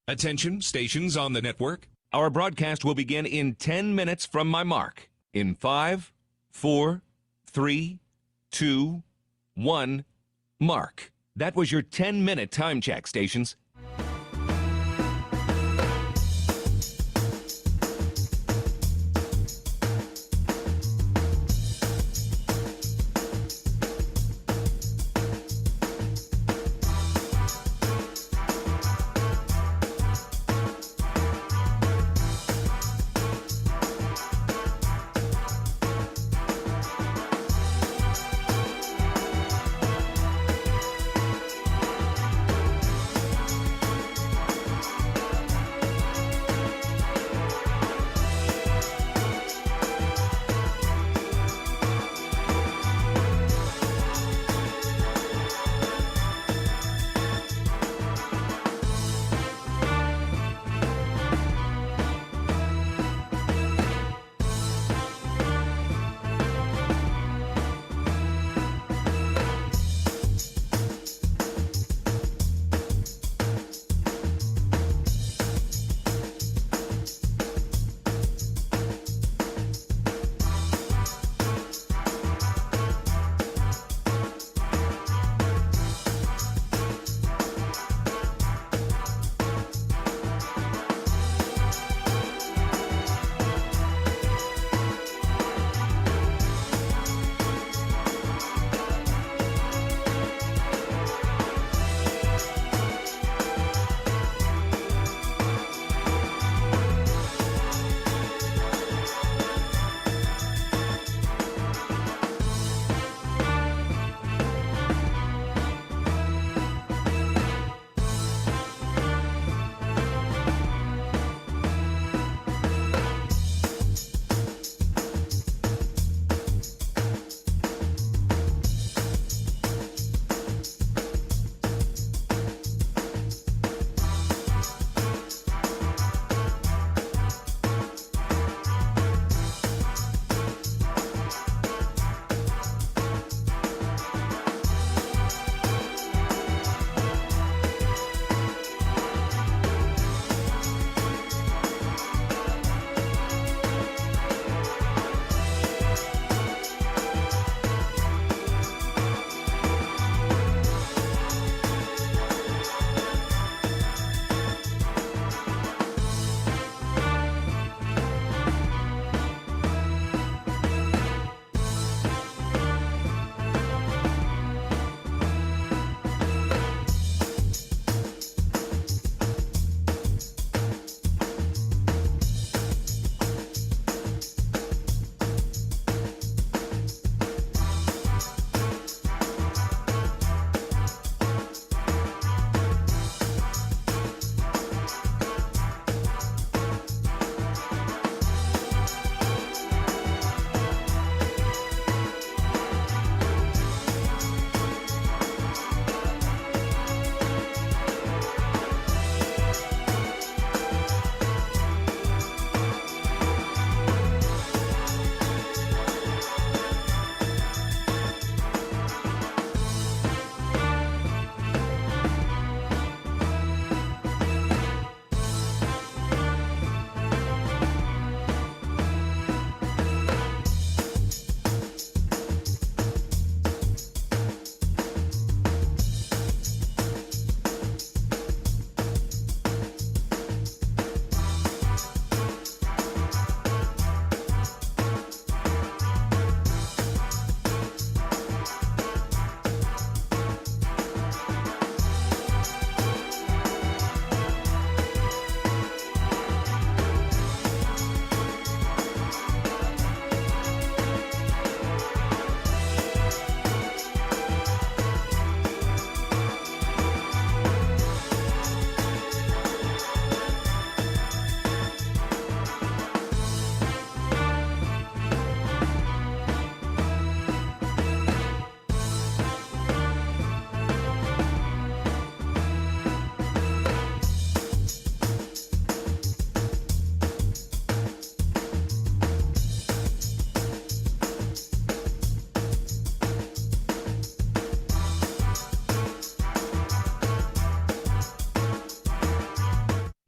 Attention, stations on the network. Our broadcast will begin in 10 minutes from my mark. In 5, 4, 3, 2, 1, mark. That was your 10-minute time check, stations.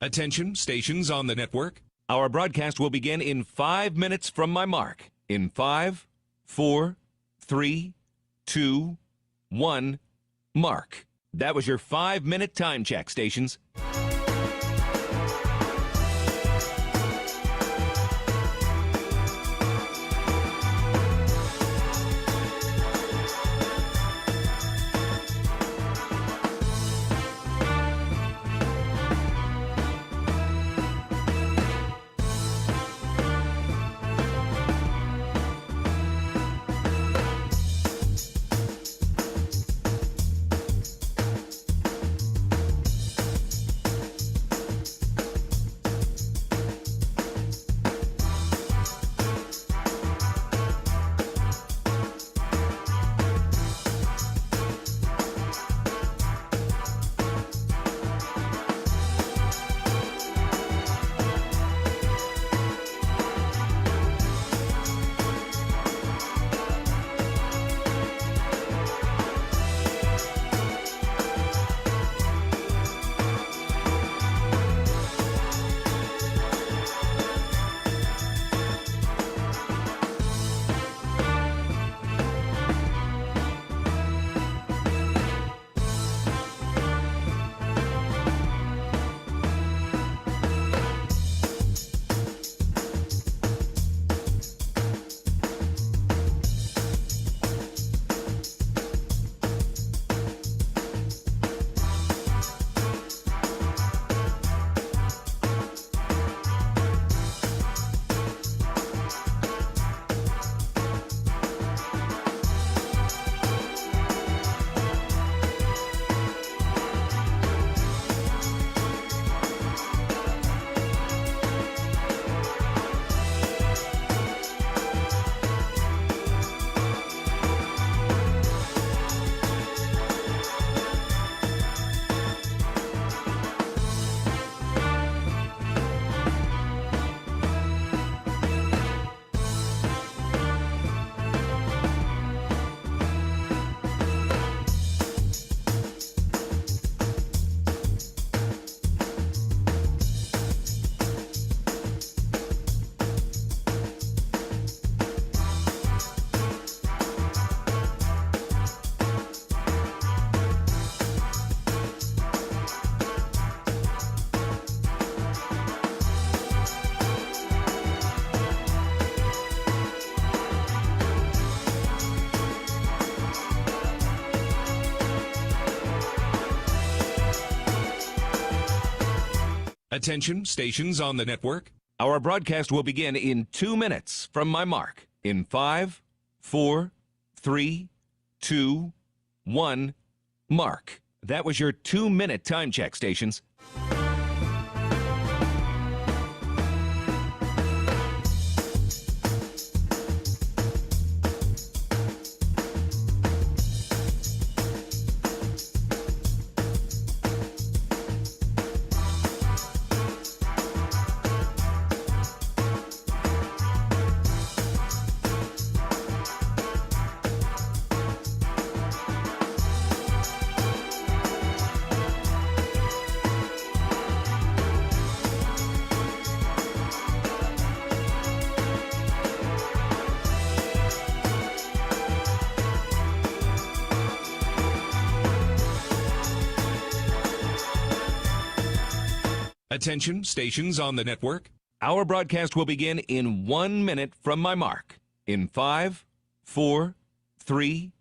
Attention, stations on the network. Our broadcast will begin in 5 minutes from my mark. In 5, 4, 3, 2, 1, mark. That was your 5-minute time check, stations. Attention, stations on the network. Our broadcast will begin in 2 minutes from my mark. In 5, 4, 3, 2, 1, mark. That was your 2-minute time check, stations. Attention, stations on the network. Our broadcast will begin in 1 minute from my mark. In 5, 4, 3,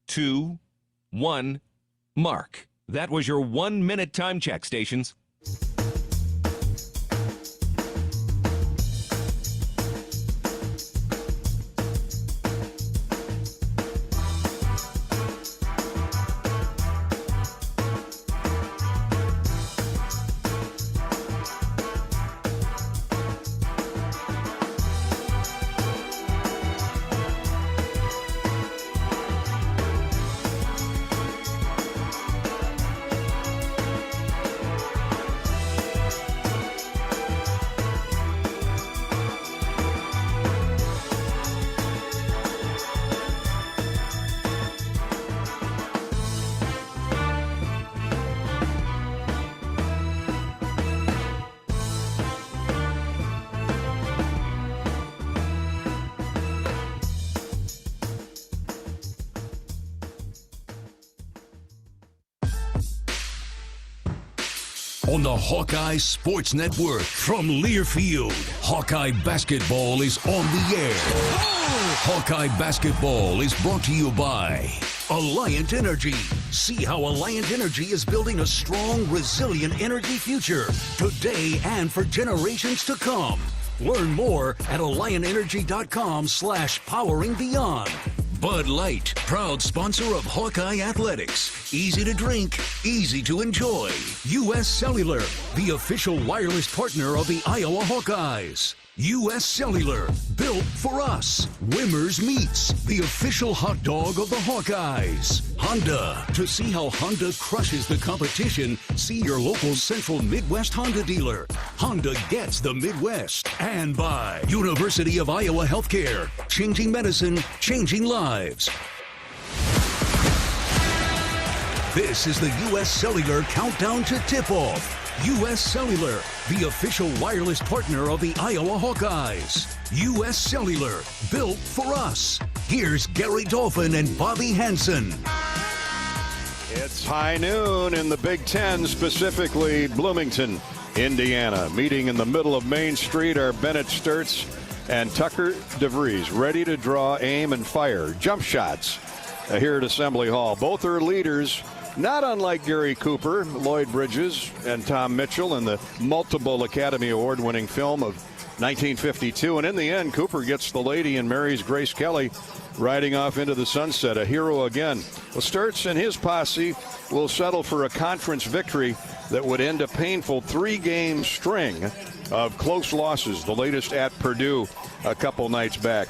2, 1, mark. That was your 1-minute time check, stations. on the Hawkeye Sports Network. From Learfield, Hawkeye Basketball is on the air. Hawkeye Basketball is brought to you by Alliant Energy. See how Alliant Energy is building a strong, resilient energy future today and for generations to come. Learn more at AlliantEnergy.com/poweringbeyond. Bud Light, proud sponsor of Hawkeye Athletics. Easy to drink, easy to enjoy. U.S. Cellular, the official wireless partner of the Iowa Hawkeyes. U.S. Cellular, built for us. Wimmer's Meats, the official hot dog of the Hawkeyes. Honda, to see how Honda crushes the competition, see your local Central Midwest Honda dealer. Honda gets the Midwest. And by University of Iowa Healthcare, changing medicine, changing lives. This is the U.S. Cellular Countdown to Tip-Off. U.S. Cellular, the official wireless partner of the Iowa Hawkeyes. U.S. Cellular, built for us. Here's Gary Dolphin and Bobby Hansen. It's high noon in the Big Ten, specifically Bloomington, Indiana. Meeting in the middle of Main Street are Bennett Sturtz and Tucker DeVries, ready to draw, aim, and fire jump shots here at Assembly Hall. Both are leaders, not unlike Gary Cooper, Lloyd Bridges, and Tom Mitchell in the multiple Academy Award-winning film of 1952. And in the end, Cooper gets the lady and marries Grace Kelly, riding off into the sunset, a hero again. Well, Sturtz and his posse will settle for a conference victory that would end a painful 3-game string of close losses, the latest at Purdue a couple nights back.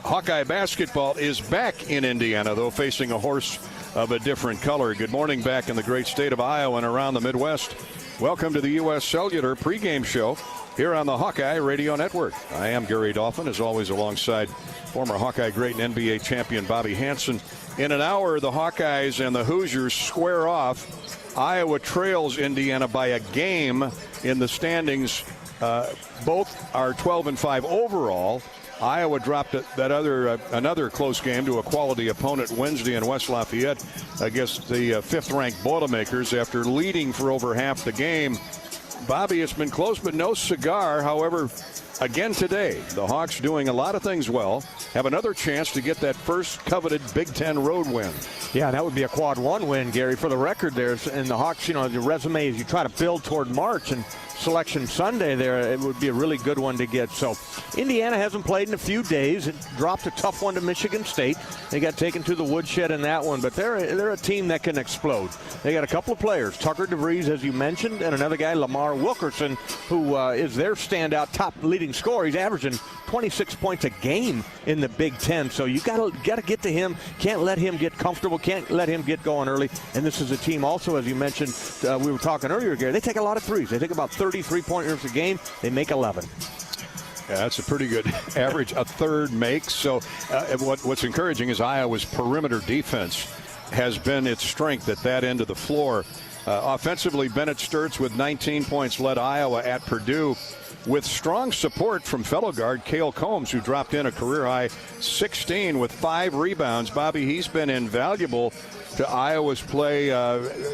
Hawkeye basketball is back in Indiana, though facing a horse of a different color. Good morning back in the great state of Iowa and around the Midwest. Welcome to the U.S. Cellular pregame show here on the Hawkeye Radio Network. I am Gary Dolphin, as always, alongside former Hawkeye great and NBA champion Bobby Hansen. In an hour, the Hawkeyes and the Hoosiers square off. Iowa trails Indiana by a game in the standings. Both are 12-5 overall. Iowa dropped another close game to a quality opponent Wednesday in West Lafayette against the fifth-ranked Boilermakers after leading for over half the game. Bobby, it's been close but no cigar. However, again today, the Hawks doing a lot of things well, have another chance to get that first coveted Big Ten road win. Yeah, that would be a quad one win, Gary. For the record, there's in the Hawks, the resume as you try to build toward March and Selection Sunday there, it would be a really good one to get. So Indiana hasn't played in a few days. It dropped a tough one to Michigan State. They got taken to the woodshed in that one, but they're a team that can explode. They got a couple of players, Tucker DeVries, as you mentioned, and another guy, Lamar Wilkerson, who is their standout top leading scorer. He's averaging 26 points a game in the Big Ten. So you got to get to him. Can't let him get comfortable. Can't let him get going early. And this is a team also, as you mentioned, we were talking earlier, Gary, they take a lot of threes. They take about 33-pointers a game. They make 11. Yeah, that's a pretty good average, a third makes. So what's encouraging is Iowa's perimeter defense has been its strength at that end of the floor. Offensively, Bennett Sturtz with 19 points led Iowa at Purdue, with strong support from fellow guard Cale Combs, who dropped in a career-high 16 with 5 rebounds. Bobby, he's been invaluable to Iowa's play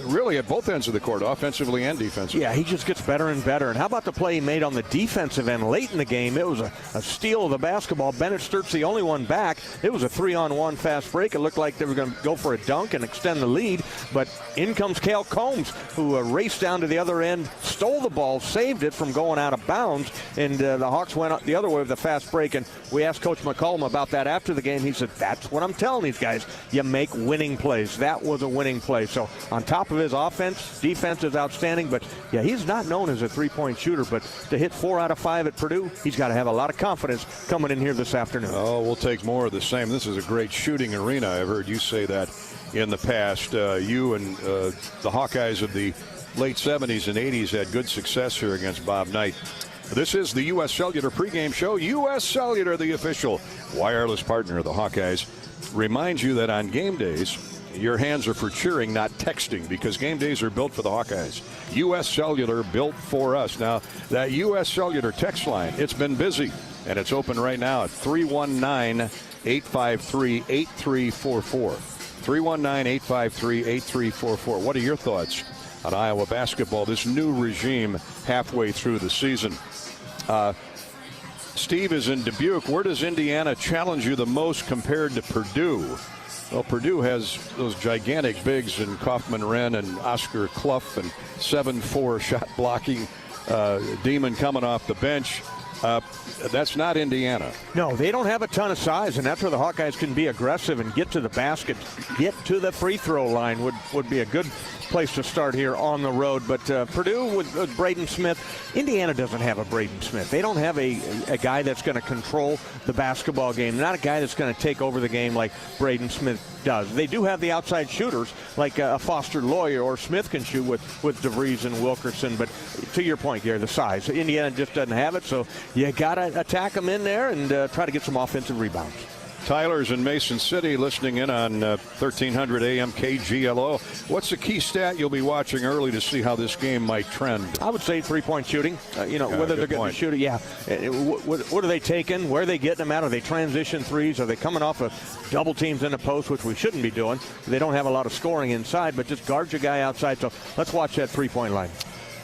really at both ends of the court, offensively and defensively. Yeah, he just gets better and better. And how about the play he made on the defensive end late in the game? It was a steal of the basketball. Bennett Sturtz, the only one back. It was a 3-on-1 fast break. It looked like they were going to go for a dunk and extend the lead. But in comes Cale Combs, who raced down to the other end, stole the ball, saved it from going out of bounds. And the Hawks went up the other way with a fast break. And we asked Coach McCollum about that after the game. He said, that's what I'm telling these guys. You make winning plays. That was a winning play. So on top of his offense, defense is outstanding. But, yeah, he's not known as a three-point shooter. But to hit 4 out of 5 at Purdue, he's got to have a lot of confidence coming in here this afternoon. Oh, we'll take more of the same. This is a great shooting arena. I've heard you say that in the past. You and the Hawkeyes of the late 70s and 80s had good success here against Bob Knight. This is the U.S. Cellular pregame show. U.S. Cellular, the official wireless partner of the Hawkeyes, reminds you that on game days, your hands are for cheering, not texting, because game days are built for the Hawkeyes. U.S. Cellular, built for us. Now, that U.S. Cellular text line, it's been busy, and it's open right now at 319-853-8344. 319-853-8344. What are your thoughts on Iowa basketball, this new regime halfway through the season. Steve is in Dubuque. Where does Indiana challenge you the most compared to Purdue? Well, Purdue has those gigantic bigs in Kaufman-Wren and Oscar Clough and 7'4" shot blocking demon coming off the bench. That's not Indiana. No, they don't have a ton of size, and that's where the Hawkeyes can be aggressive and get to the basket. Get to the free throw line would be a good place to start here on the road. But Purdue with Braden Smith, Indiana doesn't have a Braden Smith. They don't have a guy that's going to control the basketball game, not a guy that's going to take over the game like Braden Smith does. They do have the outside shooters like a Foster Loyer or Smith can shoot with DeVries and Wilkerson. But to your point, Gary, the size. Indiana just doesn't have it, so you got to attack them in there and try to get some offensive rebounds. Tyler's in Mason City listening in on 1300 AM KGLO. What's the key stat you'll be watching early to see how this game might trend? I would say three-point shooting. Whether they're getting to shoot it. Yeah. What are they taking? Where are they getting them at? Are they transition threes? Are they coming off of double teams in the post, which we shouldn't be doing? They don't have a lot of scoring inside, but just guard your guy outside. So let's watch that three-point line.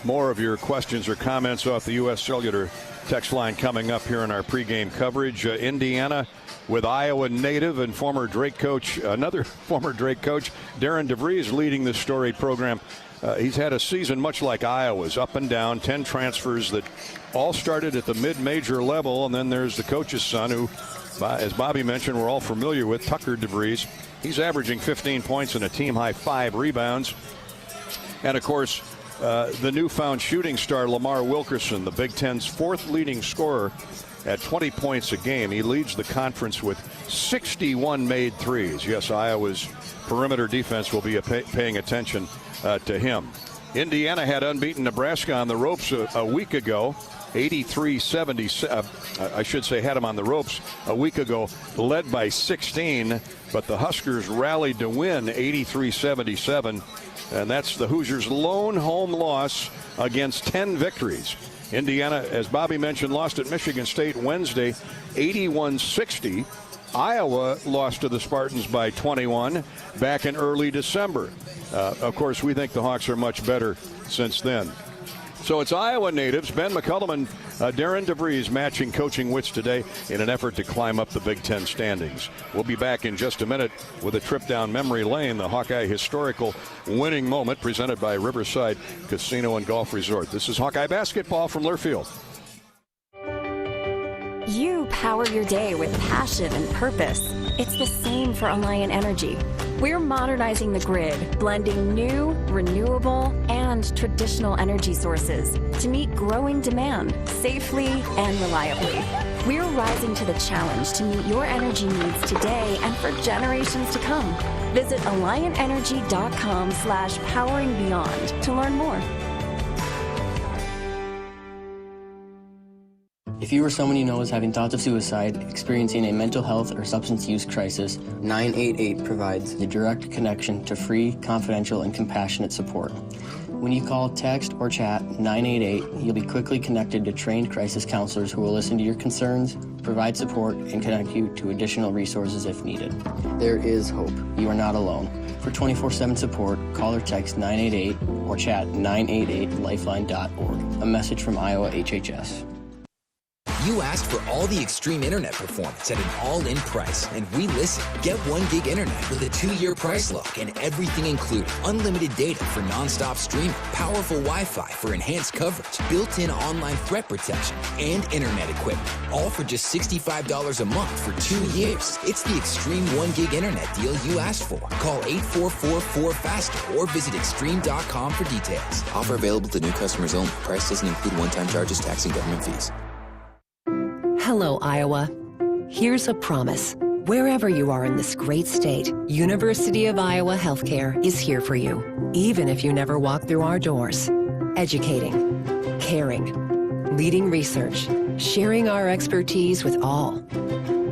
More of your questions or comments off the U.S. Cellular text line coming up here in our pregame coverage. Indiana with Iowa native and former Drake coach, another former Drake coach, Darren DeVries, leading this storied program. He's had a season much like Iowa's, up and down, 10 transfers that all started at the mid-major level. And then there's the coach's son, who, as Bobby mentioned, we're all familiar with, Tucker DeVries. He's averaging 15 points and a team-high 5 rebounds. And, of course, the newfound shooting star Lamar Wilkerson, the Big Ten's 4th leading scorer at 20 points a game. He leads the conference with 61 made threes. Yes, Iowa's perimeter defense will be paying attention to him. Indiana had unbeaten Nebraska on the ropes a week ago. 83-70, I should say, had him on the ropes a week ago, led by 16, but the Huskers rallied to win 83-77, and that's the Hoosiers' lone home loss against 10 victories. Indiana, as Bobby mentioned, lost at Michigan State Wednesday, 81-60. Iowa lost to the Spartans by 21 back in early December. Of course, we think the Hawks are much better since then. So it's Iowa natives, Ben McCollum and Darren DeVries, matching coaching wits today in an effort to climb up the Big Ten standings. We'll be back in just a minute with a trip down memory lane, the Hawkeye historical winning moment presented by Riverside Casino and Golf Resort. This is Hawkeye basketball from Learfield. You power your day with passion and purpose. It's the same for Alliant Energy. We're modernizing the grid, blending new, renewable, and traditional energy sources to meet growing demand safely and reliably. We're rising to the challenge to meet your energy needs today and for generations to come. Visit AlliantEnergy.com/poweringbeyond to learn more. If you or someone you know is having thoughts of suicide, experiencing a mental health or substance use crisis, 988 provides a direct connection to free, confidential, and compassionate support. When you call, text, or chat 988, you'll be quickly connected to trained crisis counselors who will listen to your concerns, provide support, and connect you to additional resources if needed. There is hope. You are not alone. For 24/7 support, call or text 988 or chat 988lifeline.org. A message from Iowa HHS. You asked for all the extreme internet performance at an all-in price, and we listened. Get 1 gig internet with a 2-year price lock and everything included. Unlimited data for non-stop streaming, powerful Wi-Fi for enhanced coverage, built-in online threat protection, and internet equipment. All for just $65 a month for 2 years. It's the extreme 1 gig internet deal you asked for. Call 844-4FASTER or visit extreme.com for details. Offer available to new customers only. Price doesn't include one-time charges, tax, and government fees. Hello, Iowa. Here's a promise. Wherever you are in this great state, University of Iowa Healthcare is here for you, even if you never walk through our doors. Educating, caring, leading research, sharing our expertise with all.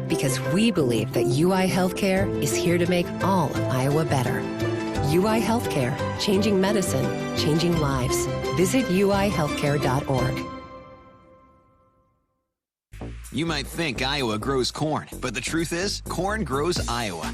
Because we believe that UI Healthcare is here to make all of Iowa better. UI Healthcare, changing medicine, changing lives. Visit uihealthcare.org. You might think Iowa grows corn, but the truth is, corn grows Iowa.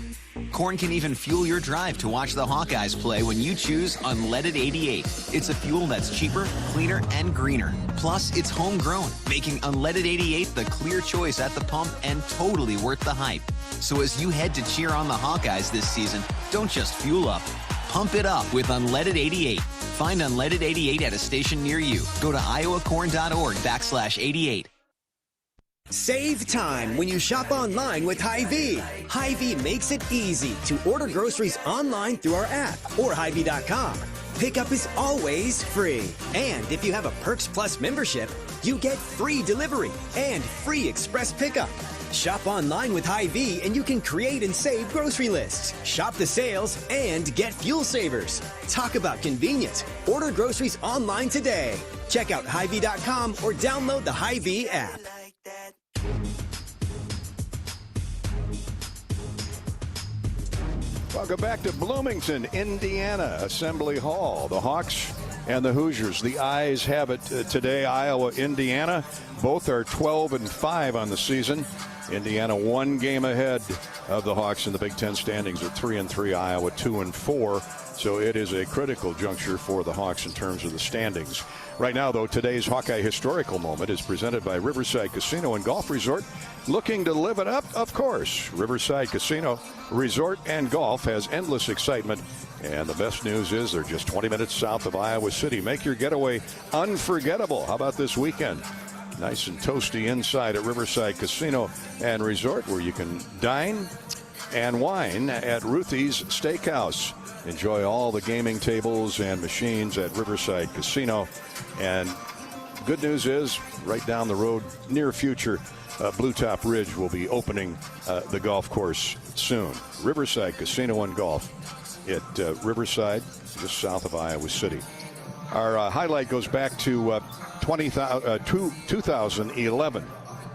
Corn can even fuel your drive to watch the Hawkeyes play when you choose Unleaded 88. It's a fuel that's cheaper, cleaner, and greener. Plus, it's homegrown, making Unleaded 88 the clear choice at the pump and totally worth the hype. So as you head to cheer on the Hawkeyes this season, don't just fuel up. Pump it up with Unleaded 88. Find Unleaded 88 at a station near you. Go to iowacorn.org/88. Save time when you shop online with Hy-Vee. Hy-Vee makes it easy to order groceries online through our app or Hy-Vee.com. Pickup is always free. And if you have a Perks Plus membership, you get free delivery and free express pickup. Shop online with Hy-Vee and you can create and save grocery lists, shop the sales, and get fuel savers. Talk about convenience. Order groceries online today. Check out Hy-Vee.com or download the Hy-Vee app. Welcome back to Bloomington, Indiana, Assembly Hall. The Hawks and the Hoosiers. The Eyes have it today. Iowa, Indiana. Both are 12-5 on the season. Indiana 1 game ahead of the Hawks in the Big Ten standings at 3-3. Iowa 2-4. So it is a critical juncture for the Hawks in terms of the standings. Right now, though, today's Hawkeye Historical Moment is presented by Riverside Casino and Golf Resort. Looking to live it up? Of course. Riverside Casino, Resort, and Golf has endless excitement. And the best news is they're just 20 minutes south of Iowa City. Make your getaway unforgettable. How about this weekend? Nice and toasty inside at Riverside Casino and Resort, where you can dine and wine at Ruthie's Steakhouse. Enjoy all the gaming tables and machines at Riverside Casino. And good news is, right down the road, near future, Blue Top Ridge will be opening the golf course soon. Riverside Casino and Golf at Riverside, just south of Iowa City. Our highlight goes back to 2011,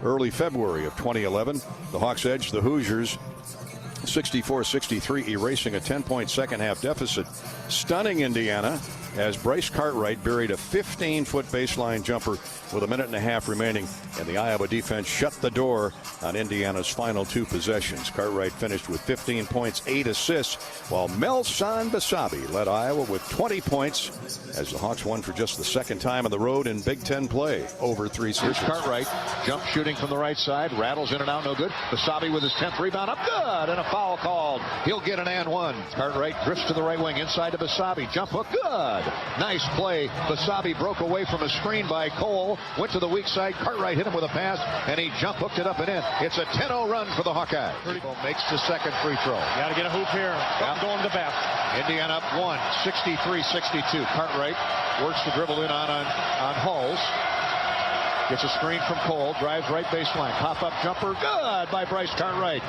early February of 2011. The Hawks edged the Hoosiers 64-63, erasing a 10-point second-half deficit. Stunning Indiana as Bryce Cartwright buried a 15-foot baseline jumper with a minute and a half remaining, and the Iowa defense shut the door on Indiana's final 2 possessions. Cartwright finished with 15 points, 8 assists, while Melson Basabe led Iowa with 20 points as the Hawks won for just the second time on the road in Big Ten play over 3 seasons. Here's Cartwright, jump shooting from the right side, rattles in and out, no good. Basabe with his 10th rebound, up good, and a foul called. He'll get an and one. Cartwright drifts to the right wing, inside to Basabe, jump hook, good. Nice play. Basabe broke away from a screen by Cole, went to the weak side. Cartwright hit him with a pass, and he jump hooked it up and in. It's a 10-0 run for the Hawkeyes. Makes the second free throw. Got to get a hoop here. Going to the basket. Indiana up 1, 63-62. Cartwright works the dribble in on Hulls. Gets a screen from Cole, drives right baseline. Pop-up jumper, good by Bryce Cartwright.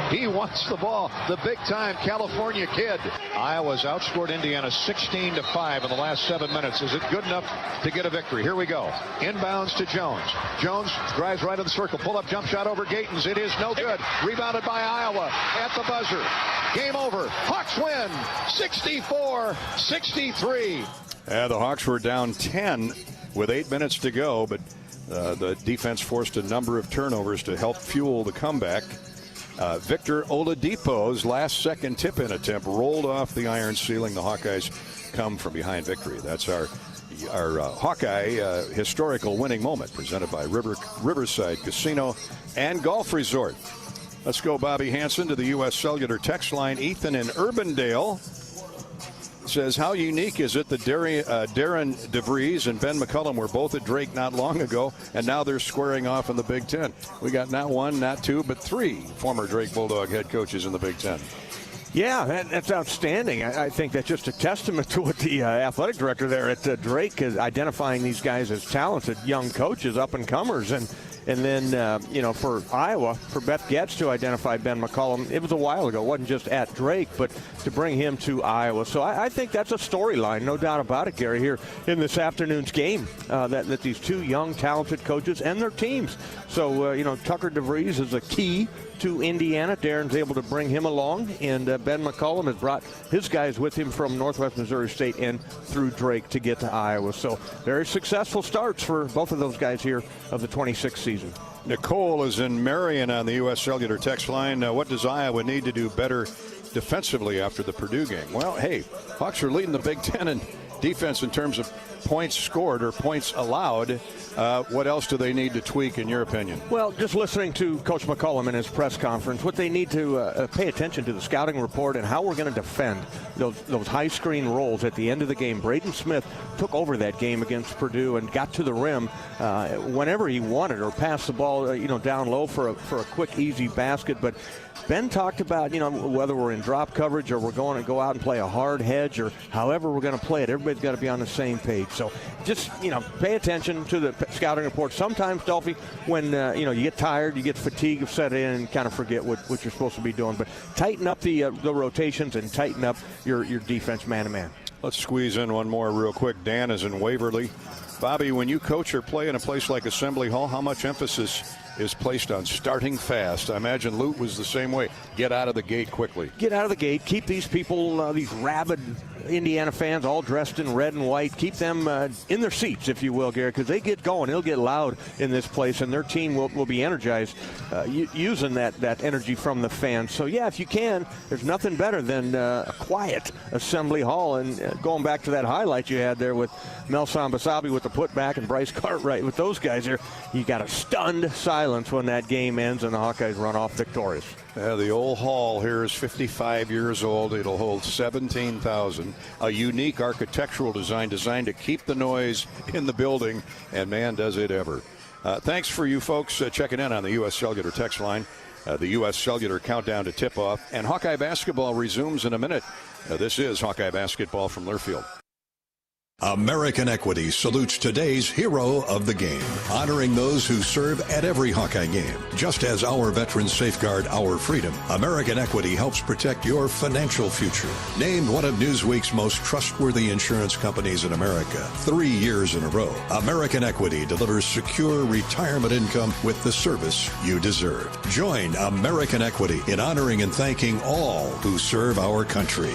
He wants the ball, the big-time California kid. Iowa's outscored Indiana 16-5 in the last 7 minutes. Is it good enough to get a victory? Here we go. Inbounds to Jones. Jones drives right in the circle. Pull-up jump shot over Gatens. It is no good. Rebounded by Iowa at the buzzer. Game over. Hawks win 64-63. The Hawks were down 10 with 8 minutes to go, but the defense forced a number of turnovers to help fuel the comeback. Victor Oladipo's last-second tip-in attempt rolled off the iron ceiling. The Hawkeyes come from behind victory. That's our Hawkeye historical winning moment, presented by Riverside Casino and Golf Resort. Let's go, Bobby Hansen, to the U.S. Cellular text line. Ethan in Urbandale says, how unique is it that Darren DeVries and Ben McCollum were both at Drake not long ago, and now they're squaring off in the Big Ten? We got not 1, not 2, but 3 former Drake Bulldog head coaches in the Big Ten. Yeah, that's outstanding. I think that's just a testament to what the athletic director there at Drake is identifying these guys as talented young coaches, up-and-comers. And then, for Iowa, for Beth Getz to identify Ben McCollum, it was a while ago. It wasn't just at Drake, but to bring him to Iowa. So I think that's a storyline, no doubt about it, Gary, here in this afternoon's game, that these 2 young, talented coaches and their teams. So, Tucker DeVries is a key to Indiana. Darren's able to bring him along, and Ben McCollum has brought his guys with him from Northwest Missouri State and through Drake to get to Iowa. So very successful starts for both of those guys here of the 26th season. season. Nicole is in Marion on the U.S. Cellular text line. What does Iowa need to do better defensively after the Purdue game? Well, hey, Hawks are leading the Big Ten in defense in terms of points scored or points allowed. What else do they need to tweak, in your opinion? Well, just listening to Coach McCollum in his press conference, what they need to pay attention to the scouting report and how we're going to defend those high screen rolls at the end of the game. Braden Smith took over that game against Purdue and got to the rim whenever he wanted, or passed the ball down low for a quick, easy basket. But Ben talked about, whether we're in drop coverage or we're going to go out and play a hard hedge or however we're going to play it, everybody's got to be on the same page. So just, pay attention to the scouting report. Sometimes, Dolphy, when, you get tired, you get fatigue set in and kind of forget what you're supposed to be doing. But tighten up the rotations and tighten up your defense man-to-man. Let's squeeze in one more real quick. Dan is in Waverly. Bobby, when you coach or play in a place like Assembly Hall, how much emphasis is placed on starting fast? I imagine Lute was the same way. Get out of the gate quickly. Get out of the gate. Keep these people, these rabid Indiana fans, all dressed in red and white. Keep them in their seats, if you will, Gary, because they get going. It'll get loud in this place, and their team will be energized using that energy from the fans. So, yeah, if you can, there's nothing better than a quiet Assembly Hall. And going back to that highlight you had there with Mel Sambasabi with the putback and Bryce Cartwright with those guys there, you got a stunned silence when that game ends and the Hawkeyes run off victorious. The old hall here is 55 years old. It'll hold 17,000. A unique architectural design designed to keep the noise in the building, and man, does it ever. Thanks for you folks checking in on the U.S. Cellular text line. The U.S. Cellular countdown to tip-off, and Hawkeye basketball resumes in a minute. This is Hawkeye basketball from Learfield. American Equity salutes today's hero of the game, honoring those who serve at every Hawkeye game. Just as our veterans safeguard our freedom, American Equity helps protect your financial future. Named one of Newsweek's most trustworthy insurance companies in America 3 years in a row, American Equity delivers secure retirement income with the service you deserve. Join American Equity in honoring and thanking all who serve our country.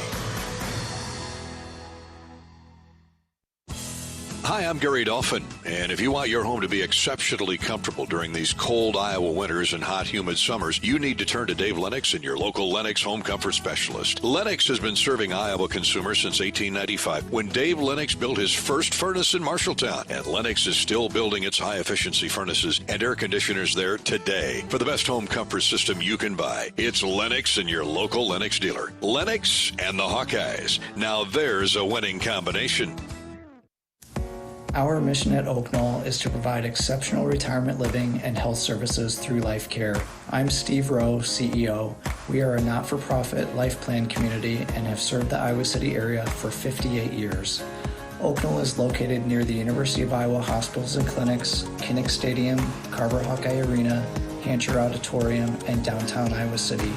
Hi, I'm Gary Dolphin, and if you want your home to be exceptionally comfortable during these cold Iowa winters and hot, humid summers, you need to turn to Dave Lennox and your local Lennox home comfort specialist. Lennox has been serving Iowa consumers since 1895, when Dave Lennox built his first furnace in Marshalltown, and Lennox is still building its high-efficiency furnaces and air conditioners there today. For the best home comfort system you can buy, it's Lennox and your local Lennox dealer. Lennox and the Hawkeyes. Now there's a winning combination. Our mission at Oak Knoll is to provide exceptional retirement living and health services through Life Care. I'm Steve Rowe, CEO. We are a not-for-profit life plan community and have served the Iowa City area for 58 years. Oak Knoll is located near the University of Iowa hospitals and clinics, Kinnick Stadium, Carver Hawkeye Arena, Hancher Auditorium, and downtown Iowa City.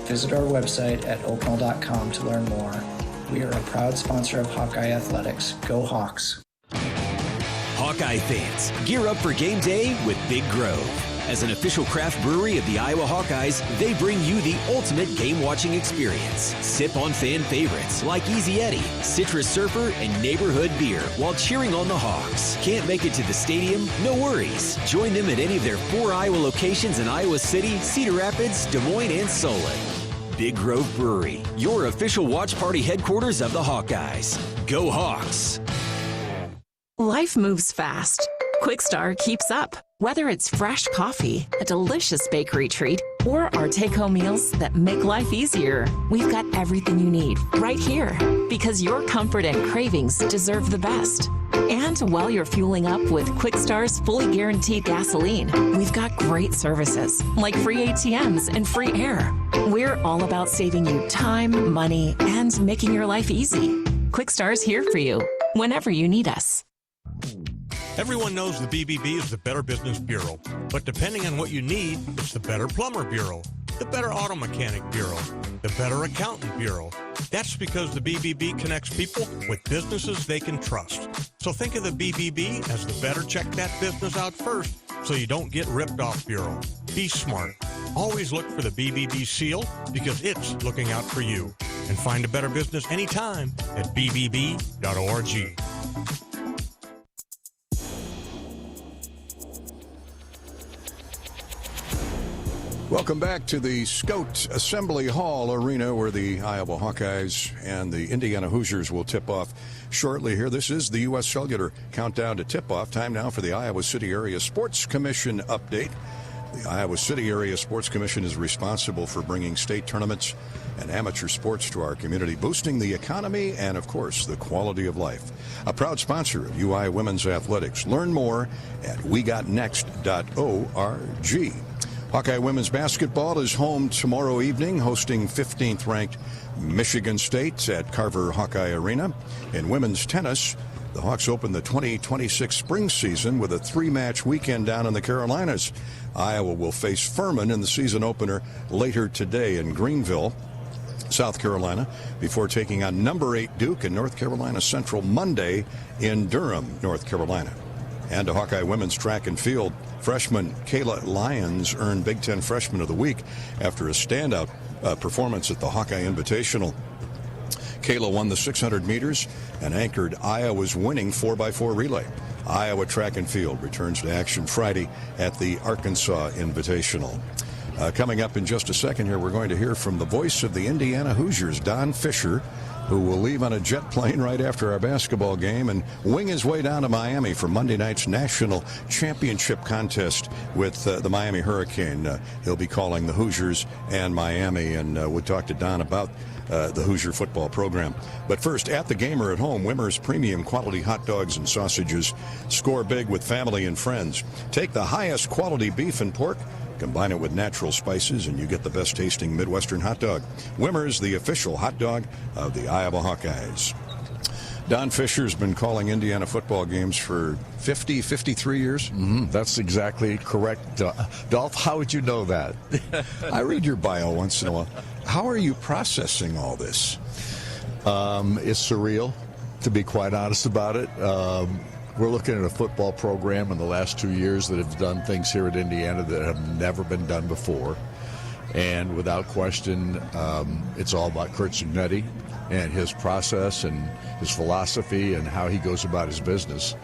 Visit our website at oakknoll.com to learn more. We are a proud sponsor of Hawkeye Athletics. Go Hawks! Hawkeye fans, gear up for game day with Big Grove. As an official craft brewery of the Iowa Hawkeyes, they bring you the ultimate game-watching experience. Sip on fan favorites like Easy Eddie, Citrus Surfer, and Neighborhood Beer while cheering on the Hawks. Can't make it to the stadium? No worries. Join them at any of their 4 Iowa locations in Iowa City, Cedar Rapids, Des Moines, and Solon. Big Grove Brewery, your official watch party headquarters of the Hawkeyes. Go Hawks! Life moves fast. Quickstar keeps up. Whether it's fresh coffee, a delicious bakery treat, or our take-home meals that make life easier, we've got everything you need right here, because your comfort and cravings deserve the best. And while you're fueling up with Quickstar's fully guaranteed gasoline, we've got great services like free ATMs and free air. We're all about saving you time, money, and making your life easy. Quickstar's here for you whenever you need us. Everyone knows the BBB is the Better Business Bureau, but depending on what you need, it's the Better Plumber Bureau, the Better Auto Mechanic Bureau, the Better Accountant Bureau. That's because the BBB connects people with businesses they can trust. So think of the BBB as the better check that business out first so you don't get ripped off bureau. Be smart. Always look for the BBB seal because it's looking out for you. And find a better business anytime at bbb.org. Welcome back to the Scout Assembly Hall Arena, where the Iowa Hawkeyes and the Indiana Hoosiers will tip off shortly here. This is the U.S. Cellular countdown to tip-off. Time now for the Iowa City Area Sports Commission update. The Iowa City Area Sports Commission is responsible for bringing state tournaments and amateur sports to our community, boosting the economy and, of course, the quality of life. A proud sponsor of UI Women's Athletics. Learn more at wegotnext.org. Hawkeye women's basketball is home tomorrow evening, hosting 15th-ranked Michigan State at Carver Hawkeye Arena. In women's tennis, the Hawks open the 2026 spring season with a 3-match weekend down in the Carolinas. Iowa will face Furman in the season opener later today in Greenville, South Carolina, before taking on number 8 Duke and North Carolina Central Monday in Durham, North Carolina. And to Hawkeye women's track and field, freshman Kayla Lyons earned Big Ten Freshman of the Week after a standout performance at the Hawkeye Invitational. Kayla won the 600 meters and anchored Iowa's winning 4x4 relay. Iowa track and field returns to action Friday at the Arkansas Invitational. Coming up in just a second here, we're going to hear from the voice of the Indiana Hoosiers, Don Fisher, who will leave on a jet plane right after our basketball game and wing his way down to Miami for Monday night's national championship contest with the Miami Hurricane. He'll be calling the Hoosiers and Miami, and we'll talk to Don about the Hoosier football program. But first, at the game or at home, Wimmer's premium quality hot dogs and sausages. Score big with family and friends. Take the highest quality beef and pork, combine it with natural spices, and you get the best tasting Midwestern hot dog. Wimmer's, the official hot dog of the Iowa Hawkeyes. Don Fisher's been calling Indiana football games for 53 years. That's exactly correct. Dolph, how would you know that? I read your bio once in a while. How are you processing all this? It's surreal, to be quite honest about it. We're looking at a football program in the last 2 years that have done things here at Indiana that have never been done before. And without question, it's all about Curt Cignetti and his process and his philosophy and how he goes about his business.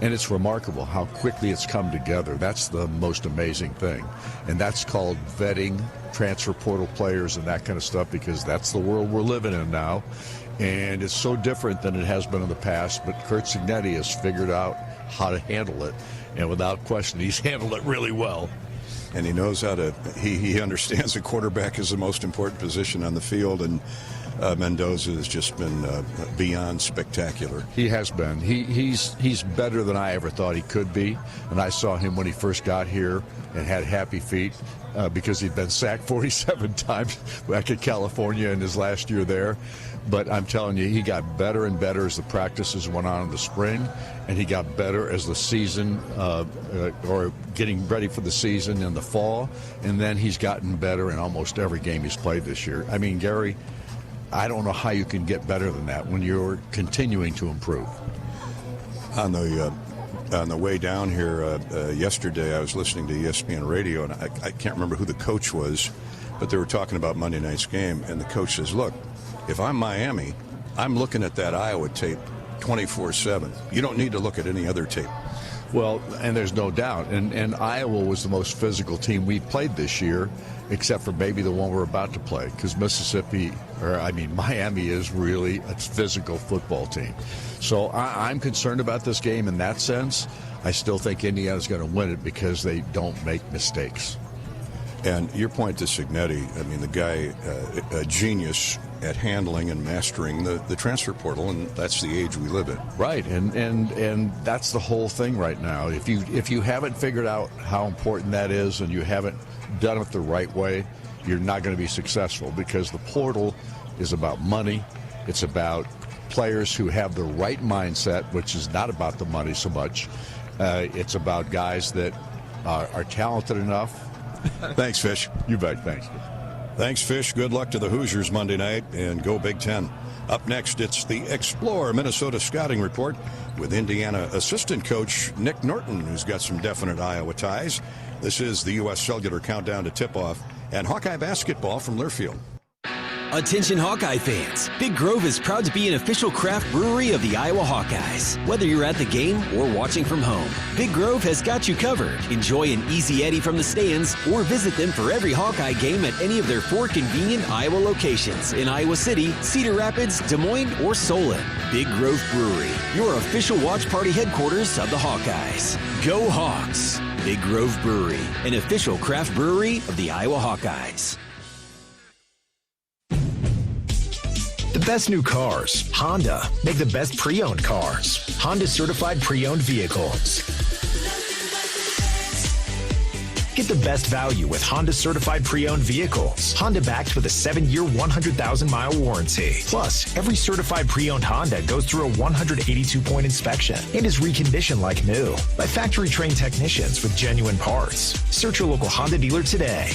And it's remarkable how quickly it's come together. That's the most amazing thing. And that's called vetting, transfer portal players and that kind of stuff, because that's the world we're living in now. And it's so different than it has been in the past, but Curt Cignetti has figured out how to handle it. And without question, he's handled it really well. And he knows how to, he understands the quarterback is the most important position on the field, and Mendoza has just been beyond spectacular. He has been. He's better than I ever thought he could be. And I saw him when he first got here and had happy feet because he'd been sacked 47 times back in California in his last year there. But I'm telling you, he got better and better as the practices went on in the spring, and he got better as the season, or getting ready for the season in the fall, and then he's gotten better in almost every game he's played this year. I mean, Gary, I don't know how you can get better than that when you're continuing to improve. On the way down here yesterday, I was listening to ESPN radio, and I can't remember who the coach was, but they were talking about Monday night's game, and the coach says, look, if I'm Miami, I'm looking at that Iowa tape 24/7. You don't need to look at any other tape. Well, and there's no doubt. And Iowa was the most physical team we played this year, except for maybe the one we're about to play, because Miami is really a physical football team. So I'm concerned about this game in that sense. I still think Indiana's going to win it because they don't make mistakes. And your point to Cignetti, I mean, the guy, a genius at handling and mastering the transfer portal, and that's the age we live in. Right, and that's the whole thing right now. If you haven't figured out how important that is and you haven't done it the right way, you're not going to be successful, because the portal is about money. It's about players who have the right mindset, which is not about the money so much. It's about guys that are talented enough. Thanks, Fish. You bet. Thanks. Thanks, Fish. Good luck to the Hoosiers Monday night, and go Big Ten. Up next, it's the Explore Minnesota Scouting Report with Indiana assistant coach Nick Norton, who's got some definite Iowa ties. This is the U.S. Cellular countdown to tip-off and Hawkeye basketball from Learfield. Attention Hawkeye fans, Big Grove is proud to be an official craft brewery of the Iowa Hawkeyes. Whether you're at the game or watching from home, Big Grove has got you covered. Enjoy an easy eddy from the stands or visit them for every Hawkeye game at any of their 4 convenient Iowa locations in Iowa City, Cedar Rapids, Des Moines, or Solon. Big Grove Brewery, your official watch party headquarters of the Hawkeyes. Go Hawks! Big Grove Brewery, an official craft brewery of the Iowa Hawkeyes. The best new cars, Honda, make the best pre-owned cars. Honda certified pre-owned vehicles. Get the best value with Honda certified pre-owned vehicles. Honda backed with a 7-year, 100,000-mile warranty. Plus, every certified pre-owned Honda goes through a 182-point inspection and is reconditioned like new by factory-trained technicians with genuine parts. Search your local Honda dealer today.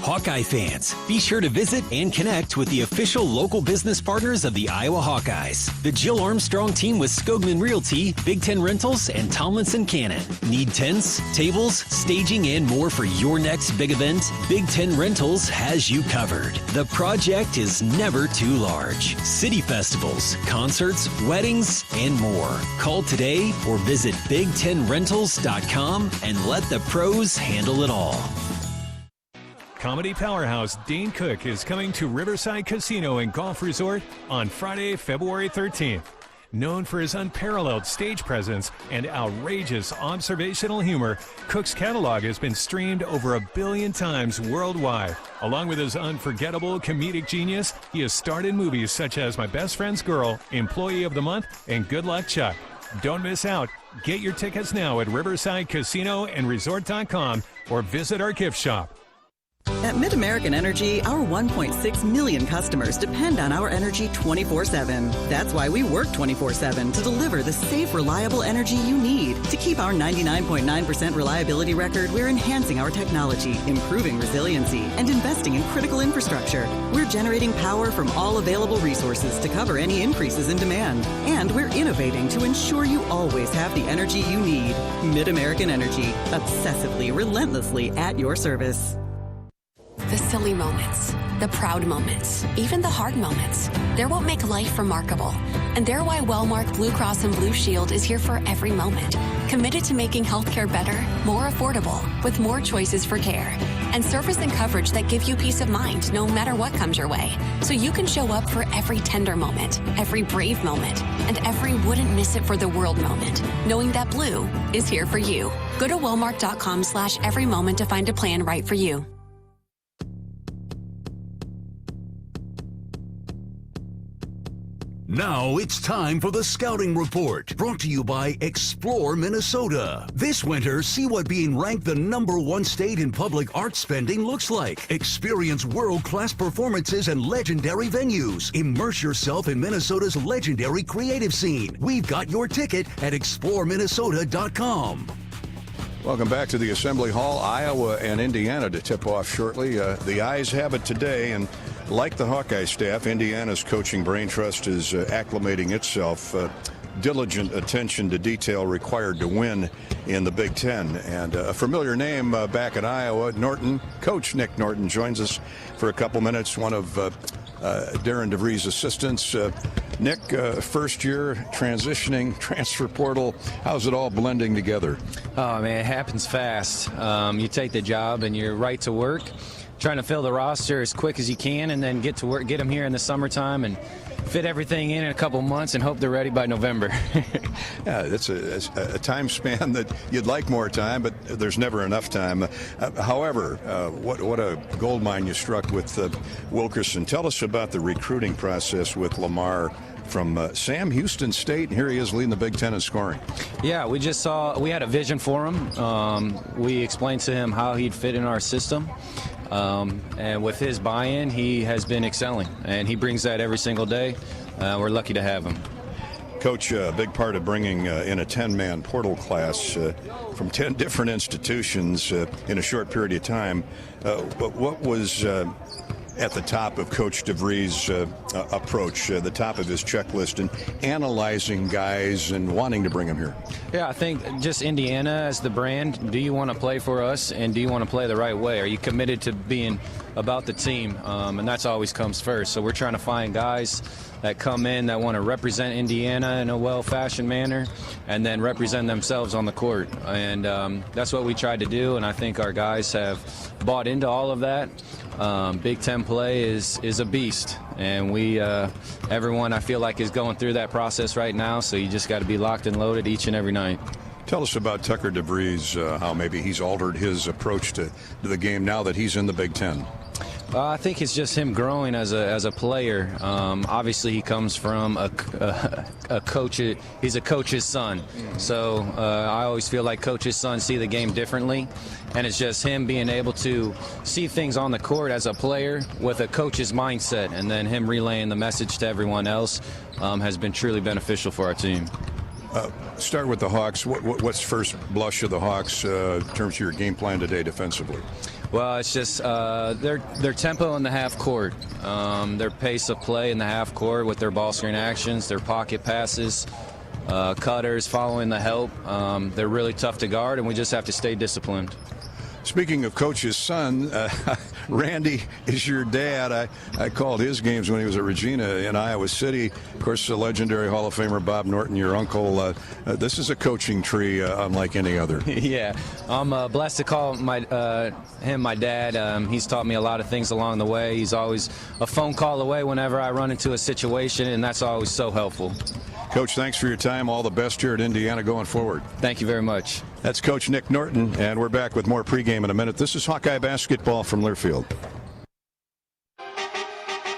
Hawkeye fans, be sure to visit and connect with the official local business partners of the Iowa Hawkeyes. The Jill Armstrong team with Skogman Realty, Big Ten Rentals, and Tomlinson Cannon. Need tents, tables, staging, and more for your next big event? Big Ten Rentals has you covered. The project is never too large. City festivals, concerts, weddings, and more. Call today or visit big10rentals.com and let the pros handle it all. Comedy powerhouse Dane Cook is coming to Riverside Casino and Golf Resort on Friday, February 13th. Known for his unparalleled stage presence and outrageous observational humor, Cook's catalog has been streamed over 1 billion times worldwide. Along with his unforgettable comedic genius, he has starred in movies such as My Best Friend's Girl, Employee of the Month, and Good Luck Chuck. Don't miss out. Get your tickets now at riversidecasinoandresort.com or visit our gift shop. At Mid-American Energy, our 1.6 million customers depend on our energy 24/7. That's why we work 24/7 to deliver the safe, reliable energy you need. To keep our 99.9% reliability record, we're enhancing our technology, improving resiliency, and investing in critical infrastructure. We're generating power from all available resources to cover any increases in demand. And we're innovating to ensure you always have the energy you need. Mid-American Energy, obsessively, relentlessly at your service. The silly moments, the proud moments, even the hard moments. They're what make life remarkable. And they're why Wellmark Blue Cross and Blue Shield is here for every moment. Committed to making healthcare better, more affordable, with more choices for care. And service and coverage that give you peace of mind no matter what comes your way. So you can show up for every tender moment, every brave moment, and every wouldn't miss it for the world moment, knowing that Blue is here for you. Go to wellmark.com/every moment to find a plan right for you. Now it's time for the Scouting Report, brought to you by Explore Minnesota. This winter, see what being ranked the #1 state in public art spending looks like. Experience world-class performances and legendary venues. Immerse yourself in Minnesota's legendary creative scene. We've got your ticket at exploreminnesota.com. Welcome back to the Assembly Hall. Iowa and Indiana to tip off shortly. The Eyes have it today, and like the Hawkeye staff, Indiana's coaching brain trust is acclimating itself. Diligent attention to detail required to win in the Big Ten. And a familiar name back in Iowa, Norton. Coach Nick Norton joins us for a couple minutes, one of Darren DeVries' assistants. Nick, first year, transitioning, transfer portal. How's it all blending together? Oh, man, it happens fast. You take the job and you're right to work, trying to fill the roster as quick as you can, and then get to work, get them here in the summertime and fit everything in a couple months and hope they're ready by November. Yeah, that's a time span that you'd like more time, but there's never enough time. However, what a gold mine you struck with Wilkerson. Tell us about the recruiting process with Lamar from Sam Houston State, and here he is leading the Big Ten in scoring. Yeah, we had a vision for him. We explained to him how he'd fit in our system. And with his buy-in, he has been excelling, and he brings that every single day. We're lucky to have him. Coach, a big part of bringing in a 10-man portal class from 10 different institutions in a short period of time. But what was at the top of Coach DeVries' approach, the top of his checklist, and analyzing guys and wanting to bring them here? Yeah, I think just Indiana as the brand, do you want to play for us, and do you want to play the right way? Are you committed to being about the team? And that's always comes first. So we're trying to find guys that come in that want to represent Indiana in a well-fashioned manner and then represent themselves on the court. And that's what we tried to do, and I think our guys have bought into all of that. Big Ten play is a beast, and everyone I feel like is going through that process right now, so you just got to be locked and loaded each and every night. Tell us about Tucker DeVries, how maybe he's altered his approach to the game now that he's in the Big Ten. I think it's just him growing as a player. Obviously, he comes from a coach. He's a coach's son. So I always feel like coach's sons see the game differently. And it's just him being able to see things on the court as a player with a coach's mindset. And then him relaying the message to everyone else has been truly beneficial for our team. Start with the Hawks. What's first blush of the Hawks in terms of your game plan today defensively? Well, it's just their tempo in the half court, their pace of play in the half court with their ball screen actions, their pocket passes, cutters, following the help. They're really tough to guard, and we just have to stay disciplined. Speaking of coach's son, Randy is your dad. I called his games when he was at Regina in Iowa City. Of course, the legendary Hall of Famer Bob Norton, your uncle. This is a coaching tree unlike any other. Yeah, I'm blessed to call him my dad. He's taught me a lot of things along the way. He's always a phone call away whenever I run into a situation, and that's always so helpful. Coach, thanks for your time. All the best here at Indiana going forward. Thank you very much. That's Coach Nick Norton, and we're back with more pregame in a minute. This is Hawkeye basketball from Learfield.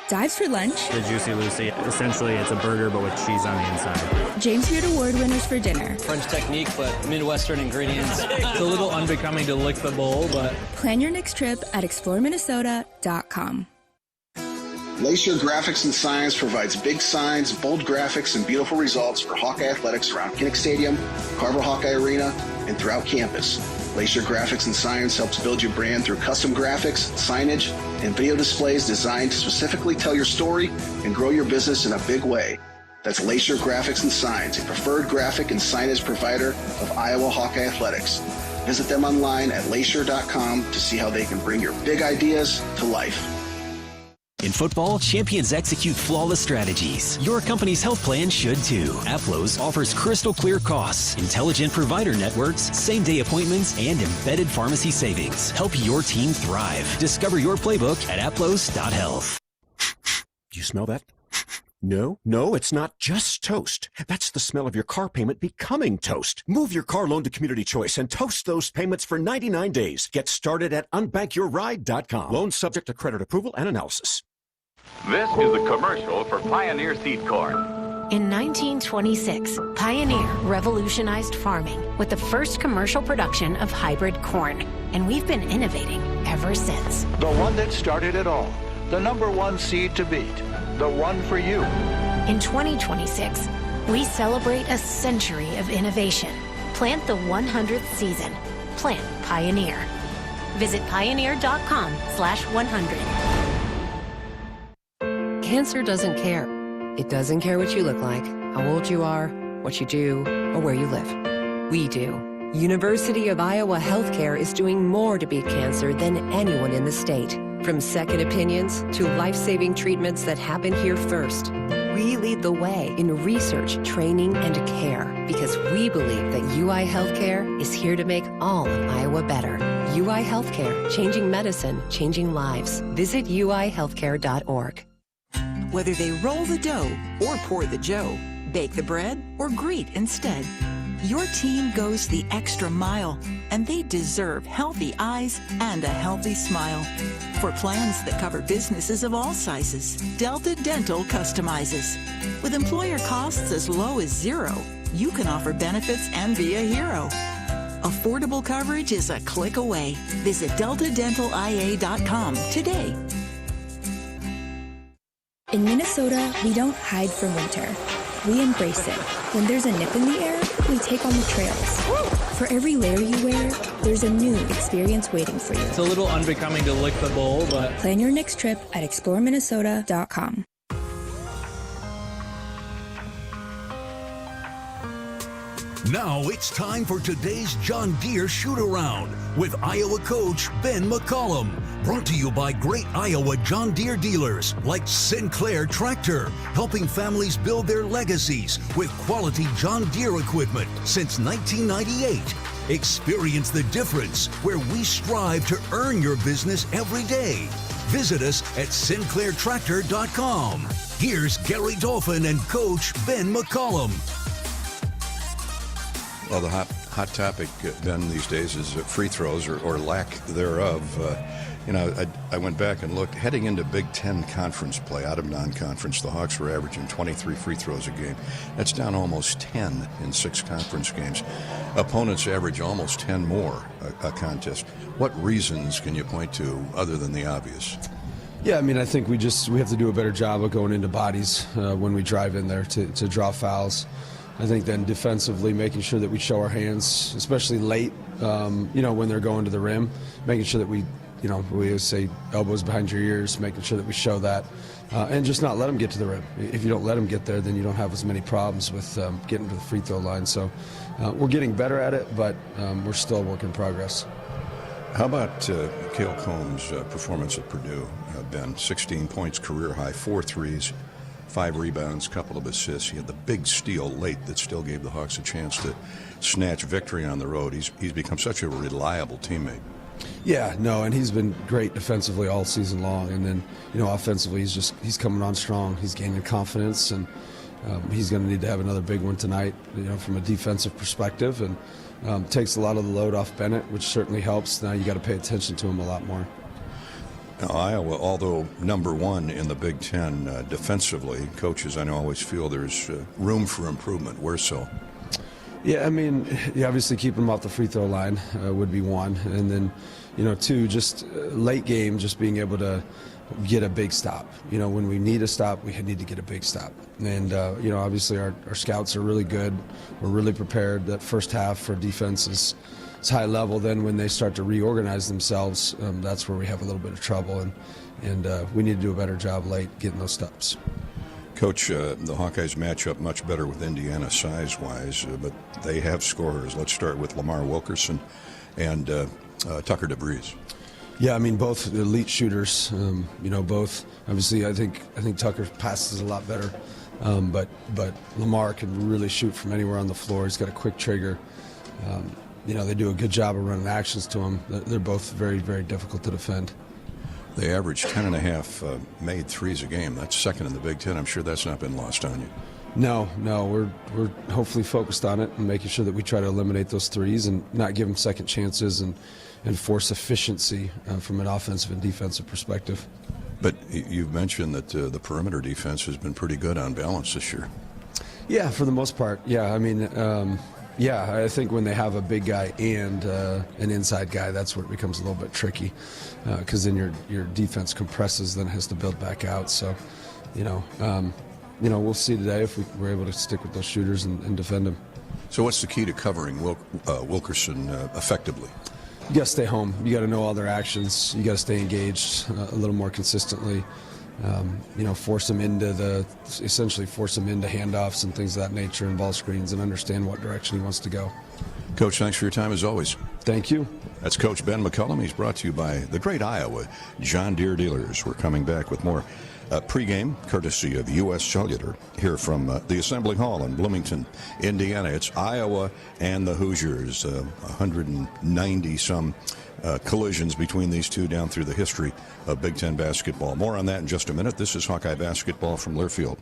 Dives for lunch. The Juicy Lucy. Essentially, it's a burger, but with cheese on the inside. James Beard Award winners for dinner. French technique, but Midwestern ingredients. It's a little unbecoming to lick the bowl, but... Plan your next trip at exploreminnesota.com. Lacer Graphics and Signs provides big signs, bold graphics, and beautiful results for Hawkeye athletics around Kinnick Stadium, Carver Hawkeye Arena, and throughout campus. Lacer Graphics and Signs helps build your brand through custom graphics, signage, and video displays designed to specifically tell your story and grow your business in a big way. That's Lacer Graphics and Signs, a preferred graphic and signage provider of Iowa Hawkeye athletics. Visit them online at lacer.com to see how they can bring your big ideas to life. In football, champions execute flawless strategies. Your company's health plan should too. Aplos offers crystal clear costs, intelligent provider networks, same-day appointments, and embedded pharmacy savings. Help your team thrive. Discover your playbook at aplos.health. Do you smell that? No, it's not just toast. That's the smell of your car payment becoming toast. Move your car loan to Community Choice and toast those payments for 99 days. Get started at unbankyourride.com. Loan subject to credit approval and analysis. This is a commercial for Pioneer Seed Corn. In 1926, Pioneer revolutionized farming with the first commercial production of hybrid corn, and we've been innovating ever since. The one that started it all, the #1 seed to beat, the one for you. In 2026, we celebrate a century of innovation. Plant the 100th season. Plant Pioneer. Visit pioneer.com/100. Cancer doesn't care. It doesn't care what you look like, how old you are, what you do, or where you live. We do. University of Iowa Healthcare is doing more to beat cancer than anyone in the state. From second opinions to life-saving treatments that happen here first. We lead the way in research, training, and care because we believe that UI Healthcare is here to make all of Iowa better. UI Healthcare, changing medicine, changing lives. Visit uihealthcare.org. Whether they roll the dough or pour the joe, bake the bread or greet instead, your team goes the extra mile, and they deserve healthy eyes and a healthy smile. For plans that cover businesses of all sizes, Delta Dental customizes. With employer costs as low as $0, you can offer benefits and be a hero. Affordable coverage is a click away. Visit deltadentalia.com today. In Minnesota, we don't hide from winter. we embrace it. When there's a nip in the air, we take on the trails. For every layer you wear, there's a new experience waiting for you. It's a little unbecoming to lick the bowl, but... Plan your next trip at exploreminnesota.com. Now it's time for today's John Deere shoot-around with Iowa coach Ben McCollum. Brought to you by great Iowa John Deere dealers like Sinclair Tractor, helping families build their legacies with quality John Deere equipment since 1998. Experience the difference where we strive to earn your business every day. Visit us at SinclairTractor.com. Here's Gary Dolphin and Coach Ben McCollum. Well, the hot topic, Ben, these days is free throws or lack thereof. I went back and looked. Heading into Big Ten conference play, out of non-conference, the Hawks were averaging 23 free throws a game. That's down almost 10 in 6 conference games. Opponents average almost 10 more a contest. What reasons can you point to other than the obvious? Yeah, I mean, I think we have to do a better job of going into bodies when we drive in there to draw fouls. I think then defensively, making sure that we show our hands, especially late, when they're going to the rim, making sure that we always say elbows behind your ears, making sure that we show that, and just not let them get to the rim. If you don't let them get there, then you don't have as many problems with getting to the free throw line. So we're getting better at it, but we're still a work in progress. How about Cale Combs' performance at Purdue, Ben? 16 points, career high, 4 threes. 5 rebounds, couple of assists. He had the big steal late that still gave the Hawks a chance to snatch victory on the road. He's become such a reliable teammate. Yeah, no, and he's been great defensively all season long. And then, offensively, he's coming on strong. He's gaining confidence, and he's going to need to have another big one tonight, from a defensive perspective. And takes a lot of the load off Bennett, which certainly helps. Now you got to pay attention to him a lot more. Now, Iowa, although number 1 in the Big Ten defensively, coaches I know always feel there's room for improvement. Where so? Yeah, I mean, obviously keeping them off the free throw line would be 1. And then, 2, just late game, just being able to get a big stop. When we need a stop, we need to get a big stop. And, obviously our scouts are really good. We're really prepared. That first half for defense is high level. Then when they start to reorganize themselves, that's where we have a little bit of trouble, and we need to do a better job late getting those stops. Coach, the Hawkeyes match up much better with Indiana size-wise, but they have scorers. Let's start with Lamar Wilkerson and Tucker DeVries. Yeah, I mean, both elite shooters. Both. Obviously, I think Tucker passes a lot better, but Lamar can really shoot from anywhere on the floor. He's got a quick trigger. They do a good job of running actions to him. They're both very, very difficult to defend. They average 10.5 made threes a game. That's second in the Big Ten. I'm sure that's not been lost on you. No, we're hopefully focused on it and making sure that we try to eliminate those threes and not give them second chances and force efficiency from an offensive and defensive perspective. But you've mentioned that the perimeter defense has been pretty good on balance this year. Yeah, for the most part. Yeah, I mean, I think when they have a big guy and an inside guy, that's where it becomes a little bit tricky because then your defense compresses, then has to build back out. So, we'll see today if we're able to stick with those shooters and defend them. So what's the key to covering Wilkerson effectively? You got to stay home. You got to know all their actions. You got to stay engaged a little more consistently. Force them into handoffs and things of that nature and ball screens and understand what direction he wants to go. Coach, thanks for your time as always. Thank you. That's Coach Ben McCollum. He's brought to you by the great Iowa John Deere dealers. We're coming back with more pregame courtesy of U.S. Cellular here from the Assembly Hall in Bloomington, Indiana. It's Iowa and the Hoosiers, 190-some collisions between these two down through the history of Big Ten basketball. More on that in just a minute. This is Hawkeye Basketball from Learfield.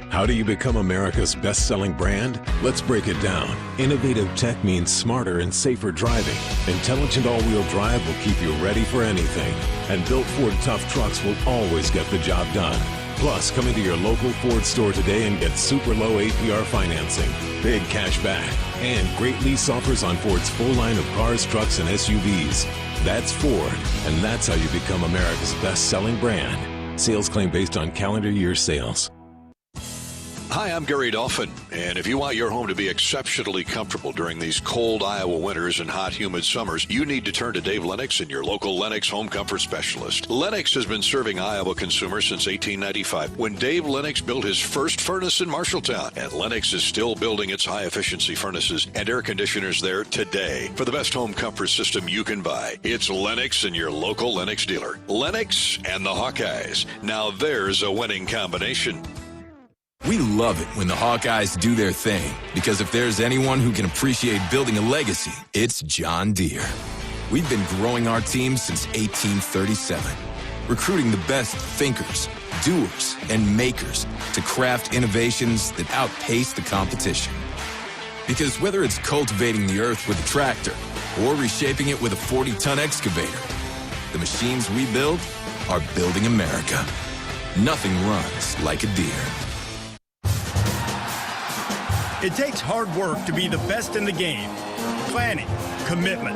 How do you become America's best-selling brand? Let's break it down. Innovative tech means smarter and safer driving. Intelligent all-wheel drive will keep you ready for anything. And built Ford Tough trucks will always get the job done. Plus, come into your local Ford store today and get super low APR financing, big cash back, and great lease offers on Ford's full line of cars, trucks, and SUVs. That's Ford, and that's how you become America's best-selling brand. Sales claim based on calendar year sales. Hi, I'm Gary Dolphin, and if you want your home to be exceptionally comfortable during these cold Iowa winters and hot, humid summers, you need to turn to Dave Lennox and your local Lennox home comfort specialist. Lennox has been serving Iowa consumers since 1895, when Dave Lennox built his first furnace in Marshalltown, and Lennox is still building its high-efficiency furnaces and air conditioners there today. For the best home comfort system you can buy, it's Lennox and your local Lennox dealer. Lennox and the Hawkeyes. Now there's a winning combination. We love it when the Hawkeyes do their thing, because if there's anyone who can appreciate building a legacy, it's John Deere. We've been growing our team since 1837, recruiting the best thinkers, doers, and makers to craft innovations that outpace the competition. Because whether it's cultivating the earth with a tractor or reshaping it with a 40-ton excavator, the machines we build are building America. Nothing runs like a Deere. It takes hard work to be the best in the game. Planning, commitment,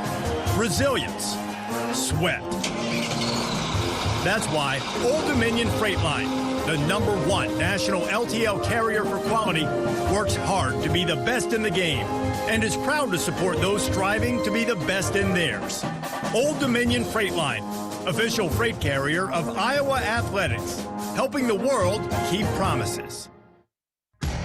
resilience, sweat. That's why Old Dominion Freight Line, the #1 national LTL carrier for quality, works hard to be the best in the game and is proud to support those striving to be the best in theirs. Old Dominion Freight Line, official freight carrier of Iowa Athletics, helping the world keep promises.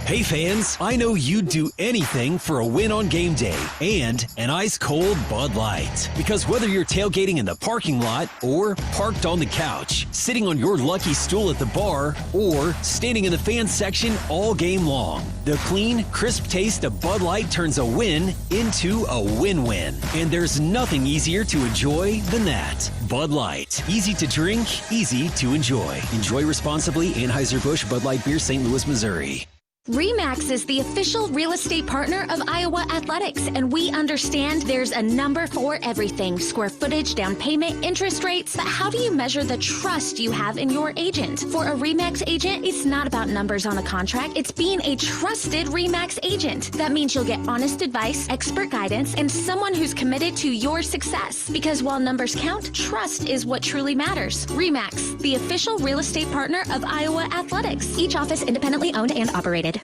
Hey fans, I know you'd do anything for a win on game day and an ice-cold Bud Light. Because whether you're tailgating in the parking lot or parked on the couch, sitting on your lucky stool at the bar, or standing in the fan section all game long, the clean, crisp taste of Bud Light turns a win into a win-win. And there's nothing easier to enjoy than that. Bud Light. Easy to drink, easy to enjoy. Enjoy responsibly. Anheuser-Busch Bud Light Beer, St. Louis, Missouri. RE/MAX is the official real estate partner of Iowa Athletics, and we understand there's a number for everything: square footage, down payment, interest rates. But how do you measure the trust you have in your agent? For a RE/MAX agent, it's not about numbers on a contract. It's being a trusted RE/MAX agent. That means you'll get honest advice, expert guidance, and someone who's committed to your success. Because while numbers count, trust is what truly matters. RE/MAX, the official real estate partner of Iowa Athletics. Each office independently owned and operated.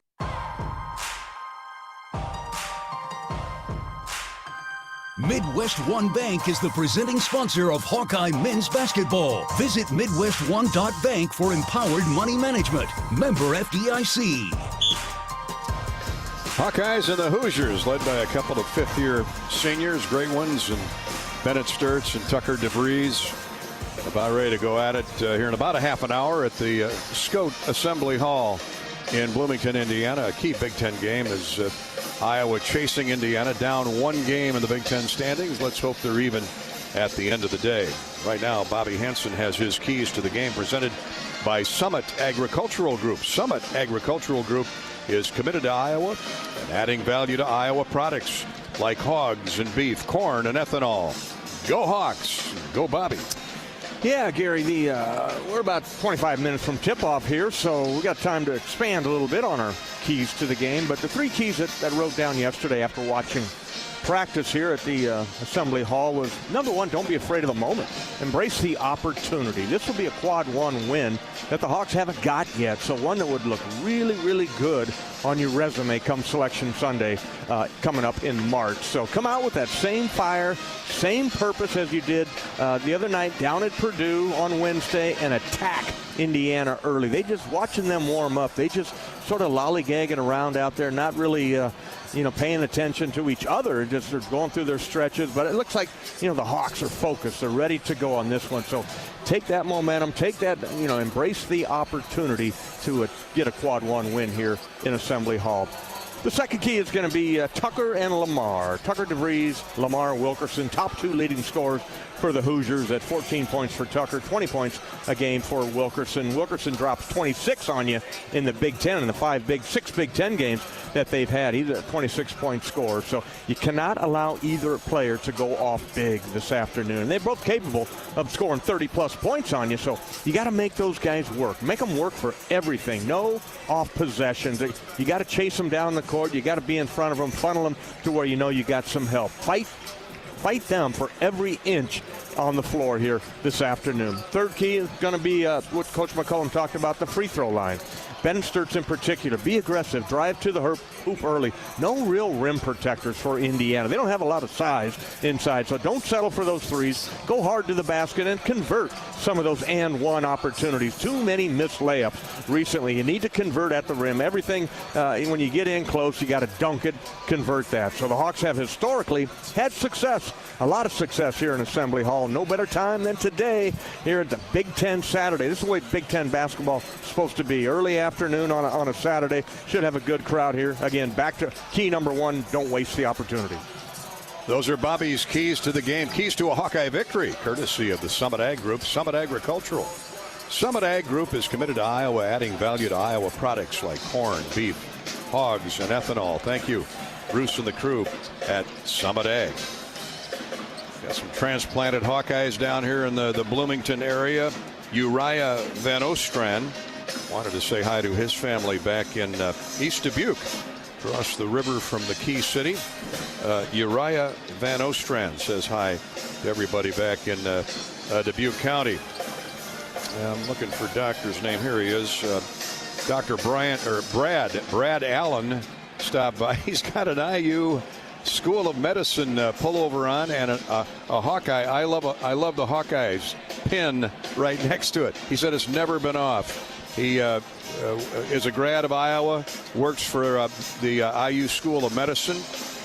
Midwest One Bank is the presenting sponsor of Hawkeye men's basketball. Visit MidwestOne.bank for empowered money management. Member FDIC. Hawkeyes and the Hoosiers, led by a couple of fifth-year seniors, great ones, and Bennett Sturts and Tucker DeVries, about ready to go at it here in about a half an hour at the Scout Assembly Hall in Bloomington, Indiana. A key Big Ten game is Iowa chasing Indiana, down one game in the Big Ten standings. Let's hope they're even at the end of the day. Right now, Bobby Hansen has his keys to the game, presented by Summit Agricultural Group. Summit Agricultural Group is committed to Iowa and adding value to Iowa products like hogs and beef, corn and ethanol. Go Hawks, go Bobby. Yeah, Gary, we're about 25 minutes from tip-off here, so we got time to expand a little bit on our keys to the game. But the three keys that I wrote down yesterday after watching practice here at the Assembly Hall was, number one, don't be afraid of the moment. Embrace the opportunity. This will be a quad one win that the Hawks haven't got yet, so one that would look really, really good on your resume come Selection Sunday coming up in March. So come out with that same fire, same purpose as you did the other night down at Purdue on Wednesday, and attack Indiana early. They just, watching them warm up, they just sort of lollygagging around out there, not really paying attention to each other. Just they're going through their stretches, but it looks like, the Hawks are focused. They're ready to go on this one. So take that momentum, take that, embrace the opportunity to get a quad one win here in Assembly Hall. The second key is going to be Tucker and Lamar. Tucker DeVries, Lamar Wilkerson, top two leading scorers for the Hoosiers at 14 points for Tucker, 20 points a game for Wilkerson. Wilkerson drops 26 on you in the Big Ten, in the six Big Ten games that they've had. He's a 26-point scorer. So you cannot allow either player to go off big this afternoon. They're both capable of scoring 30-plus points on you, so you got to make those guys work. Make them work for everything. No off possessions. You got to chase them down the court. You got to be in front of them, funnel them to where you got some help. Fight them for every inch on the floor here this afternoon. Third key is going to be what Coach McCollum talked about, the free throw line. Bennett Sturts in particular, be aggressive, drive to the hoop early. No real rim protectors for Indiana. They don't have a lot of size inside, so don't settle for those threes. Go hard to the basket and convert some of those and one opportunities. Too many missed layups recently. You need to convert at the rim. Everything, when you get in close, you got to dunk it, convert that. So the Hawks have historically had success, a lot of success here in Assembly Hall. No better time than today here at the Big Ten Saturday. This is the way Big Ten basketball is supposed to be. Early afternoon on a Saturday. Should have a good crowd here. Again, back to key number one, don't waste the opportunity. Those are Bobby's keys to the game, keys to a Hawkeye victory, courtesy of the Summit Ag Group, Summit Agricultural. Summit Ag Group is committed to Iowa, adding value to Iowa products like corn, beef, hogs, and ethanol. Thank you, Bruce and the crew at Summit Ag. Got some transplanted Hawkeyes down here in the Bloomington area. Uriah Van Ostrand wanted to say hi to his family back in East Dubuque, across the river from the Key City. Uriah Van Ostrand says hi to everybody back in Dubuque County. I'm looking for doctor's name. Here he is. Dr. Brad Allen stopped by. He's got an IU School of Medicine pullover on and a Hawkeye. I love the Hawkeyes pin right next to it. He said it's never been off. He is a grad of Iowa, works for the IU School of Medicine,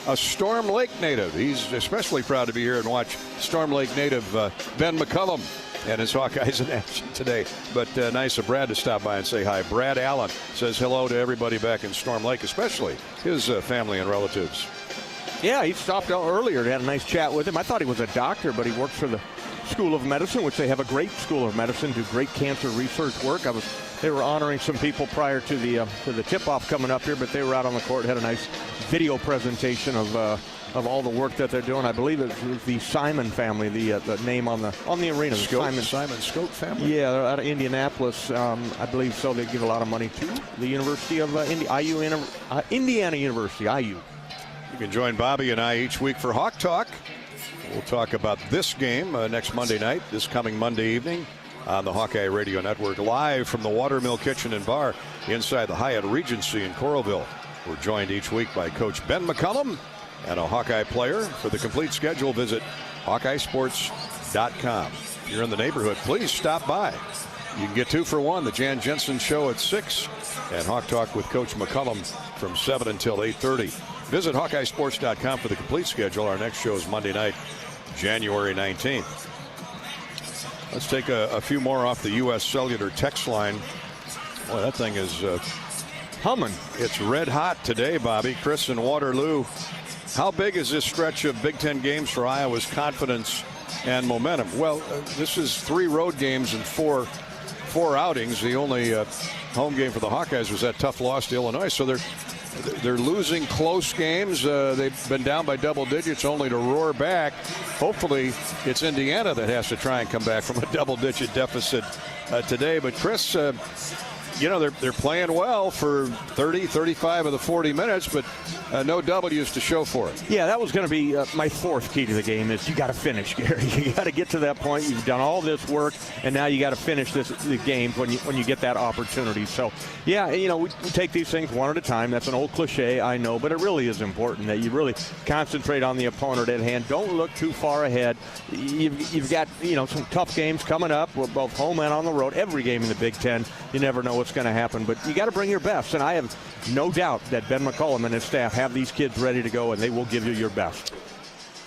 a Storm Lake native. He's especially proud to be here and watch Storm Lake native Ben McCollum and his Hawkeyes in action today. But nice of Brad to stop by and say hi. Brad Allen says hello to everybody back in Storm Lake, especially his family and relatives. Yeah, he stopped out earlier and had a nice chat with him. I thought he was a doctor, but he works for the School of Medicine, which they have a great School of Medicine, do great cancer research work. They were honoring some people prior to the tip-off coming up here, but they were out on the court, had a nice video presentation of all the work that they're doing. I believe it was the Simon family, the name on the arena. Simon Scope family? Yeah, they're out of Indianapolis. I believe so. They give a lot of money to the University of Indiana University, IU. You can join Bobby and I each week for Hawk Talk. We'll talk about this game next Monday night, this coming Monday evening on the Hawkeye Radio Network, live from the Watermill Kitchen and Bar inside the Hyatt Regency in Coralville. We're joined each week by Coach Ben McCollum and a Hawkeye player. For the complete schedule, visit HawkeyeSports.com. If you're in the neighborhood, please stop by. You can get 2 for 1, the Jan Jensen Show at 6, and Hawk Talk with Coach McCollum from 7 until 8:30. Visit HawkeyeSports.com for the complete schedule. Our next show is Monday night, January 19th. Let's take a few more off the U.S. Cellular text line. Boy, that thing is humming. It's red hot today, Bobby. Chris in Waterloo. How big is this stretch of Big Ten games for Iowa's confidence and momentum? Well, this is 3 road games and four outings. The only home game for the Hawkeyes was that tough loss to Illinois. So they're losing close games. They've been down by double digits only to roar back. Hopefully it's Indiana that has to try and come back from a double-digit deficit today. But Chris, they're playing well for 30, 35 of the 40 minutes, but no W's to show for it. Yeah, that was going to be my 4th key to the game is you got to finish, Gary. You got to get to that point. You've done all this work, and now you got to finish the games when you get that opportunity. So, yeah, we take these things one at a time. That's an old cliche, I know, but it really is important that you really concentrate on the opponent at hand. Don't look too far ahead. You've got, some tough games coming up, both home and on the road. Every game in the Big Ten, you never know what's going to happen, but you got to bring your best, and I have no doubt that Ben McCollum and his staff have these kids ready to go, and they will give you your best.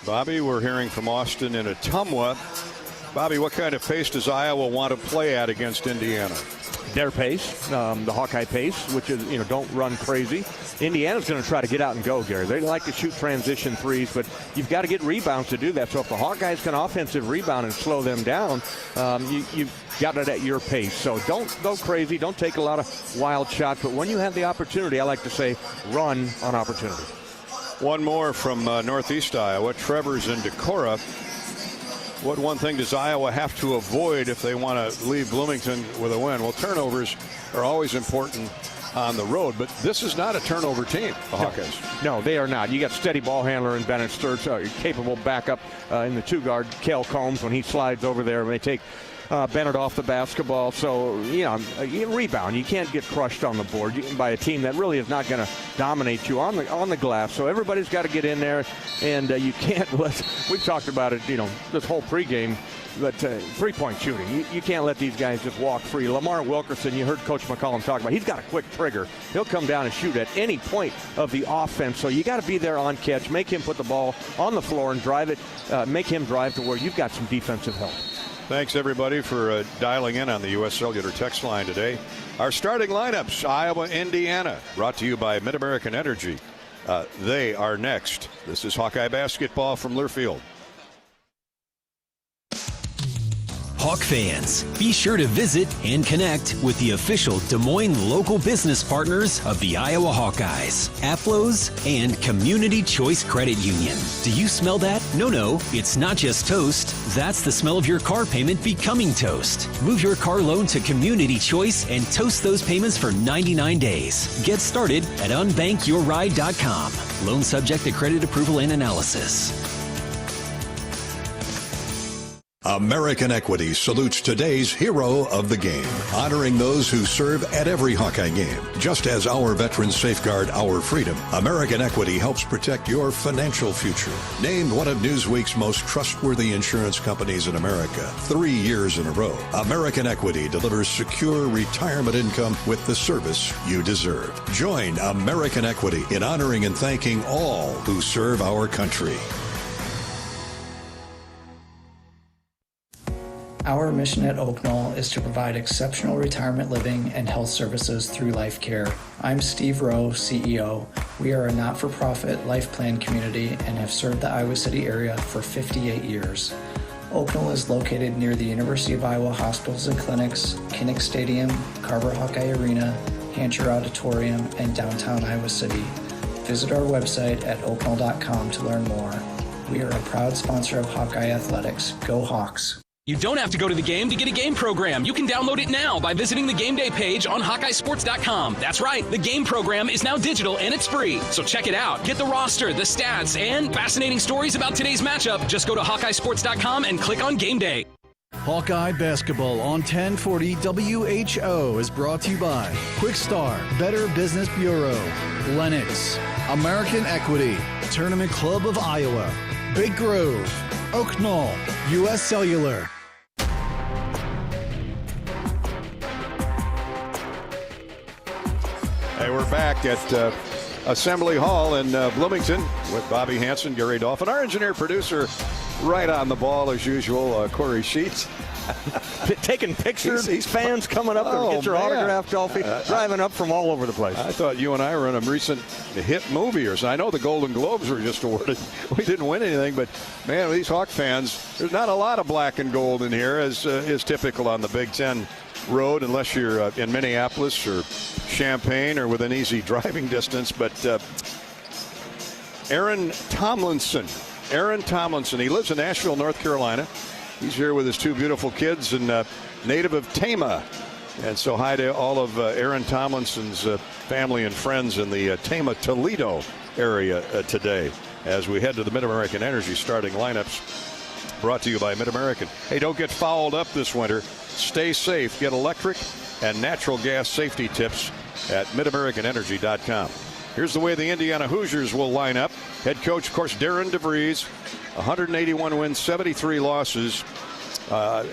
Bobby, we're hearing from Austin and Ottumwa. Bobby, what kind of pace does Iowa want to play at against Indiana? Their pace, the Hawkeye pace, which is, don't run crazy. Indiana's going to try to get out and go, Gary. They like to shoot transition threes, but you've got to get rebounds to do that. So if the Hawkeyes can offensive rebound and slow them down, you've got it at your pace. So don't go crazy. Don't take a lot of wild shots. But when you have the opportunity, I like to say, run on opportunity. One more from Northeast Iowa. Trevor's in Decorah. What one thing does Iowa have to avoid if they want to leave Bloomington with a win? Well, turnovers are always important on the road, but this is not a turnover team, the Hawkeyes. No, they are not. You got steady ball handler in Bennett Sturts, capable backup in the 2 guard, Cale Combs, when he slides over there. When they take Bennett off the basketball. So, you rebound. You can't get crushed on the board by a team that really is not going to dominate you on the glass. So everybody's got to get in there, and you can't let – we've talked about it, this whole pregame. But three-point shooting, you can't let these guys just walk free. Lamar Wilkerson, you heard Coach McCollum talk about, he's got a quick trigger. He'll come down and shoot at any point of the offense. So you got to be there on catch, make him put the ball on the floor and drive it, make him drive to where you've got some defensive help. Thanks, everybody, for dialing in on the U.S. Cellular text line today. Our starting lineups, Iowa, Indiana, brought to you by Mid-American Energy. They are next. This is Hawkeye basketball from Learfield. Hawk fans, be sure to visit and connect with the official Des Moines local business partners of the Iowa Hawkeyes, Aplos, and Community Choice Credit Union. Do you smell that? No, it's not just toast. That's the smell of your car payment becoming toast. Move your car loan to Community Choice and toast those payments for 99 days. Get started at unbankyourride.com. Loan subject to credit approval and analysis. American Equity salutes today's hero of the game, honoring those who serve at every Hawkeye game. Just as our veterans safeguard our freedom, American Equity helps protect your financial future. Named one of Newsweek's most trustworthy insurance companies in America 3 years in a row, American Equity delivers secure retirement income with the service you deserve. Join American Equity in honoring and thanking all who serve our country. Our mission at Oak Knoll is to provide exceptional retirement living and health services through life care. I'm Steve Rowe, CEO. We are a not-for-profit life plan community and have served the Iowa City area for 58 years. Oak Knoll is located near the University of Iowa hospitals and clinics, Kinnick Stadium, Carver Hawkeye Arena, Hancher Auditorium, and downtown Iowa City. Visit our website at oakknoll.com to learn more. We are a proud sponsor of Hawkeye Athletics. Go Hawks! You don't have to go to the game to get a game program. You can download it now by visiting the game day page on HawkeyeSports.com. That's right, the game program is now digital and it's free. So check it out. Get the roster, the stats, and fascinating stories about today's matchup. Just go to HawkeyeSports.com and click on Game Day. Hawkeye Basketball on 1040 WHO is brought to you by Quick Start, Better Business Bureau, Lennox, American Equity, Tournament Club of Iowa, Big Grove, Oak Knoll, U.S. Cellular. Hey, we're back at Assembly Hall in Bloomington with Bobby Hansen, Gary Dolphin, our engineer producer, right on the ball as usual, Corey Sheets. Taking pictures, these fans coming up to get your autograph, Dolphy, driving up from all over the place. I thought you and I were in a recent hit movie or something. I know the Golden Globes were just awarded. We didn't win anything, but man, these Hawk fans, there's not a lot of black and gold in here, as is typical on the Big Ten road, unless you're in Minneapolis or Champaign or within easy driving distance. But Aaron Tomlinson, he lives in Asheville, North Carolina. He's here with his two beautiful kids and native of Tama. And so hi to all of Aaron Tomlinson's family and friends in the Tama, Toledo area today as we head to the Mid-American Energy starting lineups brought to you by Mid-American. Hey, don't get fouled up this winter. Stay safe. Get electric and natural gas safety tips at MidAmericanEnergy.com. Here's the way the Indiana Hoosiers will line up. Head coach, of course, Darren DeVries, 181 wins, 73 losses,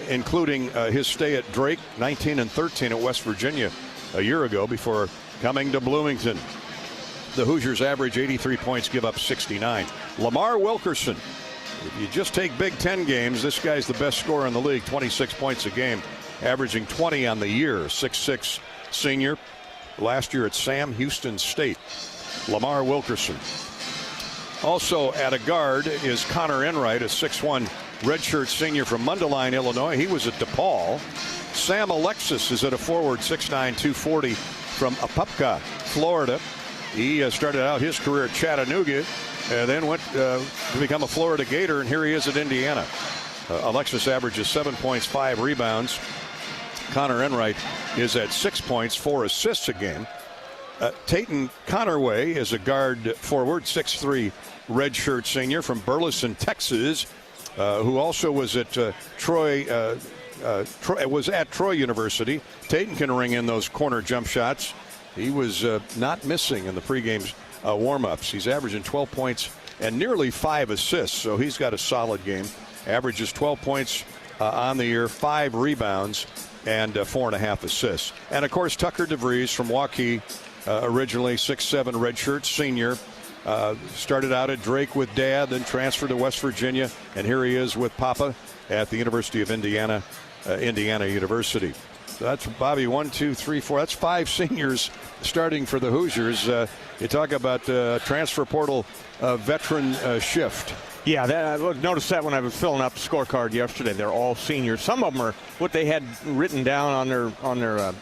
including his stay at Drake, 19-13 at West Virginia a year ago before coming to Bloomington. The Hoosiers average 83 points, give up 69. Lamar Wilkerson, if you just take Big Ten games, this guy's the best scorer in the league, 26 points a game, averaging 20 on the year, 6'6" senior. Last year at Sam Houston State. Lamar Wilkerson. Also at a guard is Connor Enright, a 6'1" redshirt senior from Mundelein, Illinois. He was at DePaul. Sam Alexis is at a forward, 6'9", 240 from Apopka, Florida. He started out his career at Chattanooga and then went to become a Florida Gator, and here he is at Indiana. Alexis averages 7 points, 5 rebounds. Connor Enright is at 6 points, 4 assists a game. Tayton Connerway is a guard forward, 6'3" redshirt senior from Burleson, Texas, who also was at Troy was at Troy University. Tatum can ring in those corner jump shots. He was not missing in the pregame warm-ups. He's averaging 12 points and nearly 5 assists, so he's got a solid game. Averages 12 points on the year, 5 rebounds, and 4.5 assists. And, of course, Tucker DeVries from Hawkeyes, originally 6'7", redshirt senior. Started out at Drake with Dad, then transferred to West Virginia, and here he is with Papa at the University of Indiana, Indiana University. So that's, Bobby, 1, 2, 3, 4. That's 5 seniors starting for the Hoosiers. You talk about transfer portal veteran shift. Yeah, I noticed that when I was filling up the scorecard yesterday. They're all seniors. Some of them are what they had written down on their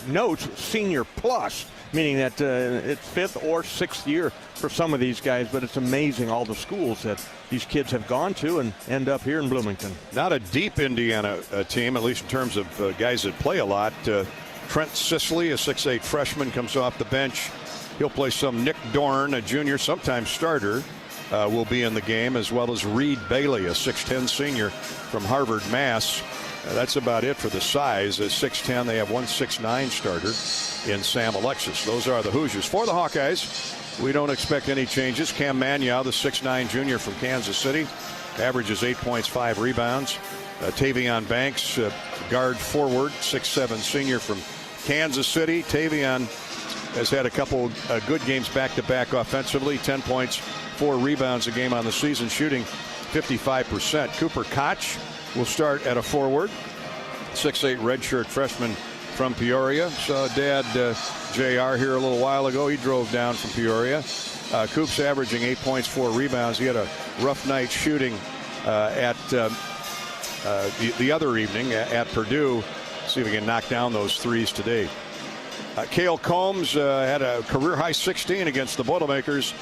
notes, senior plus, meaning that it's 5th or 6th year for some of these guys. But it's amazing all the schools that these kids have gone to and end up here in Bloomington. Not a deep Indiana team, at least in terms of guys that play a lot. Trent Sisley, a 6'8" freshman, comes off the bench. He'll play some. Nick Dorn, a junior, sometimes starter, will be in the game, as well as Reed Bailey, a 6'10" senior from Harvard, Mass. That's about it for the size. At 6'10", they have one 6'9" starter in Sam Alexis. Those are the Hoosiers. For the Hawkeyes, we don't expect any changes. Cam Manyaw, the 6'9" junior from Kansas City, averages 8 points, 5 rebounds. Tavion Banks, guard forward, 6'7" senior from Kansas City. Tavion has had a couple good games back-to-back offensively, 10 points, 4 rebounds a game on the season, shooting 55%. Cooper Koch will start at a forward, 6'8" redshirt freshman from Peoria. Saw Dad JR here a little while ago. He drove down from Peoria. Coop's averaging 8 points, 4 rebounds. He had a rough night shooting at the other evening at Purdue. See if we can knock down those threes today. Cale Combs had a career-high 16 against the Boilermakers.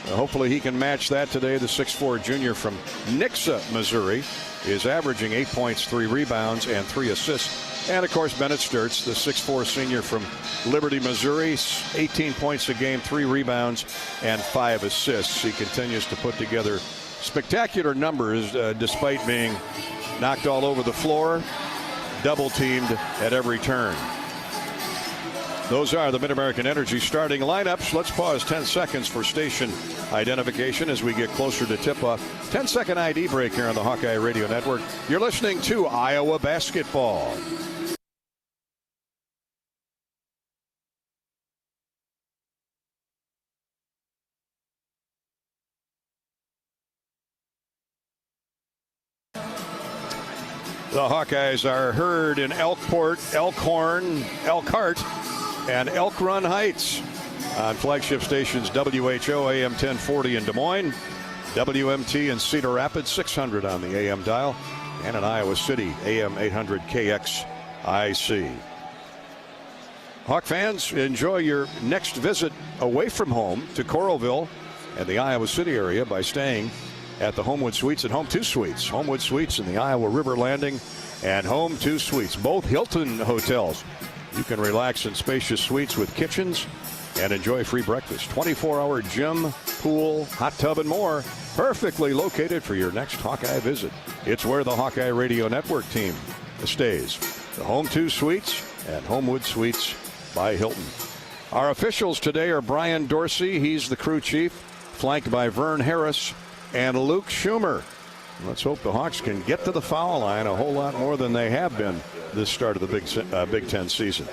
Hopefully he can match that today. The 6'4" junior from Nixa, Missouri, is averaging 8 points, 3 rebounds, and 3 assists. And, of course, Bennett Sturtz, the 6'4" senior from Liberty, Missouri, 18 points a game, 3 rebounds, and 5 assists. He continues to put together spectacular numbers despite being knocked all over the floor, double-teamed at every turn. Those are the Mid-American Energy starting lineups. Let's pause 10 seconds for station identification as we get closer to tip-off. 10-second ID break here on the Hawkeye Radio Network. You're listening to Iowa Basketball. The Hawkeyes are heard in Elkport, Elkhorn, Elkhart, and Elk Run Heights on flagship stations WHO AM 1040 in Des Moines, WMT in Cedar Rapids 600 on the AM dial, and in Iowa City AM 800 KXIC. Hawk fans, enjoy your next visit away from home to Coralville and the Iowa City area by staying at the Homewood Suites at Home 2 Suites. Homewood Suites in the Iowa River Landing and Home 2 Suites, both Hilton hotels. You can relax in spacious suites with kitchens and enjoy free breakfast. 24-hour gym, pool, hot tub, and more. Perfectly located for your next Hawkeye visit. It's where the Hawkeye Radio Network team stays. The Home 2 Suites and Homewood Suites by Hilton. Our officials today are Brian Dorsey. He's the crew chief, flanked by Vern Harris and Luke Schumer. Let's hope the Hawks can get to the foul line a whole lot more than they have been this start of the Big Ten season.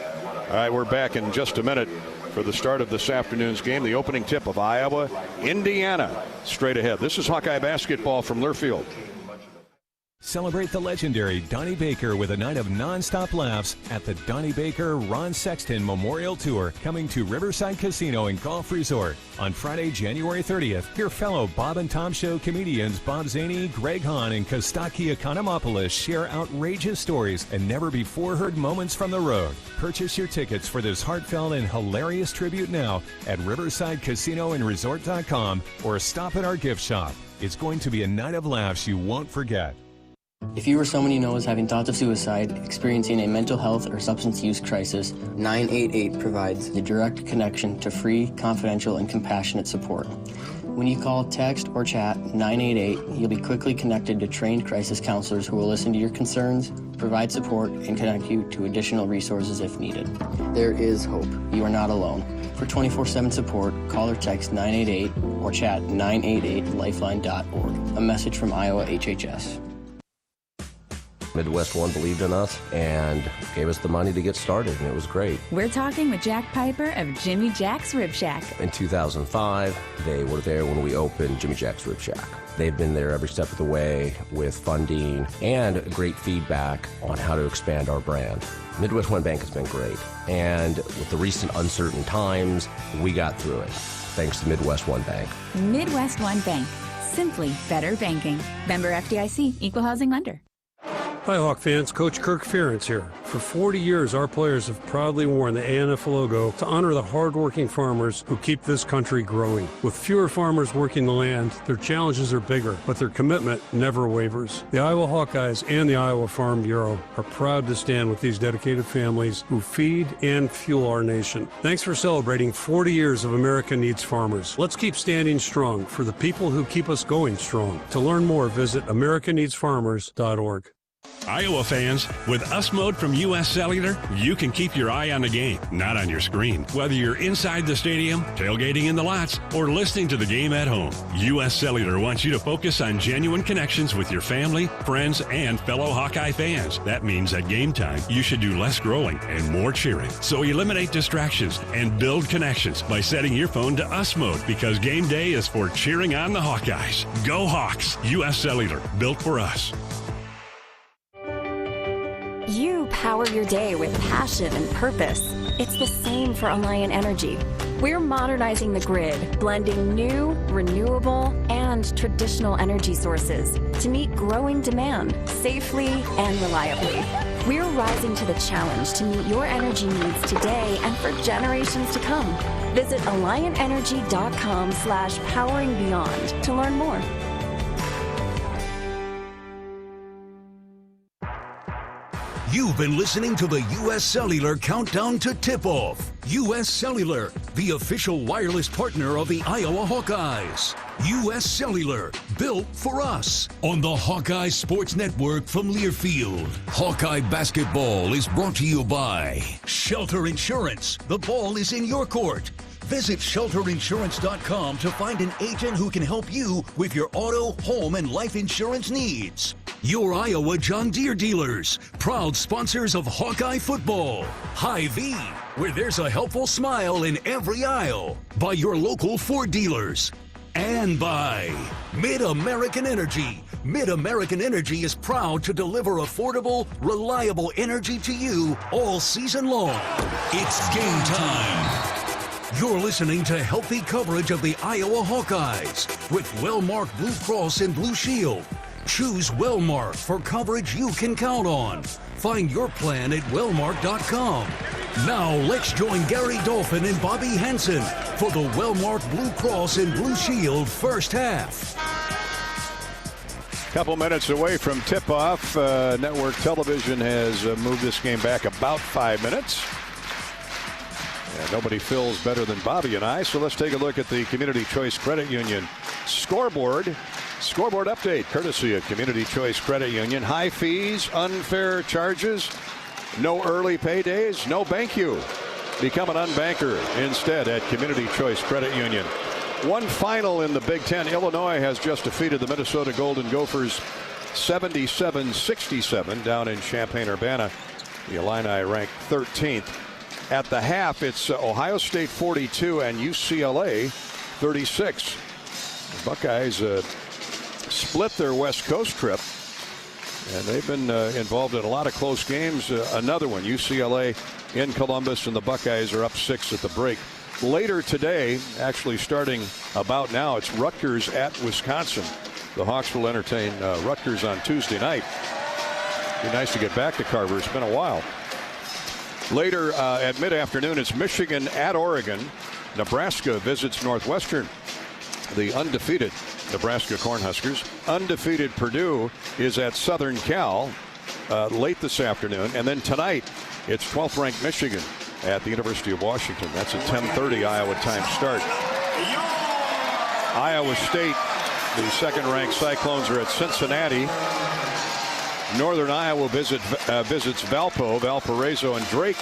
All right, we're back in just a minute for the start of this afternoon's game, the opening tip of Iowa, Indiana, straight ahead. This is Hawkeye basketball from Learfield. Celebrate the legendary Donnie Baker with a night of non-stop laughs at the Donnie Baker Ron Sexton Memorial Tour, coming to Riverside Casino and Golf Resort. On Friday, January 30th, your fellow Bob and Tom Show comedians Bob Zaney, Greg Hahn, and Kostaki Economopoulos share outrageous stories and never-before-heard moments from the road. Purchase your tickets for this heartfelt and hilarious tribute now at riversidecasinoandresort.com or stop at our gift shop. It's going to be a night of laughs you won't forget. If you or someone you know is having thoughts of suicide, experiencing a mental health or substance use crisis, 988 provides the direct connection to free, confidential, and compassionate support. When you call, text, or chat 988, you'll be quickly connected to trained crisis counselors who will listen to your concerns, provide support, and connect you to additional resources if needed. There is hope. You are not alone. For 24/7 support, call or text 988 or chat 988lifeline.org. A message from Iowa HHS. Midwest One believed in us and gave us the money to get started, and it was great. We're talking with Jack Piper of Jimmy Jack's Rib Shack. In 2005, they were there when we opened Jimmy Jack's Rib Shack. They've been there every step of the way with funding and great feedback on how to expand our brand. Midwest One Bank has been great, and with the recent uncertain times, we got through it, thanks to Midwest One Bank. Midwest One Bank. Simply better banking. Member FDIC, Equal Housing Lender. Hi, Hawk fans. Coach Kirk Ferentz here. For 40 years, our players have proudly worn the ANF logo to honor the hardworking farmers who keep this country growing. With fewer farmers working the land, their challenges are bigger, but their commitment never wavers. The Iowa Hawkeyes and the Iowa Farm Bureau are proud to stand with these dedicated families who feed and fuel our nation. Thanks for celebrating 40 years of America Needs Farmers. Let's keep standing strong for the people who keep us going strong. To learn more, visit americaneedsfarmers.org. Iowa fans, with US Mode from US Cellular, you can keep your eye on the game, not on your screen. Whether you're inside the stadium, tailgating in the lots, or listening to the game at home, US Cellular wants you to focus on genuine connections with your family, friends, and fellow Hawkeye fans. That means at game time, you should do less growling and more cheering. So eliminate distractions and build connections by setting your phone to US Mode, because game day is for cheering on the Hawkeyes. Go Hawks! US Cellular, built for us. You power your day with passion and purpose. It's the same for Alliant Energy. We're modernizing the grid, blending new, renewable, and traditional energy sources to meet growing demand safely and reliably. We're rising to the challenge to meet your energy needs today and for generations to come. Visit AlliantEnergy.com/poweringbeyond to learn more. You've been listening to the U.S. Cellular Countdown to Tip-Off. U.S. Cellular, the official wireless partner of the Iowa Hawkeyes. U.S. Cellular, built for us. On the Hawkeye Sports Network from Learfield. Hawkeye basketball is brought to you by Shelter Insurance. The ball is in your court. Visit shelterinsurance.com to find an agent who can help you with your auto, home, and life insurance needs. Your Iowa John Deere dealers, proud sponsors of Hawkeye football. Hy-Vee, where there's a helpful smile in every aisle. By your local Ford dealers. And by Mid-American Energy. Mid-American Energy is proud to deliver affordable, reliable energy to you all season long. It's game time. You're listening to healthy coverage of the Iowa Hawkeyes with Wellmark Blue Cross and Blue Shield. Choose Wellmark for coverage you can count on. Find your plan at wellmark.com. Now let's join Gary Dolphin and Bobby Hansen for the Wellmark Blue Cross and Blue Shield first half. Couple minutes away from tip-off. Network television has moved this game back about 5 minutes. And nobody feels better than Bobby and I, so let's take a look at the Community Choice Credit Union scoreboard. Scoreboard update courtesy of Community Choice Credit Union. High fees, unfair charges, no early paydays, no bank you. Become an unbanker instead at Community Choice Credit Union. One final in the Big Ten. Illinois has just defeated the Minnesota Golden Gophers 77-67 down in Champaign-Urbana. The Illini ranked 13th. At the half, it's Ohio State 42 and UCLA 36. The Buckeyes split their West Coast trip, and they've been involved in a lot of close games. Another one, UCLA in Columbus, and the Buckeyes are up 6 at the break. Later today, actually starting about now, it's Rutgers at Wisconsin. The Hawks will entertain Rutgers on Tuesday night. Be nice to get back to Carver. It's been a while. Later at mid-afternoon, it's Michigan at Oregon. Nebraska visits Northwestern. The undefeated Nebraska Cornhuskers. Undefeated Purdue is at Southern Cal late this afternoon. And then tonight, it's 12th ranked Michigan at the University of Washington. That's a 10:30 Iowa time start. Iowa State, the second ranked Cyclones, are at Cincinnati. Northern Iowa visits Valparaiso, and Drake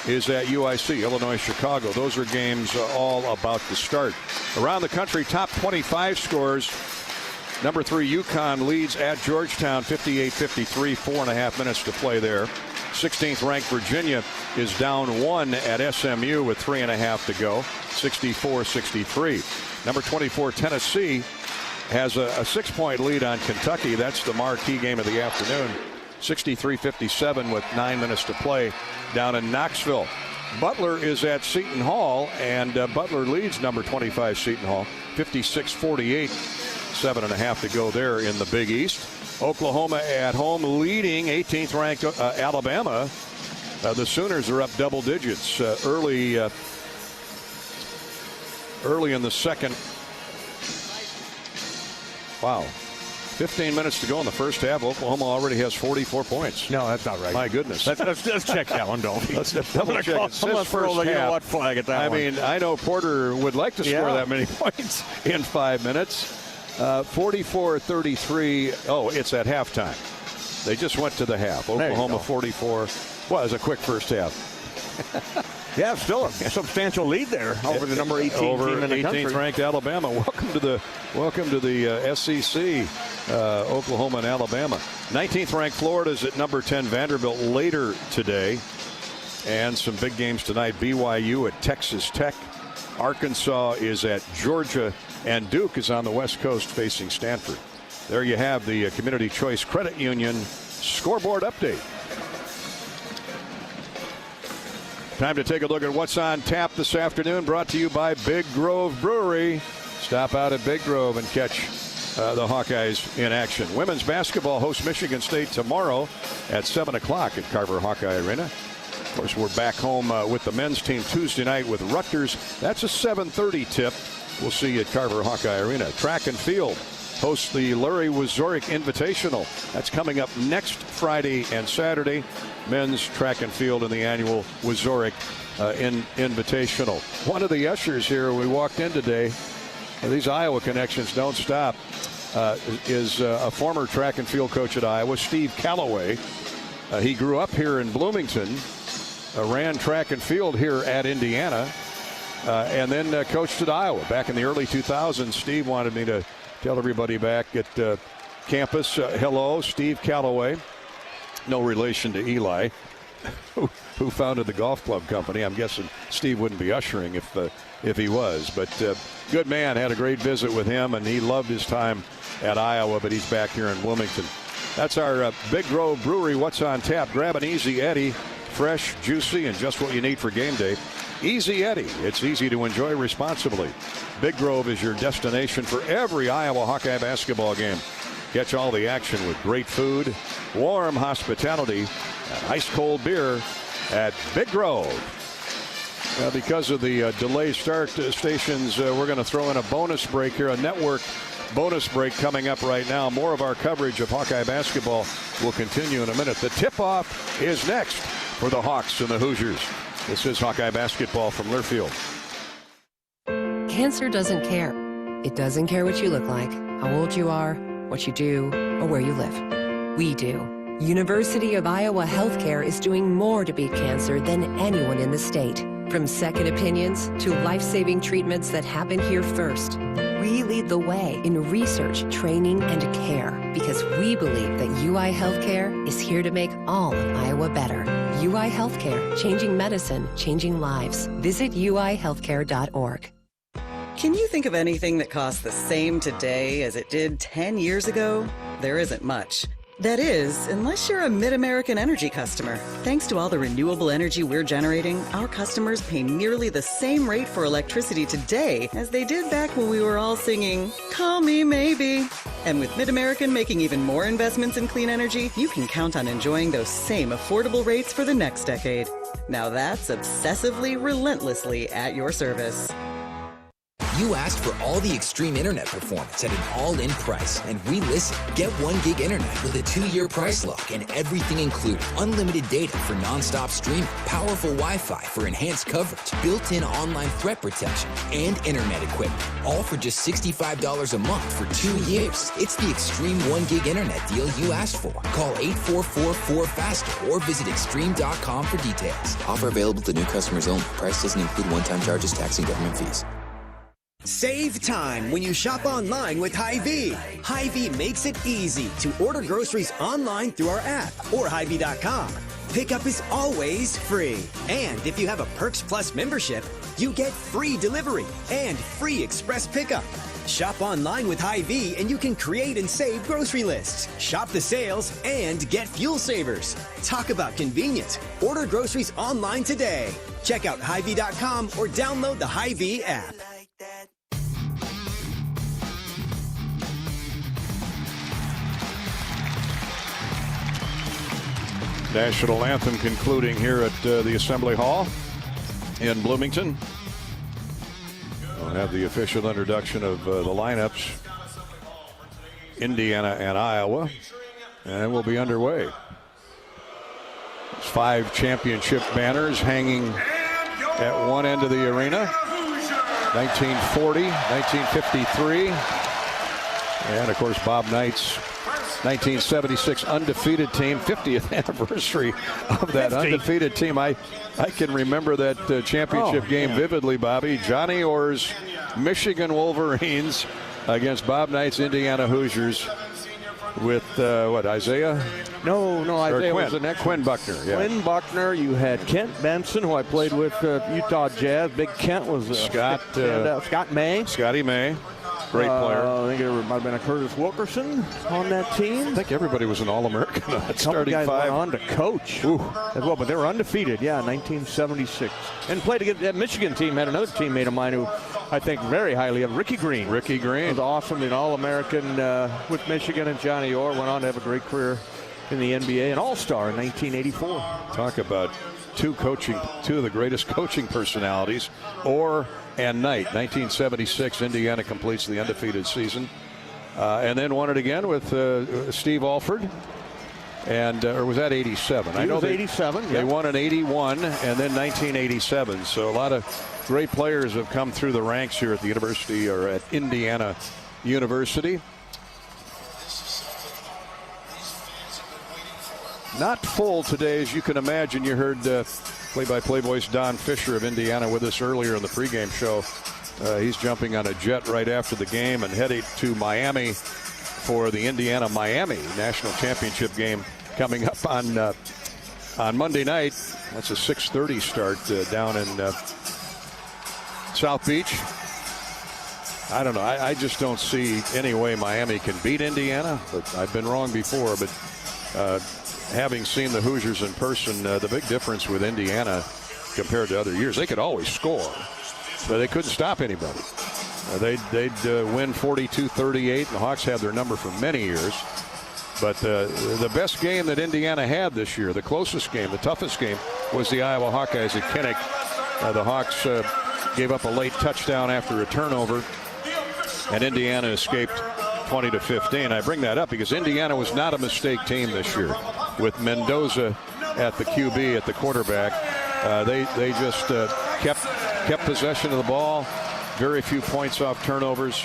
is at UIC, Illinois, Chicago. Those are games all about to start. Around the country, top 25 scores. Number 3, UConn leads at Georgetown 58-53, 4.5 minutes to play there. 16th ranked Virginia is down 1 at SMU with 3.5 to go, 64-63. Number 24 Tennessee has a 6-point lead on Kentucky. That's the marquee game of the afternoon. 63-57 with 9 minutes to play down in Knoxville. Butler is at Seton Hall, and Butler leads number 25 Seton Hall 56-48. 7.5 to go there in the Big East. Oklahoma at home leading 18th ranked Alabama. The Sooners are up double digits early in the second. Wow. 15 minutes to go in the first half. Oklahoma already has 44 points. No, that's not right. My goodness. Let's check that one, Dolphy. Let's double check. It says first half. Flag at that one. I mean, I know Porter would like to score that many points in 5 minutes. 44-33. Oh, it's at halftime. They just went to the half. Oklahoma 44. Well, it was a quick first half. Yeah, still a substantial lead there over the number 18 over team in the 18th country. ranked Alabama. Welcome to the SEC. Oklahoma and Alabama. 19th ranked Florida is at number 10 Vanderbilt later today, and some big games tonight. BYU at Texas Tech. Arkansas is at Georgia, and Duke is on the West Coast facing Stanford. There you have the Community Choice Credit Union scoreboard update. Time to take a look at what's on tap this afternoon, brought to you by Big Grove Brewery. Stop out at Big Grove and catch the Hawkeyes in action. Women's basketball hosts Michigan State tomorrow at 7 o'clock at Carver Hawkeye Arena. Of course, we're back home with the men's team Tuesday night with Rutgers. That's a 7:30 tip. We'll see you at Carver Hawkeye Arena. Track and field hosts the Lurie Wazorek Invitational. That's coming up next Friday and Saturday. Men's track and field in the annual Wazorek Invitational. One of the ushers here, we walked in today, these Iowa connections don't stop, is a former track and field coach at Iowa, Steve Calloway. He grew up here in Bloomington, ran track and field here at Indiana, and then coached at Iowa back in the early 2000s. Steve wanted me to tell everybody back at campus, hello, Steve Calloway. No relation to Eli, who founded the golf club company. I'm guessing Steve wouldn't be ushering if he was. But good man, had a great visit with him, and he loved his time at Iowa, but he's back here in Bloomington. That's our Big Grove Brewery What's on Tap. Grab an Easy Eddie, fresh, juicy, and just what you need for game day. Easy Eddie, it's easy to enjoy responsibly. Big Grove is your destination for every Iowa Hawkeye basketball game. Catch all the action with great food, warm hospitality, and ice-cold beer at Big Grove. Because of the delayed start stations, we're going to throw in a bonus break here, a network bonus break coming up right now. More of our coverage of Hawkeye basketball will continue in a minute. The tip-off is next for the Hawks and the Hoosiers. This is Hawkeye basketball from Learfield. Cancer doesn't care. It doesn't care what you look like, how old you are, what you do, or where you live. We do. University of Iowa Healthcare is doing more to beat cancer than anyone in the state. From second opinions to life-saving treatments that happen here first. We lead the way in research, training, and care because we believe that UI Healthcare is here to make all of Iowa better. UI Healthcare, changing medicine, changing lives. Visit uihealthcare.org. Can you think of anything that costs the same today as it did 10 years ago? There isn't much. That is, unless you're a Mid-American Energy customer. Thanks to all the renewable energy we're generating, our customers pay nearly the same rate for electricity today as they did back when we were all singing, "Call Me Maybe." And with Mid-American making even more investments in clean energy, you can count on enjoying those same affordable rates for the next decade. Now that's obsessively, relentlessly at your service. You asked for all the extreme internet performance at an all-in price, and we listened. Get 1 gig internet with a 2-year price lock and everything included. Unlimited data for non-stop streaming, powerful Wi-Fi for enhanced coverage, built-in online threat protection, and internet equipment. All for just $65 a month for 2 years. It's the extreme 1 gig internet deal you asked for. Call 844-4FASTER or visit extreme.com for details. Offer available to new customers only. Price doesn't include one-time charges, tax, and government fees. Save time when you shop online with Hy-Vee. Hy-Vee makes it easy to order groceries online through our app or Hy-Vee.com. Pickup is always free. And if you have a Perks Plus membership, you get free delivery and free express pickup. Shop online with Hy-Vee and you can create and save grocery lists, shop the sales, and get fuel savers. Talk about convenient. Order groceries online today. Check out Hy-Vee.com or download the Hy-Vee app. National anthem concluding here at the Assembly Hall in Bloomington. We'll have the official introduction of the lineups, Indiana and Iowa, and we'll be underway. There's 5 championship banners hanging at one end of the arena. 1940, 1953, and of course Bob Knight's 1976 undefeated team, 50th anniversary of that 50. undefeated team. I can remember that championship game vividly, Bobby. Johnny Orr's Michigan Wolverines against Bob Knight's Indiana Hoosiers with, Isaiah? No, Isaiah Quinn. was the next Quinn one. Buckner, yeah. Quinn Buckner. You had Kent Benson, who I played with Utah Jazz. Big Kent was Scott May. Scotty May. Great player. I think there might have been a Curtis Wilkerson on that team. I think everybody was an All-American on that starting guys 5. went on to coach as well, but they were undefeated, 1976. And played against that Michigan team. Had another teammate of mine who I think very highly of, Ricky Green. Ricky Green. Was awesome, an All-American with Michigan, and Johnny Orr went on to have a great career in the NBA, an All-Star in 1984. Talk about two of the greatest coaching personalities, Orr and Knight. 1976, Indiana completes the undefeated season. And then won it again with Steve Alford. And or was that 87? I know 87. They won in 81 and then 1987. So a lot of great players have come through the ranks here at the university, or at Indiana University. Not full today, as you can imagine. You heard play-by-play voice Don Fisher of Indiana with us earlier in the pregame show. He's jumping on a jet right after the game and heading to Miami for the Indiana-Miami National Championship game coming up on Monday night. That's a 6:30 start down in South Beach. I don't know. I just don't see any way Miami can beat Indiana, but I've been wrong before. But having seen the Hoosiers in person, the big difference with Indiana compared to other years, they could always score, but they couldn't stop anybody. They'd win 42-38. The Hawks had their number for many years. But the best game that Indiana had this year, the closest game, the toughest game, was the Iowa Hawkeyes at Kinnick. The Hawks gave up a late touchdown after a turnover, and Indiana escaped 20-15. I bring that up because Indiana was not a mistake team this year. With Mendoza at the QB, at the quarterback, they just kept possession of the ball. Very few points off turnovers,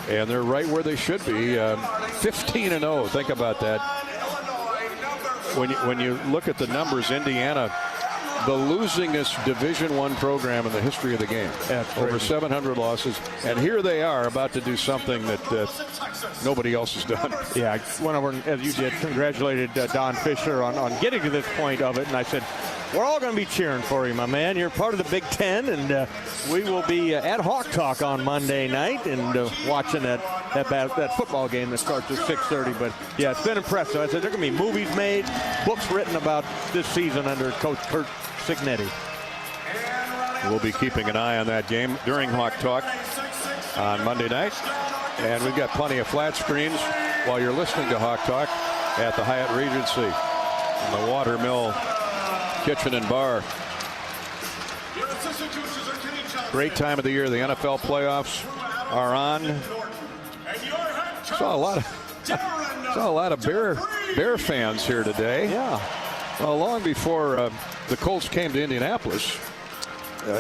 and they're right where they should be. 15-0. Think about that. When you look at the numbers, Indiana, the losingest Division I program in the history of the game. Over 700 losses, and here they are about to do something that nobody else has done. Yeah, I went over, as you did, congratulated Don Fisher on getting to this point of it, and I said, we're all going to be cheering for you, my man. You're part of the Big Ten, and we will be at Hawk Talk on Monday night and watching that football game that starts at 6:30. But, yeah, it's been impressive. I said there are going to be movies made, books written about this season under Coach Kurt Cignetti. We'll be keeping an eye on that game during Hawk Talk on Monday night. And we've got plenty of flat screens while you're listening to Hawk Talk at the Hyatt Regency in the Watermill Kitchen and Bar. Your assistant coaches are Kenny Johnson, Great time of the year. The NFL playoffs are on. Saw a lot of Bear fans here today. Yeah. Well, long before the Colts came to Indianapolis,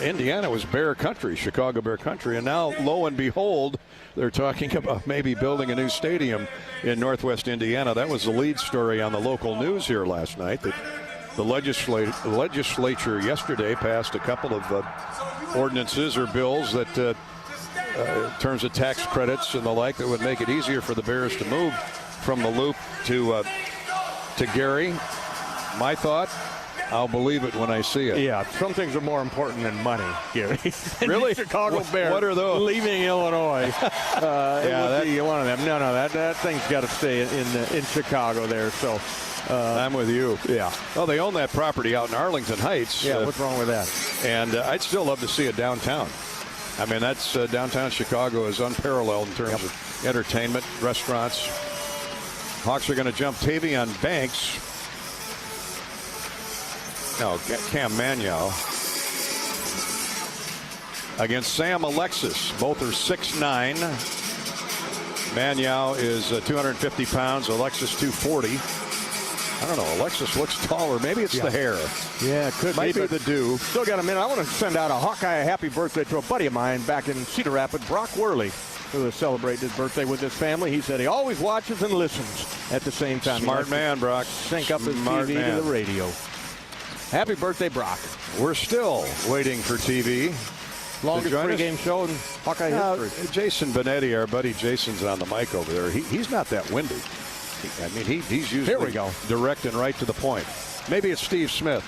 Indiana was Bear country, Chicago Bear country, and now, lo and behold, they're talking about maybe building a new stadium in Northwest Indiana. That was the lead story on the local news here last night. That the legislature yesterday passed a couple of ordinances or bills that, in terms of tax credits and the like, that would make it easier for the Bears to move from the Loop to Gary. My thought, I'll believe it when I see it. Yeah, some things are more important than money, Gary. Really? Chicago Bears. What are those? Leaving Illinois. Yeah, it would be one of them. No, that thing's got to stay in Chicago there. So I'm with you. Yeah. Well, they own that property out in Arlington Heights. Yeah, what's wrong with that? And I'd still love to see it downtown. I mean, that's downtown Chicago is unparalleled in terms of entertainment, restaurants. Hawks are going to jump Tavion Banks. No, Cam Mannion against Sam Alexis. Both are 6'9". Mannion is 250 pounds. Alexis 240. I don't know. Alexis looks taller. Maybe it's the hair. Yeah, it could Might be the dew. Still got a minute. I want to send out a Hawkeye happy birthday to a buddy of mine back in Cedar Rapids, Brock Worley, who is celebrating his birthday with his family. He said he always watches and listens at the same time. Smart man, Brock. Sync up his TV to the radio. Happy birthday, Brock. We're still waiting for TV. Longest pregame show in Hawkeye history. Jason Benetti, our buddy Jason's on the mic over there. He's not that windy. I mean, he's usually Here we go. Direct and right to the point. Maybe it's Steve Smith.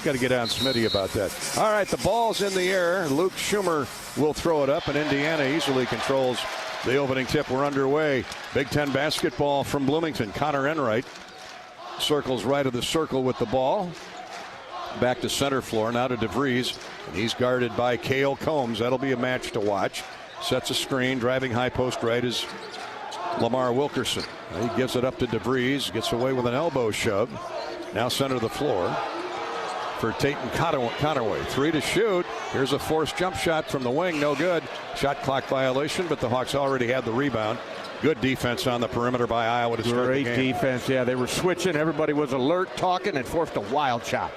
Got to get on Smitty about that. All right, the ball's in the air. Luke Schumer will throw it up, and Indiana easily controls the opening tip. We're underway. Big Ten basketball from Bloomington. Connor Enright circles right of the circle with the ball. Back to center floor, now to DeVries, and he's guarded by Cale Combs. That'll be a match to watch. Sets a screen, driving high post right is Lamar Wilkerson. He gives it up to DeVries, gets away with an elbow shove. Now center of the floor for Tatum Conaway. 3 to shoot. Here's a forced jump shot from the wing, no good. Shot clock violation, but the Hawks already had the rebound. Good defense on the perimeter by Iowa to start the game. Great defense, yeah. They were switching. Everybody was alert, talking, and forced a wild shot.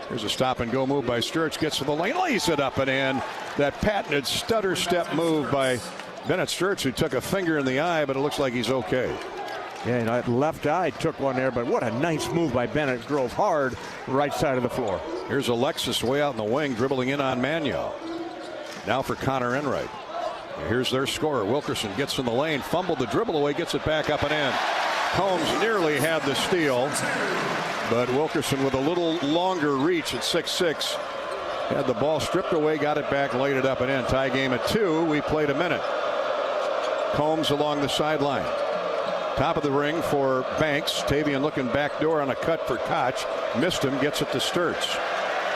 Here's a stop and go move by Sturts. Gets to the lane, lays it up and in. That patented stutter step move by Bennett Sturts, who took a finger in the eye, but it looks like he's okay. Yeah, that left eye took one there, but what a nice move by Bennett. Drove hard right side of the floor. Here's Alexis way out in the wing, dribbling in on Mannion. Now for Connor Enright. Here's their scorer. Wilkerson gets in the lane, fumbled the dribble away, gets it back up and in. Combs nearly had the steal, but Wilkerson with a little longer reach at 6'6". Had the ball stripped away, got it back, laid it up and in. Tie game at 2. We played a minute. Combs along the sideline. Top of the ring for Banks. Tavion looking back door on a cut for Koch. Missed him, gets it to Sturts.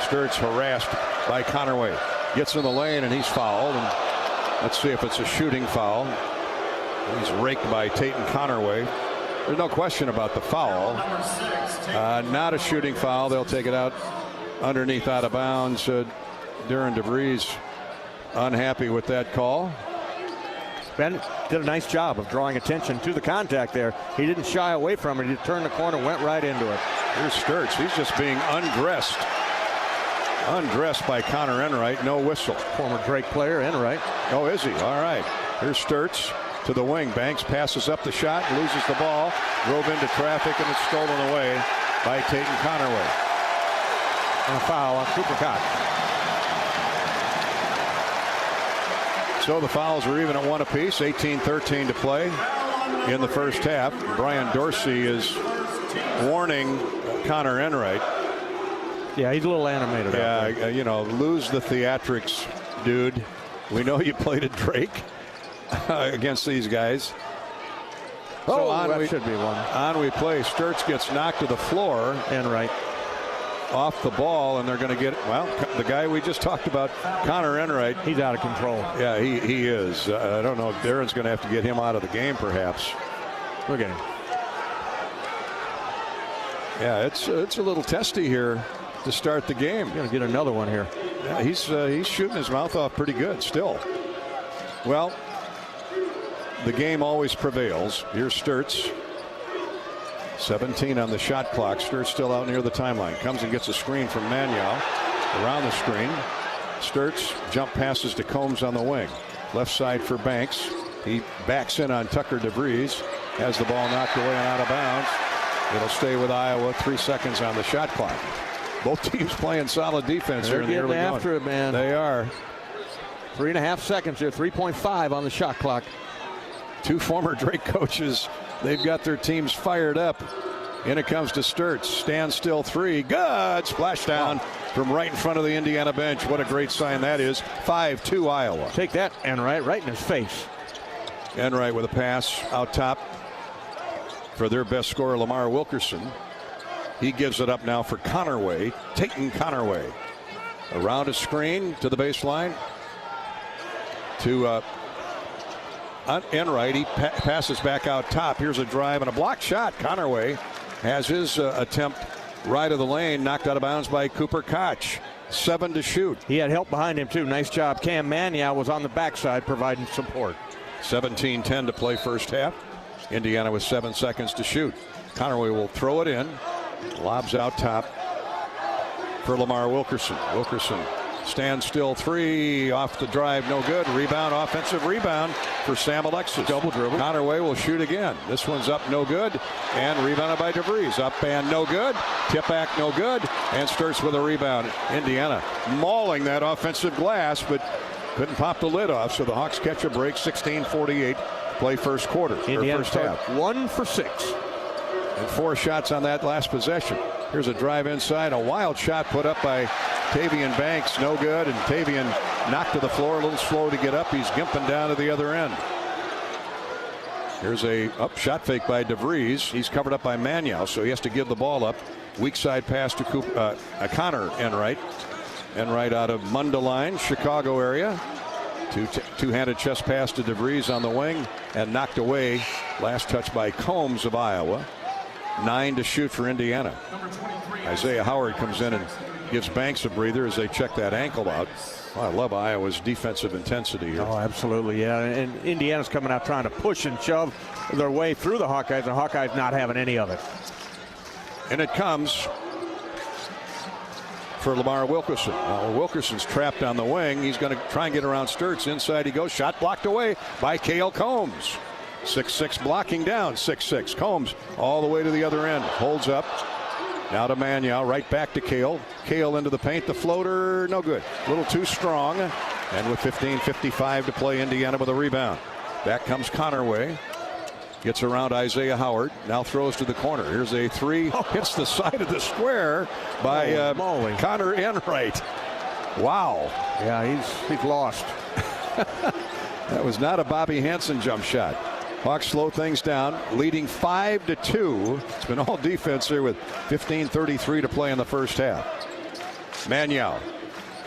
Sturts harassed by Conaway. Gets in the lane and he's fouled. And let's see if it's a shooting foul. He's raked by Tatum Conaway. There's no question about the foul. Not a shooting foul. They'll take it out underneath out of bounds. Darren DeVries unhappy with that call. Ben did a nice job of drawing attention to the contact there. He didn't shy away from it. He turned the corner, went right into it. Here's Sturts. He's just being undressed. Undressed by Connor Enright. No whistle. Former Drake player, Enright. Oh, is he? All right. Here's Sturts to the wing. Banks passes up the shot, loses the ball. Drove into traffic, and it's stolen away by Tatum Conaway. And a foul on Cooper Koch. So the fouls are even at 1 apiece. 18-13 to play in the first half. Brian Dorsey is warning Connor Enright. Yeah, he's a little animated. Yeah, you know, lose the theatrics, dude. We know you played at Drake against these guys. So that should be one. On we play. Sturts gets knocked to the floor. Enright. Off the ball, and they're going to get, well, the guy we just talked about, Connor Enright. He's out of control. Yeah, he is. I don't know if Darren's going to have to get him out of the game, perhaps. Look at him. Yeah, it's a little testy here to start the game. Going to get another one here. Yeah, he's shooting his mouth off pretty good still. Well, the game always prevails. Here's Sturtz. 17 on the shot clock. Sturtz still out near the timeline. Comes and gets a screen from Manuel. Around the screen. Sturtz jump passes to Combs on the wing. Left side for Banks. He backs in on Tucker DeVries. Has the ball knocked away and out of bounds. It'll stay with Iowa. 3 seconds on the shot clock. Both teams playing solid defense here in the early going. After it, man. They are. 3.5 seconds here. 3.5 on the shot clock. Two former Drake coaches. They've got their teams fired up. In it comes to Sturtz. Standstill three. Good. Splash down from right in front of the Indiana bench. What a great sign that is. 5-2 Iowa. Take that, Enright, right in his face. Enright with a pass out top for their best scorer, Lamar Wilkerson. He gives it up now for Connerway. Taking Connerway. Around a screen to the baseline. To Enright. He passes back out top. Here's a drive and a block shot. Connerway has his attempt right of the lane, knocked out of bounds by Cooper Koch. 7 to shoot. He had help behind him too. Nice job. Cam Mannion was on the backside providing support. 17-10 to play first half. Indiana with 7 seconds to shoot. Connerway will throw it in. Lobs out top for Lamar Wilkerson. Wilkerson stands still three off the drive, no good. Rebound, offensive rebound for Sam Alexis. Double dribble. Connerway will shoot again. This one's up, no good. And rebounded by DeVries. Up and no good. Tip back, no good. And Sturtz with a rebound. Indiana mauling that offensive glass, but couldn't pop the lid off. So the Hawks catch a break. 16:48. Play first quarter. Indiana first half. 1 for 6. And 4 shots on that last possession. Here's a drive inside. A wild shot put up by Tavian Banks. No good. And Tavian knocked to the floor. A little slow to get up. He's gimping down to the other end. Here's a shot fake by DeVries. He's covered up by Manuel, so he has to give the ball up. Weak side pass to Connor Enright. Enright out of Mundelein, Chicago area. Two-handed chest pass to DeVries on the wing and knocked away. Last touch by Combs of Iowa. 9 to shoot for Indiana. Isaiah Howard comes in and gives Banks a breather as they check that ankle out. Oh, I love Iowa's defensive intensity here. Oh, absolutely, yeah. And Indiana's coming out trying to push and shove their way through the Hawkeyes, and the Hawkeyes not having any of it. And it comes for Lamar Wilkerson. Wilkerson's trapped on the wing. He's going to try and get around Sturtz. Inside he goes. Shot blocked away by Cale Combs. 6'6" blocking down. 6'6". Combs all the way to the other end. Holds up. Now to Manuel. Right back to Cale. Cale into the paint. The floater. No good. A little too strong. And with 15:55 to play, Indiana with a rebound. Back comes Connerway. Gets around Isaiah Howard. Now throws to the corner. Here's a three. Hits the side of the square by Connor Enright. Wow. Yeah, he's lost. That was not a Bobby Hansen jump shot. Hawks slow things down, leading 5-2. It's been all defense here with 15:33 to play in the first half. Manuel.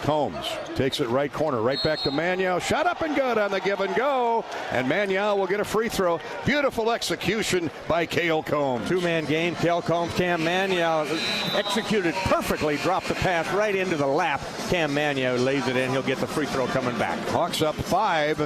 Combs takes it right corner, right back to Manuel. Shot up and good on the give and go. And Manuel will get a free throw. Beautiful execution by Cale Combs. Two-man game. Cale Combs, Cam Manuel executed perfectly. Dropped the pass right into the lap. Cam Manuel lays it in. He'll get the free throw coming back. Hawks up 5.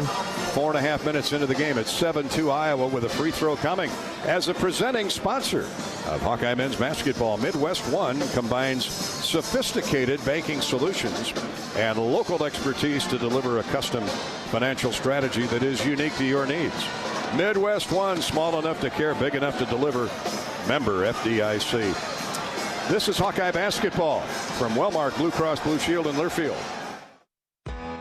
4.5 minutes into the game. It's 7-2 Iowa with a free throw coming. As a presenting sponsor of Hawkeye men's basketball, Midwest One combines sophisticated banking solutions and local expertise to deliver a custom financial strategy that is unique to your needs. Midwest One, small enough to care, big enough to deliver. Member FDIC. This is Hawkeye basketball from Wellmark Blue Cross Blue Shield in Learfield.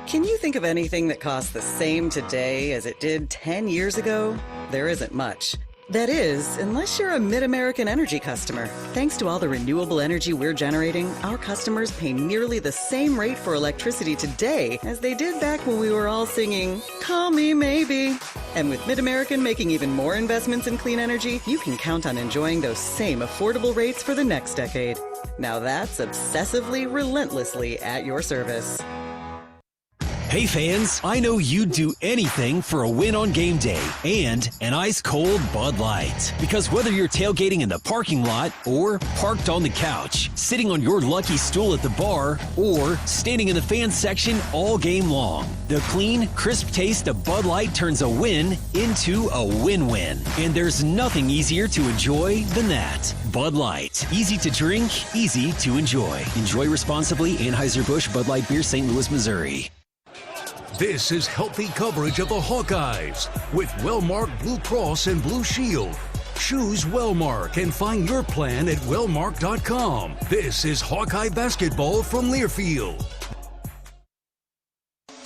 Can you think of anything that costs the same today as it did 10 years ago? There isn't much. That is, unless you're a Mid-American Energy customer. Thanks to all the renewable energy we're generating, our customers pay nearly the same rate for electricity today as they did back when we were all singing, "Call Me Maybe." And with Mid-American making even more investments in clean energy, you can count on enjoying those same affordable rates for the next decade. Now that's obsessively, relentlessly at your service. Hey fans, I know you'd do anything for a win on game day and an ice-cold Bud Light. Because whether you're tailgating in the parking lot or parked on the couch, sitting on your lucky stool at the bar, or standing in the fan section all game long, the clean, crisp taste of Bud Light turns a win into a win-win. And there's nothing easier to enjoy than that. Bud Light. Easy to drink, easy to enjoy. Enjoy responsibly. Anheuser-Busch Bud Light Beer, St. Louis, Missouri. This is healthy coverage of the Hawkeyes with Wellmark Blue Cross and Blue Shield. Choose Wellmark and find your plan at wellmark.com. This is Hawkeye basketball from Learfield.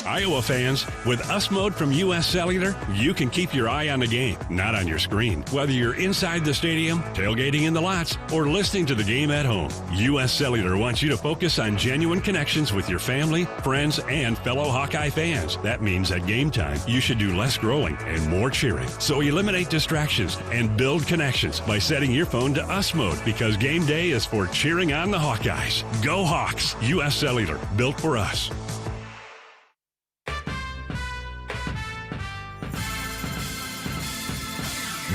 Iowa fans, with US Mode from US Cellular, you can keep your eye on the game, not on your screen. Whether you're inside the stadium, tailgating in the lots, or listening to the game at home, US Cellular wants you to focus on genuine connections with your family, friends, and fellow Hawkeye fans. That means at game time, you should do less scrolling and more cheering. So eliminate distractions and build connections by setting your phone to US Mode, because game day is for cheering on the Hawkeyes. Go Hawks! US Cellular, built for us.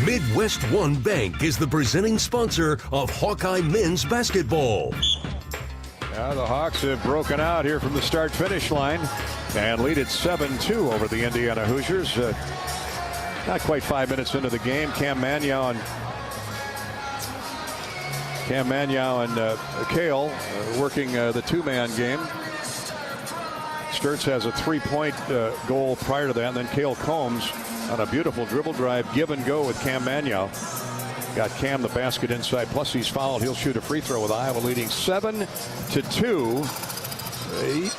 Midwest One Bank is the presenting sponsor of Hawkeye men's basketball. The Hawks have broken out here from the start-finish line and lead it 7-2 over the Indiana Hoosiers. Not quite 5 minutes into the game, Cam Magnow and Cale working the two-man game. Sturtz has a three-point goal prior to that, and then Cale Combs on a beautiful dribble drive, give and go with Cam Magnow. Got Cam the basket inside, plus he's fouled. He'll shoot a free throw with Iowa leading 7-2.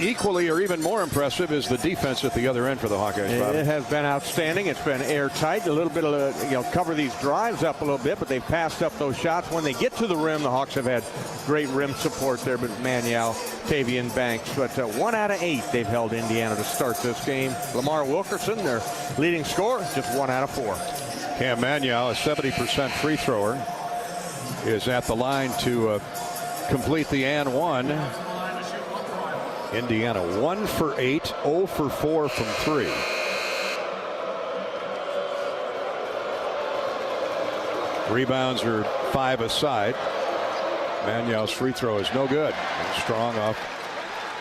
Equally or even more impressive is the defense at the other end for the Hawkeyes. It has been outstanding. It's been airtight. A little bit of cover these drives up a little bit, but they've passed up those shots. When they get to the rim, the Hawks have had great rim support there, but Magnow, Tavian Banks. But 1 out of 8 they've held Indiana to start this game. Lamar Wilkerson, their leading scorer, just 1 out of 4. Cam Magnow, a 70% free thrower, is at the line to complete the and one. Indiana 1 for 8, 0 for 4 from 3. Rebounds are 5 aside. Magnow's free throw is no good. Strong off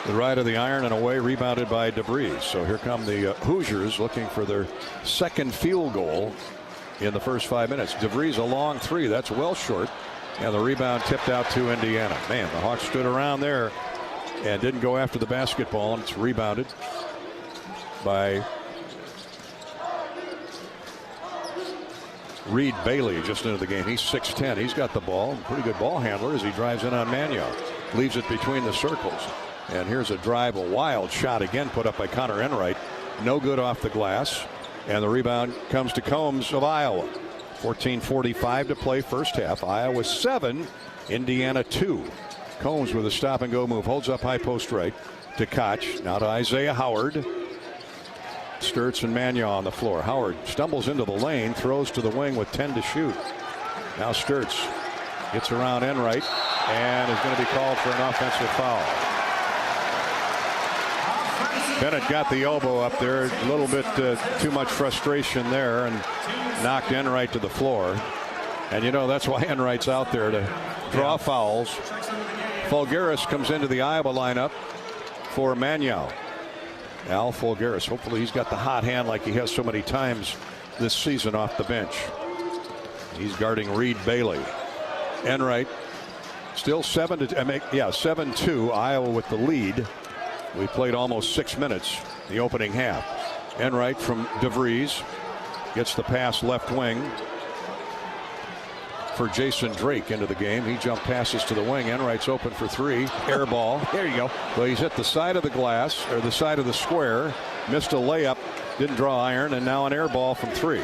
the right of the iron and away, rebounded by DeVries. So here come the Hoosiers looking for their second field goal in the first 5 minutes. DeVries a long three. That's well short. And the rebound tipped out to Indiana. Man, the Hawks stood around there and didn't go after the basketball, and it's rebounded by Reed Bailey just into the game. He's 6'10". He's got the ball. Pretty good ball handler as he drives in on Magnow. Leaves it between the circles. And here's a drive, a wild shot again put up by Connor Enright. No good off the glass. And the rebound comes to Combs of Iowa. 14:45 to play first half. Iowa 7, Indiana 2. Combs with a stop and go move, holds up high post right to Koch. Now to Isaiah Howard. Sturtz and Magnow on the floor. Howard stumbles into the lane, throws to the wing with 10 to shoot. Now Sturtz gets around Enright and is going to be called for an offensive foul. Bennett got the elbow up there, a little bit too much frustration there, and knocked Enright to the floor. And you know that's why Enright's out there, to draw fouls. Fulgaris comes into the Iowa lineup for Magnow. Al Fulgaris, hopefully he's got the hot hand like he has so many times this season off the bench. He's guarding Reed Bailey. Enright still 7-2. Iowa with the lead. We played almost 6 minutes the opening half. Enright from DeVries gets the pass left wing for Jason Drake into the game. He jump passes to the wing. Enright's open for 3. Air ball. There you go. Well, he's at the side of the glass, or the side of the square. Missed a layup. Didn't draw iron. And now an air ball from 3.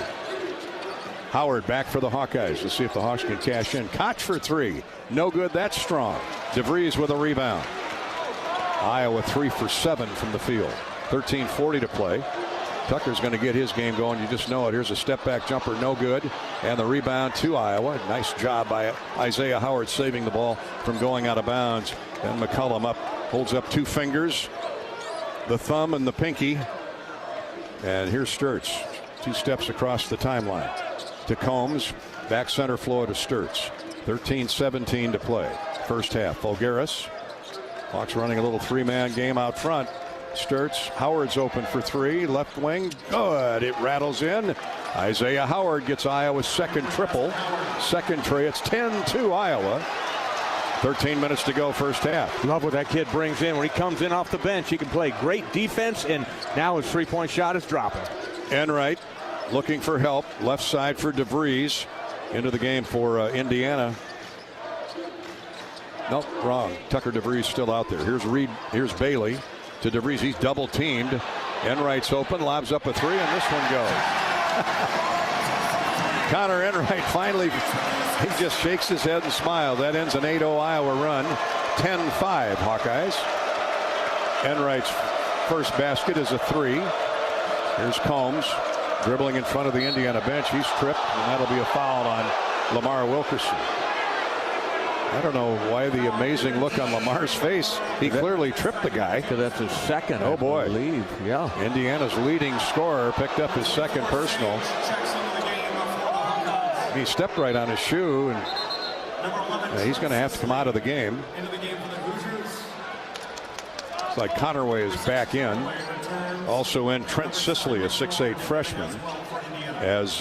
Howard back for the Hawkeyes. Let's see if the Hawks can cash in. Koch for 3. No good. That's strong. DeVries with a rebound. Iowa 3 for 7 from the field. 13:40 to play. Tucker's going to get his game going. You just know it. Here's a step back jumper. No good. And the rebound to Iowa. Nice job by Isaiah Howard saving the ball from going out of bounds. And McCollum holds up 2 fingers. the thumb and the pinky. And here's Sturts. 2 steps across the timeline to Combs. Back center floor to Sturts. 13-17 to play. First half. Fulgaris. Hawks running a little 3-man game out front. Sturts. Howard's open for 3. Left wing. Good. It rattles in. Isaiah Howard gets Iowa's second triple. Second tray. It's 10-2 Iowa. 13 minutes to go first half. Love what that kid brings in. When he comes in off the bench, he can play great defense, and now his three-point shot is dropping. Enright looking for help. Left side for DeVries. Into the game for Indiana. Nope, wrong. Tucker DeVries still out there. Here's Reed. Here's Bailey to DeVries. He's double teamed. Enright's open. Lobs up a 3, and this one goes. Connor Enright finally, he just shakes his head and smiles. That ends an 8-0 Iowa run. 10-5 Hawkeyes. Enright's first basket is a 3. Here's Combs dribbling in front of the Indiana bench. He's tripped, and that'll be a foul on Lamar Wilkerson. I don't know why the amazing look on Lamar's face. He clearly tripped the guy. That's his second. Oh boy. I believe. Yeah. Indiana's leading scorer picked up his second personal. He stepped right on his shoe, and he's going to have to come out of the game. It's like Connerway is back in. Also in Trent Sisley, a 6'8 freshman, as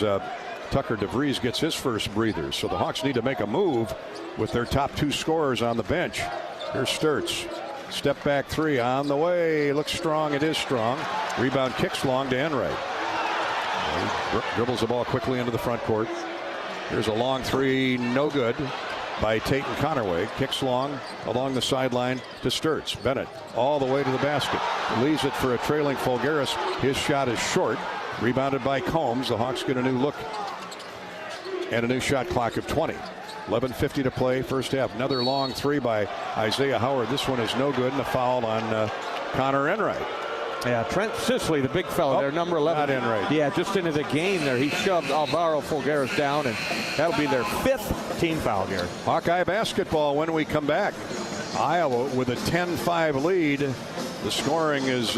Tucker DeVries gets his first breather. So the Hawks need to make a move with their top 2 scorers on the bench. Here's Sturts. Step back 3 on the way. Looks strong. It is strong. Rebound kicks long to Enright. He dribbles the ball quickly into the front court. Here's a long 3, no good by Tate and Connerway. Kicks long along the sideline to Sturts. Bennett all the way to the basket. Leaves it for a trailing Fulgaris. His shot is short. Rebounded by Combs. The Hawks get a new look and a new shot clock of 20. 11:50 to play first half. Another long 3 by Isaiah Howard. This one is no good, and a foul on Connor Enright. Yeah, Trent Sisley, the big fella there, number 11. Not Enright. Yeah, just into the game there. He shoved Alvaro Fulgaris down, and that'll be their 5th team foul, Gary. Hawkeye basketball when we come back. Iowa with a 10-5 lead. The scoring is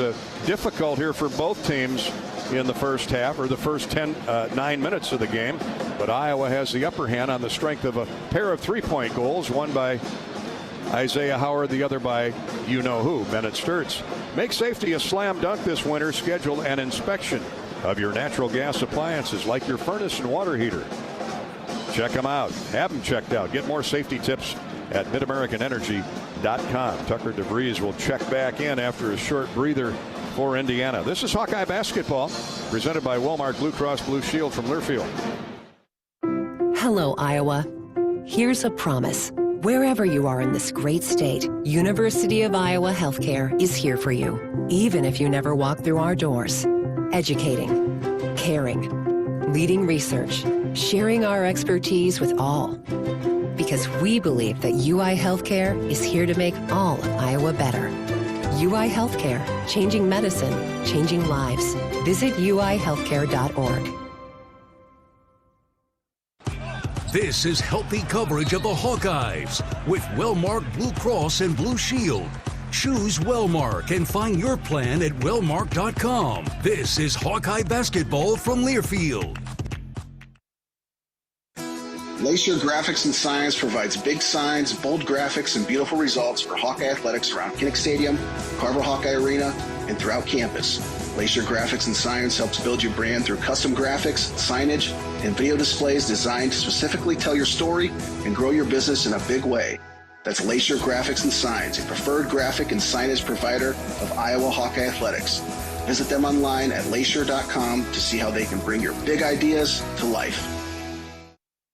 difficult here for both teams in the first half, or the first 9 minutes of the game. But Iowa has the upper hand on the strength of a pair of 3-point goals, one by Isaiah Howard, the other by you-know-who, Bennett Sturts. Make safety a slam dunk this winter. Schedule an inspection of your natural gas appliances like your furnace and water heater. Check them out. Have them checked out. Get more safety tips at MidAmericanEnergy.com. Tucker DeVries will check back in after a short breather for Indiana. This is Hawkeye basketball, presented by Walmart Blue Cross Blue Shield from Learfield. Hello, Iowa. Here's a promise. Wherever you are in this great state, University of Iowa Healthcare is here for you, even if you never walk through our doors. Educating, caring, leading research, sharing our expertise with all. Because we believe that UI Healthcare is here to make all of Iowa better. UI Healthcare, changing medicine, changing lives. Visit uihealthcare.org. This is healthy coverage of the Hawkeyes with Wellmark Blue Cross and Blue Shield. Choose Wellmark and find your plan at wellmark.com. This is Hawkeye basketball from Learfield. Glacier Graphics and Signs provides big signs, bold graphics, and beautiful results for Hawkeye athletics around Kinnick Stadium, Carver Hawkeye Arena, and throughout campus. Glacier Graphics and Signs helps build your brand through custom graphics, signage, and video displays designed to specifically tell your story and grow your business in a big way. That's Glacier Graphics and Signs, a preferred graphic and signage provider of Iowa Hawkeye athletics. Visit them online at glacier.com to see how they can bring your big ideas to life.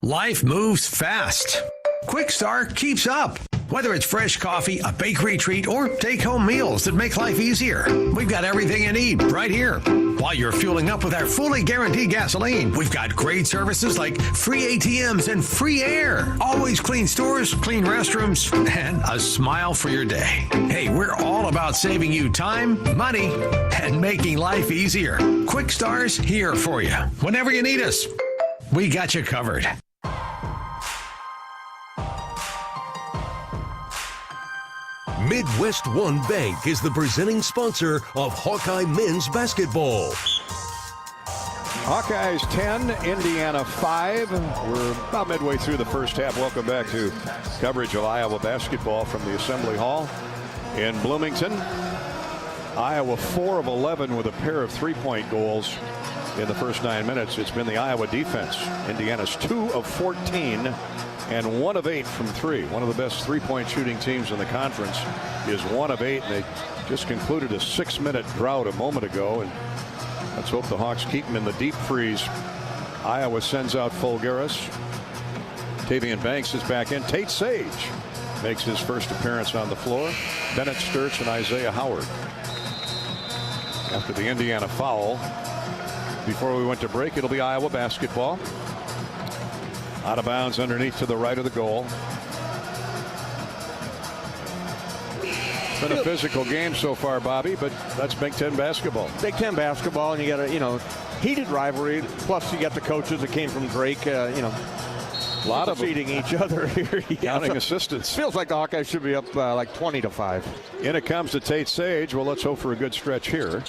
Life moves fast. Quick Start keeps up. Whether it's fresh coffee, a bakery treat, or take-home meals that make life easier, we've got everything you need right here. While you're fueling up with our fully guaranteed gasoline, we've got great services like free ATMs and free air, always clean stores, clean restrooms, and a smile for your day. Hey, we're all about saving you time, money, and making life easier. Quick Star's here for you. Whenever you need us, we got you covered. Midwest One Bank is the presenting sponsor of Hawkeye men's basketball. Hawkeyes 10, Indiana 5. We're about midway through the first half. Welcome back to coverage of Iowa basketball from the Assembly Hall in Bloomington. Iowa 4 of 11 with a pair of three-point goals in the first 9 minutes. It's been the Iowa defense. Indiana's 2 of 14 and 1 of 8 from 3. One of the best three-point shooting teams in the conference is 1 of 8, and they just concluded a 6-minute drought a moment ago. And let's hope the Hawks keep them in the deep freeze. Iowa sends out Fulgaris. Tavian Banks is back in. Tate Sage makes his first appearance on the floor. Bennett Sturtz and Isaiah Howard. After the Indiana foul, before we went to break, it'll be Iowa basketball. Out of bounds underneath to the right of the goal. It's been a physical game so far, Bobby, but that's Big Ten basketball. Big Ten basketball, and you got a heated rivalry. Plus, you got the coaches that came from Drake. A lot of feeding each other here. Counting assistants. Feels like the Hawkeyes should be up like 20-5. In it comes to Tate Sage. Well, let's hope for a good stretch here.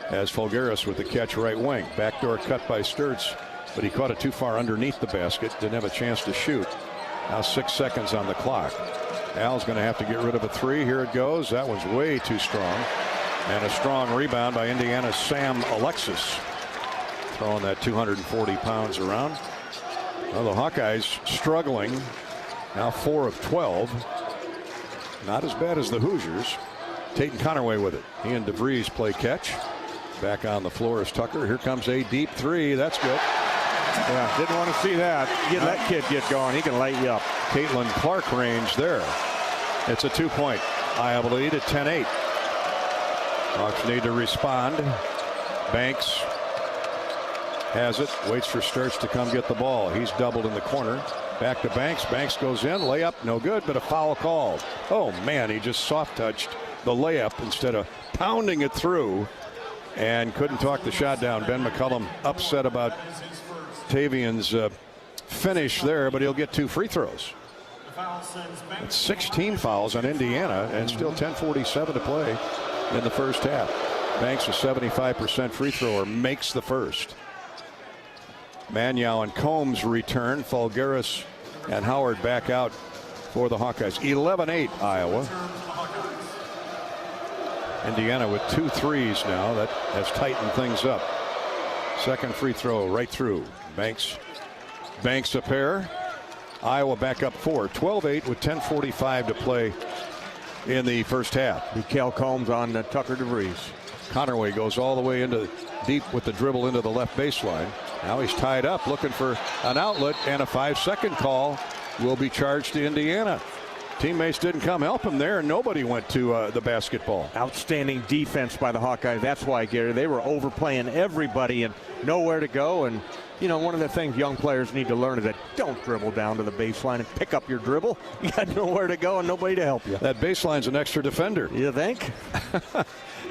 As Fulgaris with the catch right wing. Backdoor cut by Sturtz, but he caught it too far underneath the basket. Didn't have a chance to shoot. Now 6 seconds on the clock. Al's going to have to get rid of a three. Here it goes. That one's way too strong. And a strong rebound by Indiana's Sam Alexis. Throwing that 240 pounds around. Well, the Hawkeyes struggling. Now 4 of 12. Not as bad as the Hoosiers. Tate and Connerway with it. He and DeVries play catch. Back on the floor is Tucker. Here comes a deep three. That's good. Yeah, didn't want to see that. Get that kid get going. He can light you up. Caitlin Clark range there. It's a 2-point Iowa lead at 10-8. Hawks need to respond. Banks has it. Waits for Sturtz to come get the ball. He's doubled in the corner. Back to Banks. Banks goes in. Layup no good, but a foul called. Oh, man, he just soft-touched the layup instead of pounding it through. And couldn't talk the shot down. Ben McCollum upset about Tavian's finish there, but he'll get 2 free throws. It's 16 fouls on Indiana, and still 10:47 to play in the first half. Banks, a 75% free thrower, makes the first. Manyow and Combs return. Fulgaris and Howard back out for the Hawkeyes. 11-8 Iowa. Indiana with 2 threes now. That has tightened things up. Second free throw right through. Banks a pair. Iowa back up 4. 12-8 with 10:45 to play in the first half. Mikael Combs on Tucker DeVries. Connerway goes all the way into deep with the dribble into the left baseline. Now he's tied up looking for an outlet, and a 5-second call will be charged to Indiana. Teammates didn't come help him there, and nobody went to the basketball. Outstanding defense by the Hawkeyes. That's why, Gary, they were overplaying everybody and nowhere to go. And, one of the things young players need to learn is that don't dribble down to the baseline and pick up your dribble. You got nowhere to go and nobody to help you. That baseline's an extra defender. You think?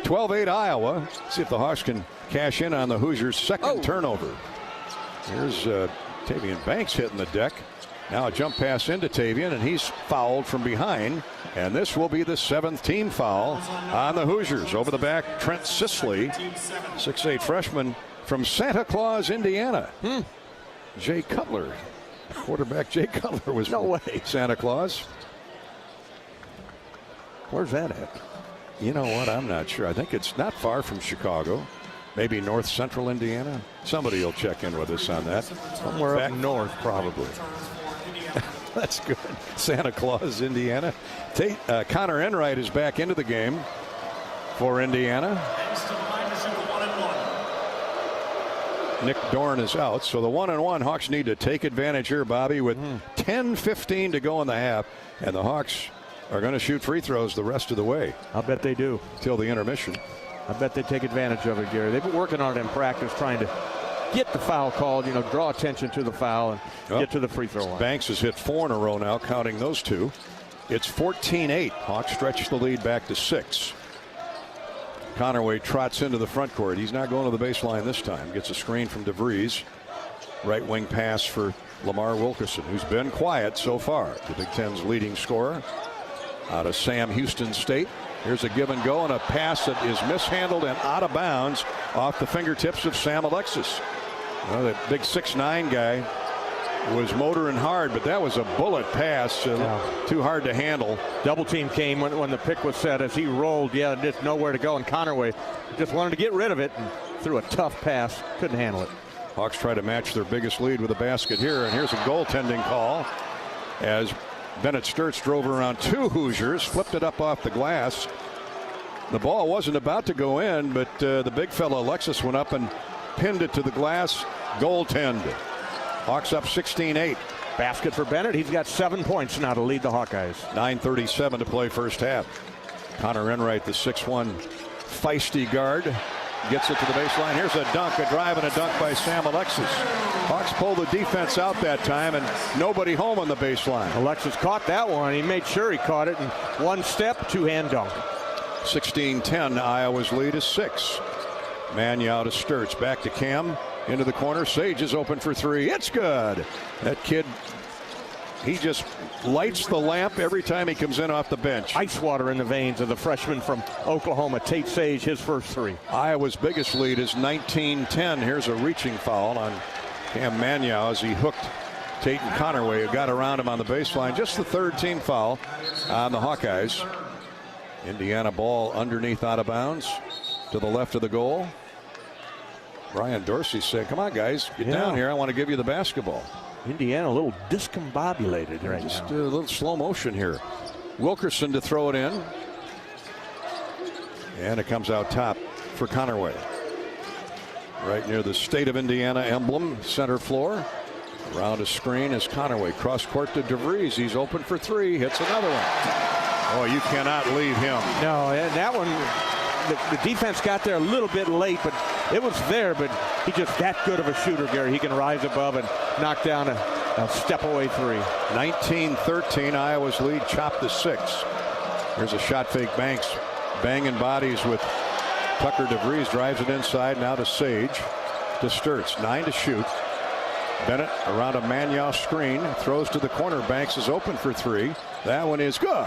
12-8 Iowa. See if the Hawks can cash in on the Hoosiers' second turnover. Here's Tavian Banks hitting the deck. Now a jump pass into Tavian, and he's fouled from behind. And this will be the 7th team foul on the Hoosiers. Over the back, Trent Sisley, 6'8" freshman from Santa Claus, Indiana. Jay Cutler. Quarterback Jay Cutler was no way. Santa Claus. Where's that at? You know what? I'm not sure. I think it's not far from Chicago. Maybe north central Indiana. Somebody will check in with us on that. Somewhere up north, probably. That's good. Santa Claus, Indiana. Connor Enright is back into the game for Indiana. Nick Dorn is out, so the 1-1 Hawks need to take advantage here, Bobby, with 10:15 to go in the half, and the Hawks are going to shoot free throws the rest of the way. I'll bet they do. Till the intermission. I bet they take advantage of it, Gary. They've been working on it in practice, trying to get the foul called, draw attention to the foul and get to the free throw line. Banks has hit 4 in a row now, counting those 2. It's 14-8. Hawks stretch the lead back to 6. Connerway trots into the front court. He's not going to the baseline this time. Gets a screen from DeVries. Right wing pass for Lamar Wilkerson, who's been quiet so far. The Big Ten's leading scorer. out of Sam Houston State. Here's a give and go and a pass that is mishandled and out of bounds off the fingertips of Sam Alexis. Well, that big 6'9" guy was motoring hard, but that was a bullet pass. Too hard to handle. Double team came when the pick was set as he rolled. Just nowhere to go. And Conaway just wanted to get rid of it and threw a tough pass. Couldn't handle it. Hawks try to match their biggest lead with a basket here. And here's a goaltending call as Bennett Sturtz drove around 2 Hoosiers, flipped it up off the glass. The ball wasn't about to go in, but the big fella Alexis went up and pinned it to the glass. Goaltend. Hawks up 16-8. Basket for Bennett. He's got 7 points now to lead the Hawkeyes. 9:37 to play first half. Connor Enright, the 6'1" feisty guard, gets it to the baseline. Here's a dunk, a drive, and a dunk by Sam Alexis. Hawks pull the defense out that time, and nobody home on the baseline. Alexis caught that one. He made sure he caught it in one step, two-hand dunk. 16-10. Iowa's lead is 6. Mannion to Sturtz. Back to Cam. Into the corner. Sage is open for 3. It's good. That kid, he just lights the lamp every time he comes in off the bench. Ice water in the veins of the freshman from Oklahoma, Tate Sage, his first 3. Iowa's biggest lead is 19-10. Here's a reaching foul on Cam Mannion as he hooked Tate and Conaway, who got around him on the baseline. Just the 3rd team foul on the Hawkeyes. Indiana ball underneath out of bounds to the left of the goal. Brian Dorsey said, come on, guys, get down here. I want to give you the basketball. Indiana a little discombobulated right now. Just a little slow motion here. Wilkerson to throw it in. And it comes out top for Conaway. Right near the State of Indiana emblem, center floor. Around a screen is Conaway. Cross court to DeVries. He's open for 3. Hits another one. Oh, you cannot leave him. No, and that one, the defense got there a little bit late, but it was there. But he's just that good of a shooter, Gary. He can rise above and knock down a step-away 3. 19-13, Iowa's lead chopped to 6. Here's a shot fake Banks. Banging bodies with Tucker DeVries. Drives it inside, now to Sage. To Sturtz. 9 to shoot. Bennett around a Mannion screen. Throws to the corner. Banks is open for 3. That one is good.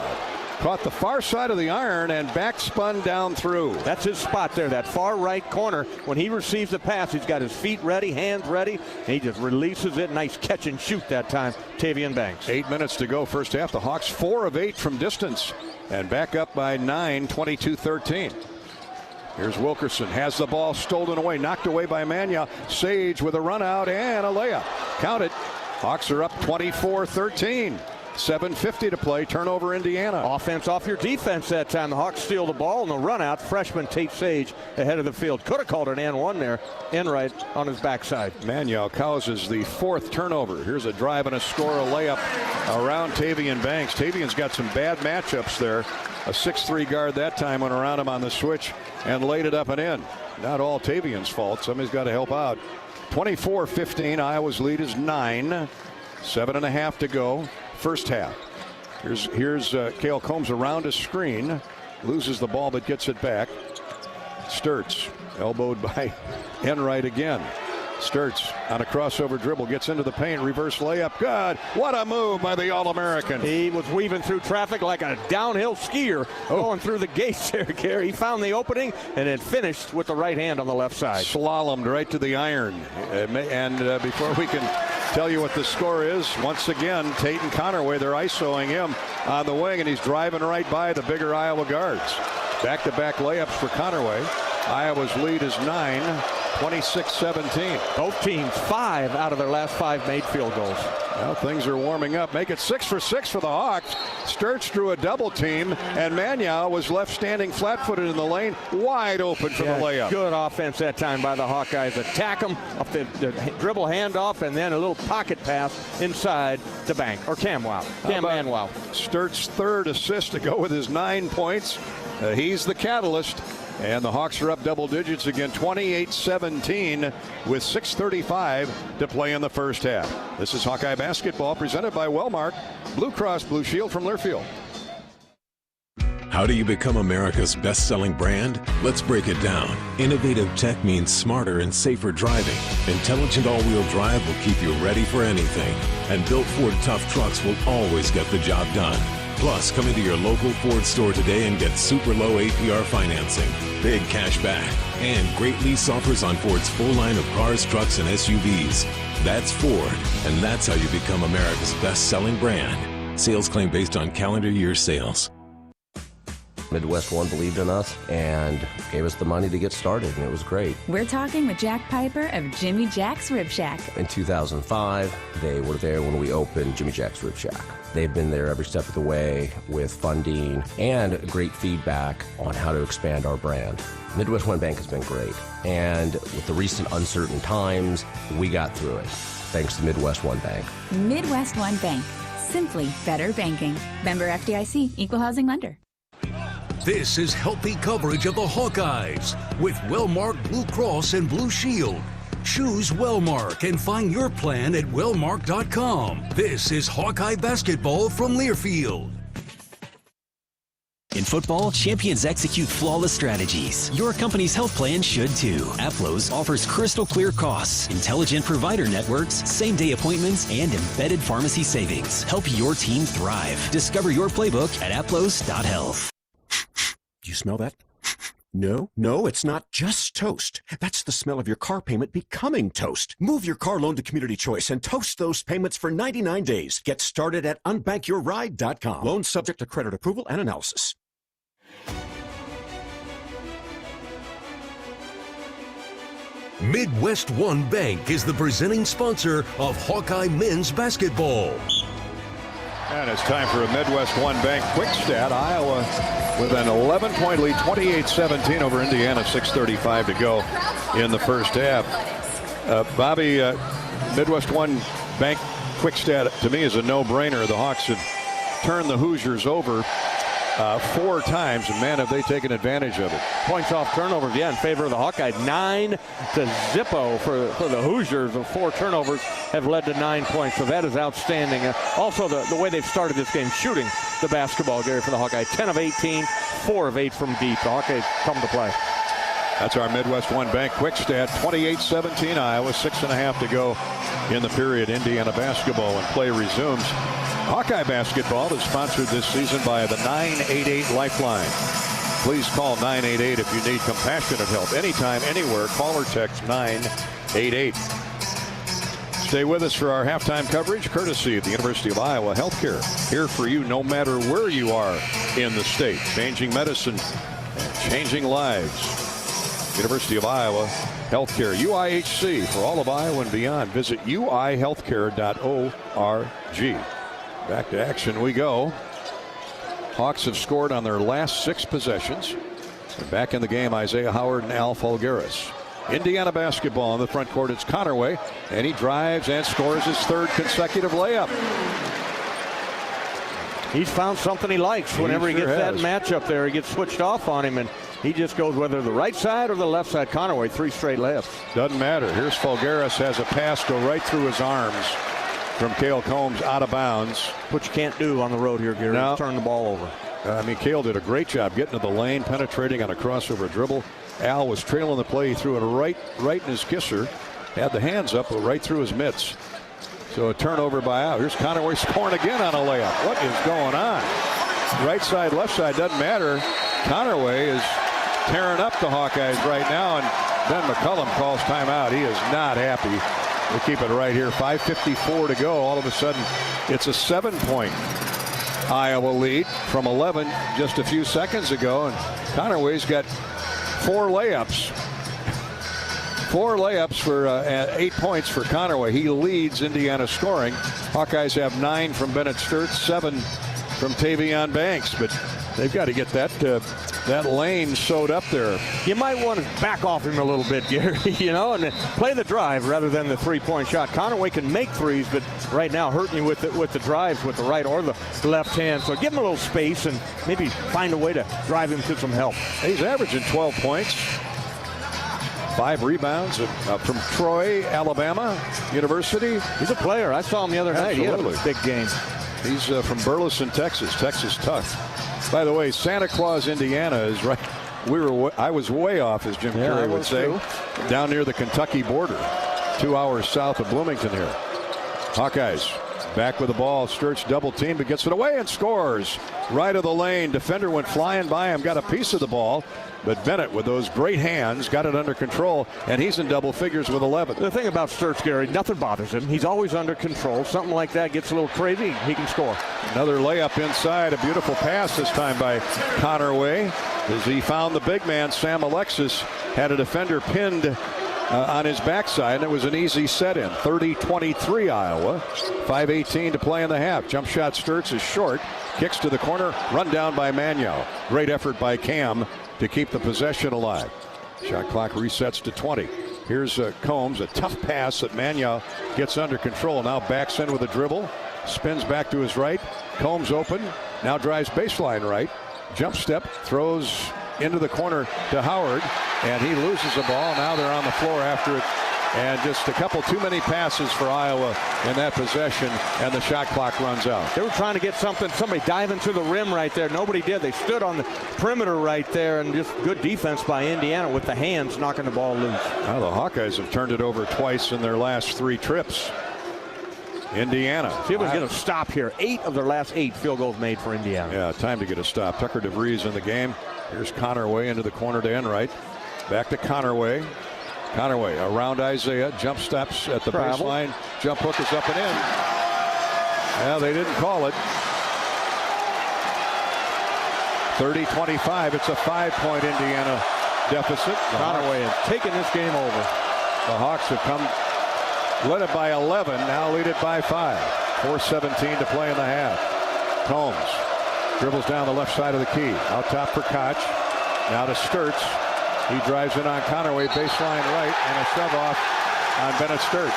Caught the far side of the iron and back spun down through. That's his spot there, that far right corner. When he receives the pass, he's got his feet ready, hands ready, and he just releases it. Nice catch and shoot that time, Tavian Banks. 8 minutes to go first half. The Hawks 4 of 8 from distance and back up by 9, 22-13. Here's Wilkerson, has the ball stolen away, knocked away by Mannion. Sage with a run out and a layup. Count it. Hawks are up 24-13. 7:50 to play. Turnover, Indiana. Offense off your defense that time. The Hawks steal the ball and the run out. Freshman Tate Sage ahead of the field. Could have called an and one there. Enright on his backside. Mannion causes the 4th turnover. Here's a drive and a score, a layup around Tavian Banks. Tavian's got some bad matchups there. A 6'3" guard that time went around him on the switch and laid it up and in. Not all Tavian's fault. Somebody's got to help out. 24-15. Iowa's lead is 9. 7.5 to go. First half. Here's Cale Combs around a screen, loses the ball but gets it back. Sturtz elbowed by Enright again. Sturtz on a crossover dribble gets into the paint, reverse layup. Good. What a move by the All-American. He was weaving through traffic like a downhill skier going through the gates there, Gary. He found the opening and then finished with the right hand on the left side. Slalomed right to the iron. And before we can tell you what the score is, once again, Tate and Conaway, they're ISOing him on the wing, and he's driving right by the bigger Iowa guards. Back-to-back layups for Conaway. Iowa's lead is 9, 26-17. Both teams 5 out of their last 5 made field goals. Well, things are warming up. Make it 6 for 6 for the Hawks. Sturtz drew a double team, and Mannion was left standing flat-footed in the lane, wide open for the layup. Good offense that time by the Hawkeyes. Attack them off the dribble handoff, and then a little pocket pass inside the bank. Or Cam Manwell. Sturtz's 3rd assist to go with his 9 points. He's the catalyst. And the Hawks are up double digits again, 28-17 with 6:35 to play in the first half. This is Hawkeye basketball presented by Wellmark, Blue Cross Blue Shield from Learfield. How do you become America's best-selling brand? Let's break it down. Innovative tech means smarter and safer driving. Intelligent all-wheel drive will keep you ready for anything. And built Ford tough trucks will always get the job done. Plus, come into your local Ford store today and get super low APR financing, big cash back, and great lease offers on Ford's full line of cars, trucks, and SUVs. That's Ford, and that's how you become America's best-selling brand. Sales claim based on calendar year sales. Midwest One believed in us and gave us the money to get started, and it was great. We're talking with Jack Piper of Jimmy Jack's Rib Shack. In 2005, they were there when we opened Jimmy Jack's Rib Shack. They've been there every step of the way with funding and great feedback on how to expand our brand. Midwest One Bank has been great, and with the recent uncertain times, we got through it, thanks to Midwest One Bank. Midwest One Bank. Simply better banking. Member FDIC, Equal Housing Lender. This is healthy coverage of the Hawkeyes with Wellmark Blue Cross and Blue Shield. Choose Wellmark and find your plan at wellmark.com. This is Hawkeye basketball from Learfield. In football, champions execute flawless strategies. Your company's health plan should too. Aplos offers crystal clear costs, intelligent provider networks, same-day appointments, and embedded pharmacy savings. Help your team thrive. Discover your playbook at aplos.health. Do you smell that? No, it's not just toast. That's the smell of your car payment becoming toast. Move your car loan to Community Choice and toast those payments for 99 days. Get started at unbankyourride.com. Loan subject to credit approval and analysis. Midwest One Bank is the presenting sponsor of Hawkeye men's basketball. And it's time for a Midwest One Bank quick stat. Iowa with an 11-point lead, 28-17 over Indiana, 6:35 to go in the first half. Bobby, Midwest One Bank quick stat to me is a no-brainer. The Hawks have turned the Hoosiers over 4 times, and man, have they taken advantage of it. Points off turnovers, in favor of the Hawkeyes. 9-0 for the Hoosiers. The 4 turnovers have led to 9 points, so that is outstanding. Also, the way they've started this game, shooting the basketball, Gary, for the Hawkeyes. 10 of 18, 4 of 8 from deep. The Hawkeyes come to play. That's our Midwest One Bank quick stat. 28-17 Iowa, 6.5 to go in the period. Indiana basketball when play resumes. Hawkeye basketball is sponsored this season by the 988 Lifeline. Please call 988 if you need compassionate help. Anytime, anywhere, call or text 988. Stay with us for our halftime coverage, courtesy of the University of Iowa Healthcare. Here for you no matter where you are in the state. Changing medicine, changing lives. University of Iowa Healthcare, UIHC, for all of Iowa and beyond. Visit uihealthcare.org. Back to action we go. Hawks have scored on their last 6 possessions. And back in the game, Isaiah Howard and Al Falgaris. Indiana basketball in the front court. It's Connerway, and he drives and scores his 3rd consecutive layup. He's found something he likes whenever he gets that matchup there. He gets switched off on him, and he just goes whether the right side or the left side. Connerway, 3 straight layups. Doesn't matter. Here's Falgaris, has a pass go right through his arms from Cale Combs, out of bounds. What you can't do on the road here, Gary, is turn the ball over. Cale did a great job getting to the lane, penetrating on a crossover dribble. Al was trailing the play. He threw it right in his kisser. Had the hands up, but right through his mitts. So a turnover by Al. Here's Connerway scoring again on a layup. What is going on? Right side, left side, doesn't matter. Connerway is tearing up the Hawkeyes right now, and Ben McCollum calls timeout. He is not happy. We'll keep it right here. 5:54 to go. All of a sudden, it's a 7-point Iowa lead from 11 just a few seconds ago, and Connerway's got 4 layups. 4 layups for 8 points for Connerway. He leads Indiana scoring. Hawkeyes have 9 from Bennett Sturtz, 7 from Tavion Banks, but they've got to get that lane sewed up there. You might want to back off him a little bit, Gary, and play the drive rather than the 3-point shot. Connerway can make threes, but right now hurting you with the drives with the right or the left hand. So give him a little space and maybe find a way to drive him to some help. He's averaging 12 points. 5 rebounds from Troy, Alabama University. He's a player. I saw him the other night. He had a big game. He's from Burleson, Texas. Texas tough. By the way, Santa Claus, Indiana is right. I was way off, as Jim Carrey would say, down near the Kentucky border, 2 hours south of Bloomington here. Hawkeyes Back with the ball. Sturts double team, but gets it away and scores. Right of the lane. Defender went flying by him, got a piece of the ball. But Bennett, with those great hands, got it under control, and he's in double figures with 11. The thing about Sturts, Gary, nothing bothers him. He's always under control. Something like that gets a little crazy, he can score. Another layup inside. A beautiful pass this time by Connerway. As he found the big man, Sam Alexis, had a defender pinned on his backside, and it was an easy set-in. 30-23 Iowa. 5:18 to play in the half. Jump shot Sturts is short. Kicks to the corner. Run down by Magno. Great effort by Cam to keep the possession alive. Shot clock resets to 20. Here's Combs, a tough pass that Magno gets under control. Now backs in with a dribble. Spins back to his right. Combs open. Now drives baseline right. Jump step. Throws into the corner to Howard. And he loses the ball. Now they're on the floor after it. And just a couple too many passes for Iowa in that possession, and the shot clock runs out. They were trying to get somebody diving to the rim right there. Nobody did. They stood on the perimeter right there, and just good defense by Indiana with the hands knocking the ball loose. Now the Hawkeyes have turned it over twice in their last 3 trips. Indiana. See if it's going to stop here. 8 of their last 8 field goals made for Indiana. Yeah, time to get a stop. Tucker DeVries in the game. Here's Connerway into the corner to Enright. Back to Connerway. Connerway around Isaiah, jump steps at the baseline. Jump hook is up and in. Yeah, they didn't call it. 30-25. It's a 5-point Indiana deficit. Connerway has taken this game over. The Hawks have come, led it by 11, now lead it by 5. 4:17 to play in the half. Combs dribbles down the left side of the key. Out top for Koch. Now to Sturts. He drives in on Connerway, baseline right, and a shove off on Bennett Sturts.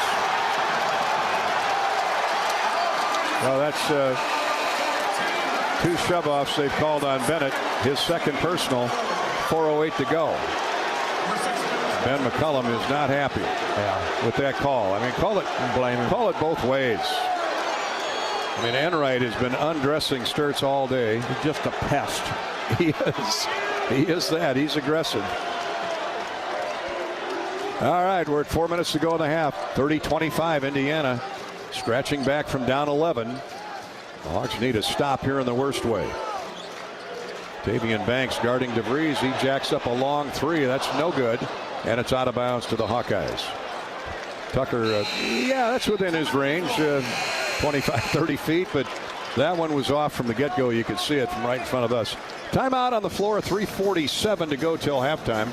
Well, that's 2 shove offs they've called on Bennett. His second personal. 4:08 to go. Ben McCollum is not happy with that call. I mean, call it both ways. I mean, Enright has been undressing Sturts all day. He's just a pest. He is. He is that. He's aggressive. All right, we're at 4 minutes to go in the half. 30-25 Indiana. Scratching back from down 11. The Hawks need a stop here in the worst way. Tavian Banks guarding DeVries. He jacks up a long 3. That's no good. And it's out of bounds to the Hawkeyes. Tucker, yeah, that's within his range. 25-30 feet, but that one was off from the get-go. You could see it from right in front of us. Timeout on the floor. 3:47 to go till halftime.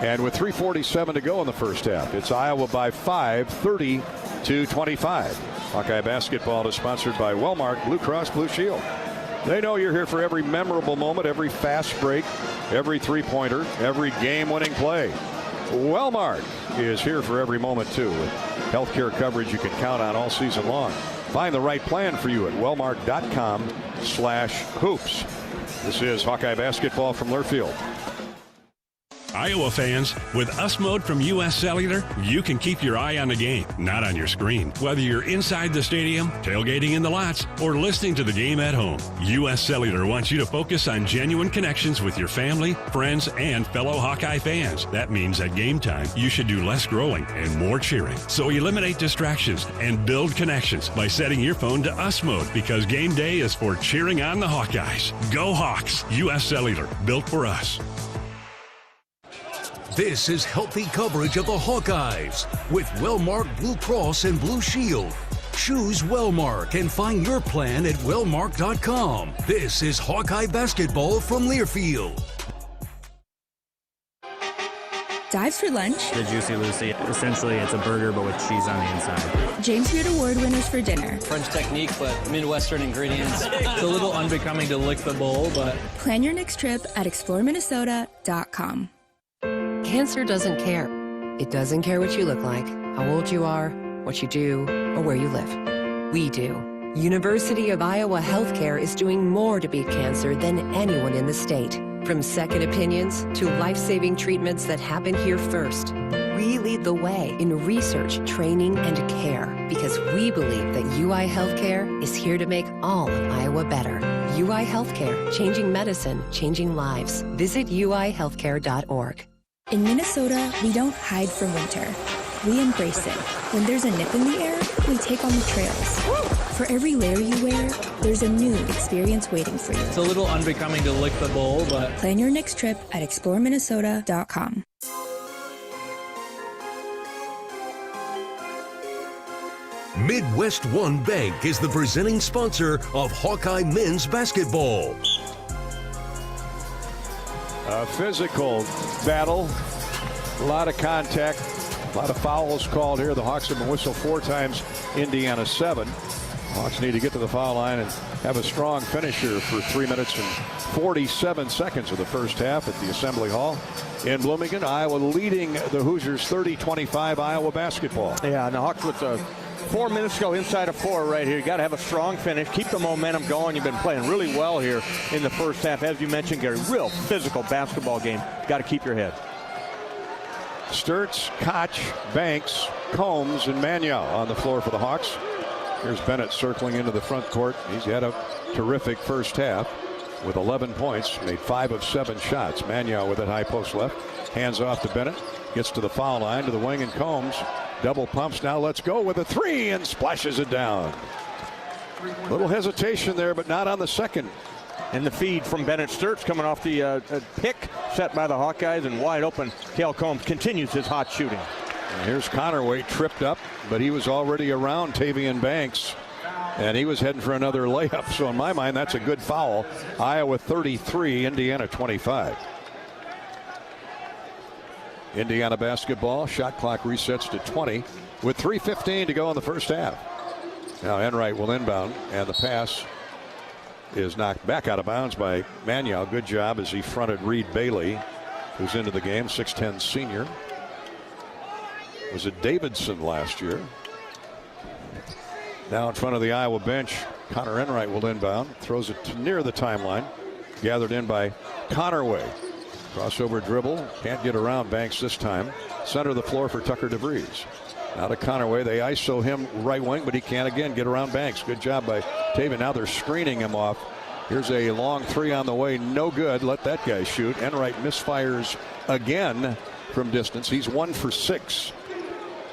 And with 3:47 to go in the first half, it's Iowa by 5, 30-25. Hawkeye basketball is sponsored by Wellmark Blue Cross Blue Shield. They know you're here for every memorable moment, every fast break, every three-pointer, every game-winning play. Wellmark is here for every moment, too, with healthcare coverage you can count on all season long. Find the right plan for you at wellmark.com/hoops. This is Hawkeye basketball from Learfield. Iowa fans, with US Mode from US Cellular, you can keep your eye on the game, not on your screen. Whether you're inside the stadium, tailgating in the lots, or listening to the game at home, US Cellular wants you to focus on genuine connections with your family, friends, and fellow Hawkeye fans. That means at game time, you should do less growling and more cheering. So eliminate distractions and build connections by setting your phone to US Mode, because game day is for cheering on the Hawkeyes. Go Hawks! US Cellular, built for us. This is healthy coverage of the Hawkeyes with Wellmark Blue Cross and Blue Shield. Choose Wellmark and find your plan at wellmark.com. This is Hawkeye basketball from Learfield. Dives for lunch. The Juicy Lucy. Essentially, it's a burger, but with cheese on the inside. James Beard Award winners for dinner. French technique, but Midwestern ingredients. It's a little unbecoming to lick the bowl, but... Plan your next trip at exploreminnesota.com. Cancer doesn't care. It doesn't care what you look like, how old you are, what you do, or where you live. We do. University of Iowa Healthcare is doing more to beat cancer than anyone in the state. From second opinions to life-saving treatments that happen here first. We lead the way in research, training, and care because we believe that UI Healthcare is here to make all of Iowa better. UI Healthcare, changing medicine, changing lives. Visit uihealthcare.org. In Minnesota, we don't hide from winter. we embrace it. When there's a nip in the air, we take on the trails. For every layer you wear, there's a new experience waiting for you. It's a little unbecoming to lick the bowl, but... Plan your next trip at exploreminnesota.com. Midwest One Bank is the presenting sponsor of Hawkeye men's basketball. A physical battle, a lot of contact, a lot of fouls called here. The Hawks have been whistled 4 times, Indiana 7. Hawks need to get to the foul line and have a strong finisher for 3 minutes and 47 seconds of the first half at the Assembly Hall in Bloomington. Iowa leading the Hoosiers 30-25 Iowa basketball. Yeah, and the Hawks with 4 minutes to go inside of 4 right here. You got to have a strong finish. Keep the momentum going. You've been playing really well here in the first half. As you mentioned, Gary, real physical basketball game. Got to keep your head. Sturts, Koch, Banks, Combs, and Magnow on the floor for the Hawks. Here's Bennett circling into the front court. He's had a terrific first half with 11 points, made 5 of 7 shots. Magnow with it high post left. Hands off to Bennett. Gets to the foul line to the wing, and Combs double pumps. Now let's go with a 3 and splashes it down. Little hesitation there, but not on the second. And the feed from Bennett Sturts coming off the pick set by the Hawkeyes, and wide open. Cale Combs continues his hot shooting. And here's Connerway tripped up, but he was already around Tavian Banks, and he was heading for another layup. So in my mind, that's a good foul. Iowa 33, Indiana 25. Indiana basketball, shot clock resets to 20 with 3:15 to go in the first half. Now Enright will inbound, and the pass is knocked back out of bounds by Magnow. Good job as he fronted Reed Bailey, who's into the game, 6'10 senior. Was it Davidson last year? Now in front of the Iowa bench, Connor Enright will inbound, throws it to near the timeline, gathered in by Connerway. Crossover dribble, can't get around Banks this time. Center of the floor for Tucker DeVries. Now to Connerway, they ISO him right wing, but he can't again get around Banks. Good job by Tavian. Now they're screening him off. Here's a long 3 on the way, no good. Let that guy shoot. Enright misfires again from distance. He's 1 for 6.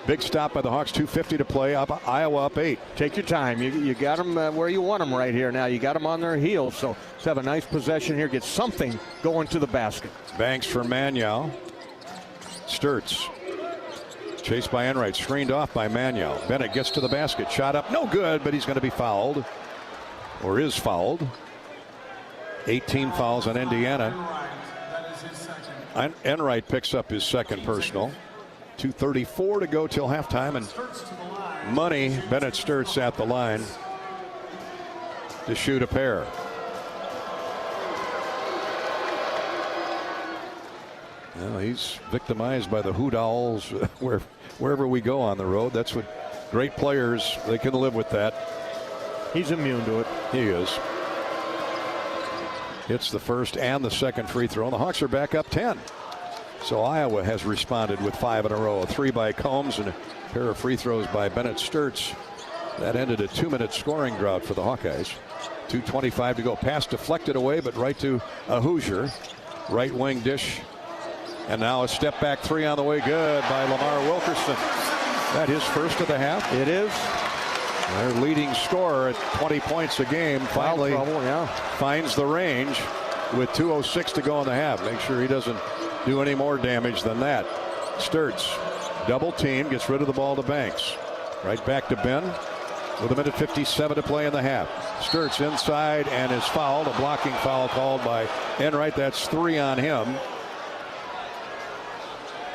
Big stop by the Hawks, 2:50 to play. Iowa up 8. Take your time. You got them where you want them right here now. You got them on their heels. So let's have a nice possession here. Get something going to the basket. Banks for Magnow. Sturts. Chased by Enright. Screened off by Magnow. Bennett gets to the basket. Shot up. No good, but he's going to be fouled. Or is fouled. 18 fouls on Indiana. Enright picks up his second personal. 2:34 to go till halftime, and money. Bennett Sturts at the line to shoot a pair. Well, he's victimized by the Hoot Owls wherever we go on the road. That's what great players, they can live with that. He's immune to it. He is. Hits the first and the second free throw. And the Hawks are back up 10. So Iowa has responded with 5 in a row. A 3 by Combs and a pair of free throws by Bennett Sturts. That ended a 2-minute scoring drought for the Hawkeyes. 2:25 to go. Pass deflected away, but right to a Hoosier. Right wing dish. And now a step back 3 on the way. Good by Lamar Wilkerson. That his first of the half? It is. Their leading scorer at 20 points a game finally finds the range with 2:06 to go in the half. Make sure he doesn't do any more damage than that. Sturts, double team, gets rid of the ball to Banks. Right back to Ben with 1:57 to play in the half. Sturts inside and is fouled. A blocking foul called by Enright. That's 3 on him.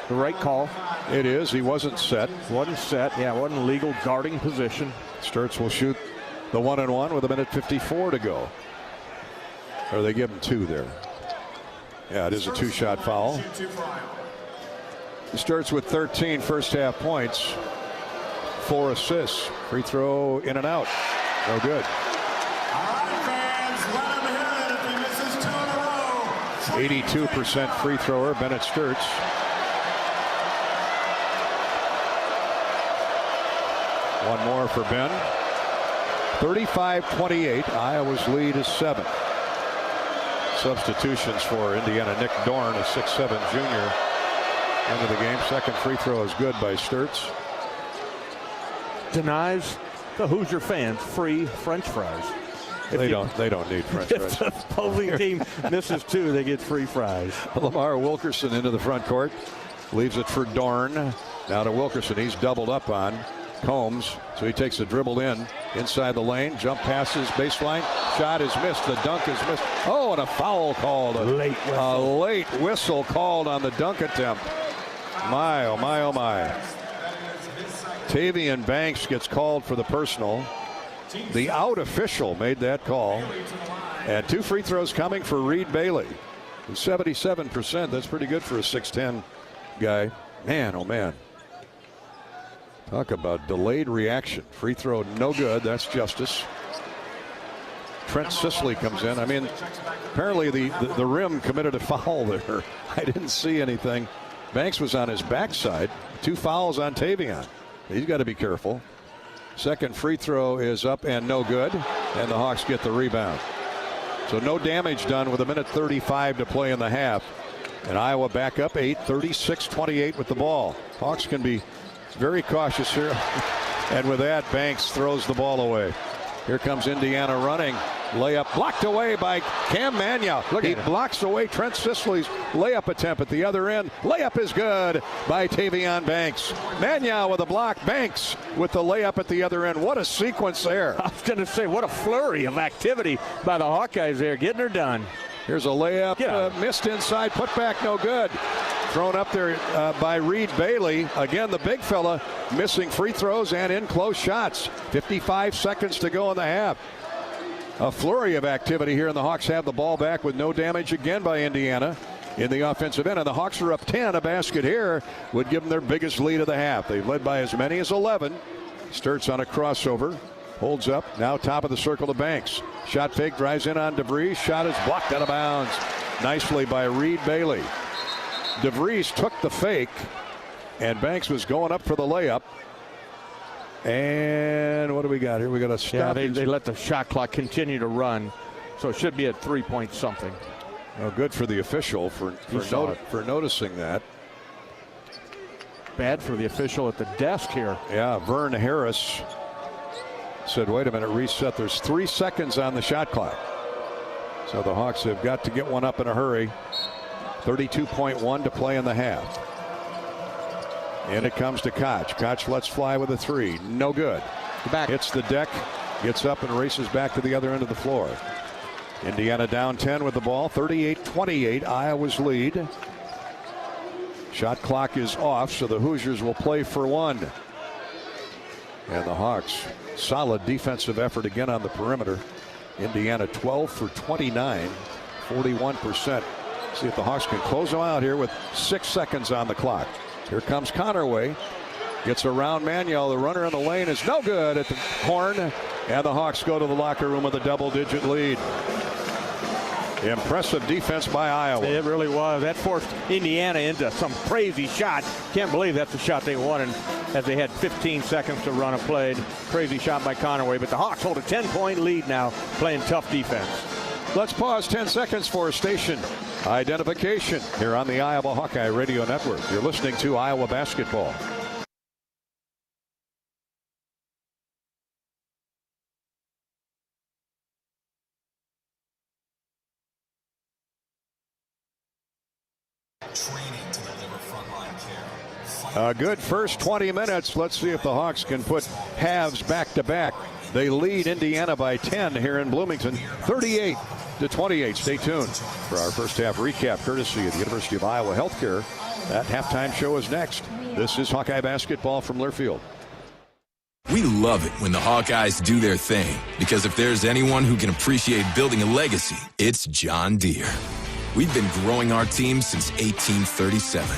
The right call. It is. He wasn't set. Wasn't set. Yeah, wasn't legal guarding position. Sturts will shoot the 1-and-1 with 1:54 to go. Or they give him 2 there. Yeah, it is a 2-shot foul. Sturts with 13 first half points, 4 assists. Free throw in and out. No good. 82% free thrower, Bennett Sturts. One more for Ben. 35-28. Iowa's lead is 7. Substitutions for Indiana. Nick Dorn, a 6'7 junior, End of the game. Second free throw is good by Sturts. Denies the Hoosier fans free French fries. They don't need French fries. If the opposing team misses 2, they get free fries. Lamar Wilkerson into the front court. Leaves it for Dorn. Now to Wilkerson. He's doubled up on Combs. So he takes a dribble inside the lane. Jump passes baseline. Shot is missed. The dunk is missed. Oh, and a foul called. A late whistle called on the dunk attempt. My, oh my, oh my. Tavian Banks gets called for the personal. The out official made that call. And 2 free throws coming for Reed Bailey. 77%. That's pretty good for a 6'10 guy. Man, oh man. Talk about delayed reaction. Free throw no good. That's Justice. Trent Sisley comes in. I mean, apparently the rim committed a foul there. I didn't see anything. Banks was on his backside. 2 fouls on Tavian. He's got to be careful. Second free throw is up and no good. And the Hawks get the rebound. So no damage done with 1:35 to play in the half. And Iowa back up 8, 36-28 with the ball. Hawks can be very cautious here. And with that, Banks throws the ball away. Here comes Indiana running. Layup blocked away by Cam Mania. He blocks away Trent Sisley's layup attempt at the other end. Layup is good by Tavian Banks. Mania with a block. Banks with the layup at the other end. What a sequence there. I was going to say, what a flurry of activity by the Hawkeyes there, getting her done. Here's a layup missed inside. Put back no good. Thrown up there by Reed Bailey. Again, the big fella missing free throws and in close shots. 55 seconds to go in the half. A flurry of activity here, and the Hawks have the ball back with no damage again by Indiana in the offensive end. And the Hawks are up 10. A basket here would give them their biggest lead of the half. They've led by as many as 11. Sturts on a crossover. Holds up. Now top of the circle to Banks. Shot fake, drives in on DeVries. Shot is blocked out of bounds. Nicely by Reed Bailey. DeVries took the fake, and Banks was going up for the layup. And what do we got here? We got a stop. Yeah, they let the shot clock continue to run, so it should be at 3-point something. Well, good for the official for noticing that. Bad for the official at the desk here. Yeah, Vern Harris said, wait a minute, reset. There's 3 seconds on the shot clock. So the Hawks have got to get one up in a hurry. 32.1 to play in the half. And it comes to Koch. Koch lets fly with a 3. No good. Back. Hits the deck, gets up and races back to the other end of the floor. Indiana down 10 with the ball. 38-28, Iowa's lead. Shot clock is off, so the Hoosiers will play for 1. And the Hawks, solid defensive effort again on the perimeter. Indiana 12 for 29, 41%. See if the Hawks can close them out here with 6 seconds on the clock. Here comes Connerway. Gets around Manuel. The runner in the lane is no good at the horn. And the Hawks go to the locker room with a double-digit lead. Impressive defense by Iowa. It really was. That forced Indiana into some crazy shot. Can't believe that's the shot they wanted as they had 15 seconds to run a play. Crazy shot by Connerway. But the Hawks hold a 10-point lead now, playing tough defense. Let's pause 10 seconds for station identification here on the Iowa Hawkeye Radio Network. You're listening to Iowa Basketball. A good first 20 minutes. Let's see if the Hawks can put halves back to back. They lead Indiana by 10 here in Bloomington, 38-28. Stay tuned for our first half recap, courtesy of the University of Iowa Healthcare. That halftime show is next. This is Hawkeye Basketball from Learfield. We love it when the Hawkeyes do their thing, because if there's anyone who can appreciate building a legacy, it's John Deere. We've been growing our team since 1837,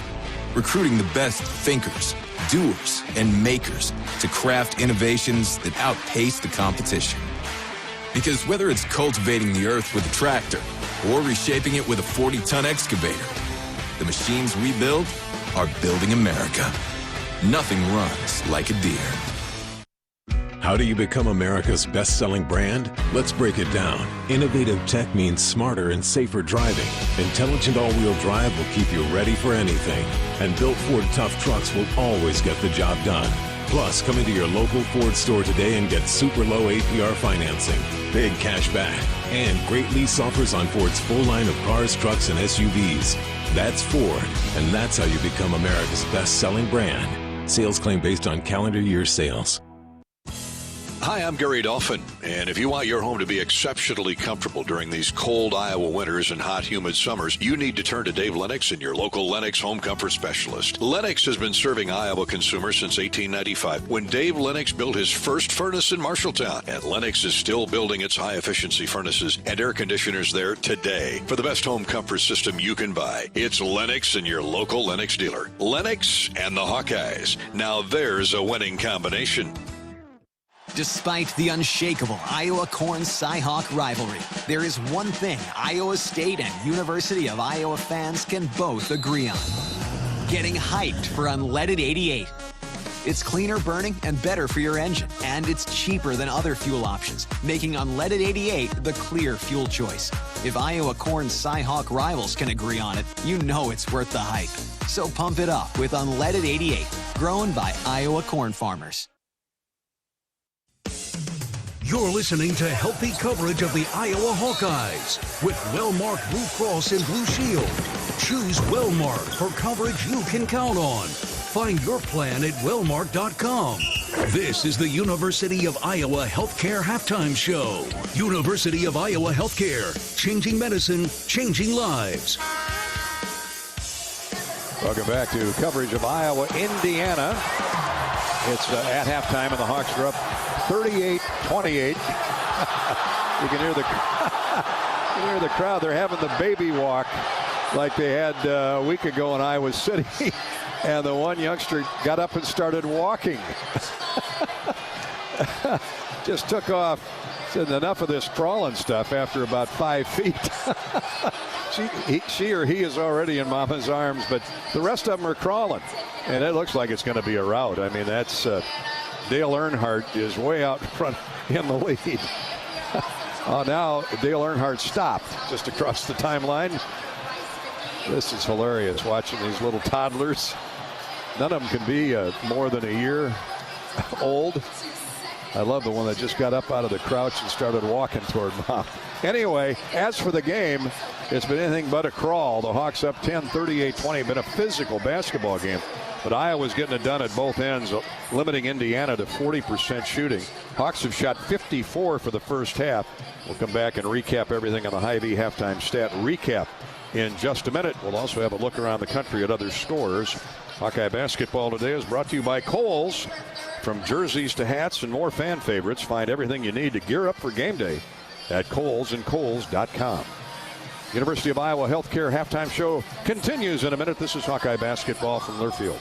recruiting the best thinkers, doers, and makers to craft innovations that outpace the competition. Because whether it's cultivating the earth with a tractor or reshaping it with a 40-ton excavator, the machines we build are building America. Nothing runs like a Deere. How do you become America's best-selling brand? Let's break it down. Innovative tech means smarter and safer driving. Intelligent all-wheel drive will keep you ready for anything. And built Ford tough trucks will always get the job done. Plus, come into your local Ford store today and get super low APR financing, big cash back, and great lease offers on Ford's full line of cars, trucks, and SUVs. That's Ford, and that's how you become America's best-selling brand. Sales claim based on calendar year sales. Hi, I'm Gary Dolphin, and if you want your home to be exceptionally comfortable during these cold Iowa winters and hot, humid summers, you need to turn to Dave Lennox and your local Lennox home comfort specialist. Lennox has been serving Iowa consumers since 1895, when Dave Lennox built his first furnace in Marshalltown, and Lennox is still building its high-efficiency furnaces and air conditioners there today. For the best home comfort system you can buy, it's Lennox and your local Lennox dealer. Lennox and the Hawkeyes. Now there's a winning combination. Despite the unshakable Iowa Corn-Cyhawk rivalry, there is one thing Iowa State and University of Iowa fans can both agree on: getting hyped for Unleaded 88. It's cleaner burning and better for your engine, and it's cheaper than other fuel options, making Unleaded 88 the clear fuel choice. If Iowa Corn-Cyhawk rivals can agree on it, you know it's worth the hype. So pump it up with Unleaded 88, grown by Iowa corn farmers. You're listening to healthy coverage of the Iowa Hawkeyes with Wellmark Blue Cross and Blue Shield. Choose Wellmark for coverage you can count on. Find your plan at wellmark.com. This is the University of Iowa Healthcare Halftime Show. University of Iowa Healthcare, changing medicine, changing lives. Welcome back to coverage of Iowa, Indiana. It's at halftime, and the Hawks are up 38-28. You can hear the crowd. They're having the baby walk like they had a week ago in Iowa City. And the one youngster got up and started walking. Just took off. Said enough of this crawling stuff after about 5 feet. She or he is already in Mama's arms, but the rest of them are crawling. And it looks like it's going to be a rout. I mean, that's Dale Earnhardt is way out front in the lead. Now Dale Earnhardt stopped just across the timeline. This is hilarious, watching these little toddlers. None of them can be more than a year old. I love the one that just got up out of the crouch and started walking toward Mom. Anyway, as for the game, it's been anything but a crawl. The Hawks up 10, 38-20. Been a physical basketball game. But Iowa's getting it done at both ends, limiting Indiana to 40% shooting. Hawks have shot 54 for the first half. We'll come back and recap everything on the Hy-Vee halftime stat recap in just a minute. We'll also have a look around the country at other scores. Hawkeye basketball today is brought to you by Kohl's. From jerseys to hats and more fan favorites, find everything you need to gear up for game day at Kohl's and Kohl's.com. University of Iowa Healthcare halftime show continues in a minute. This is Hawkeye basketball from Learfield.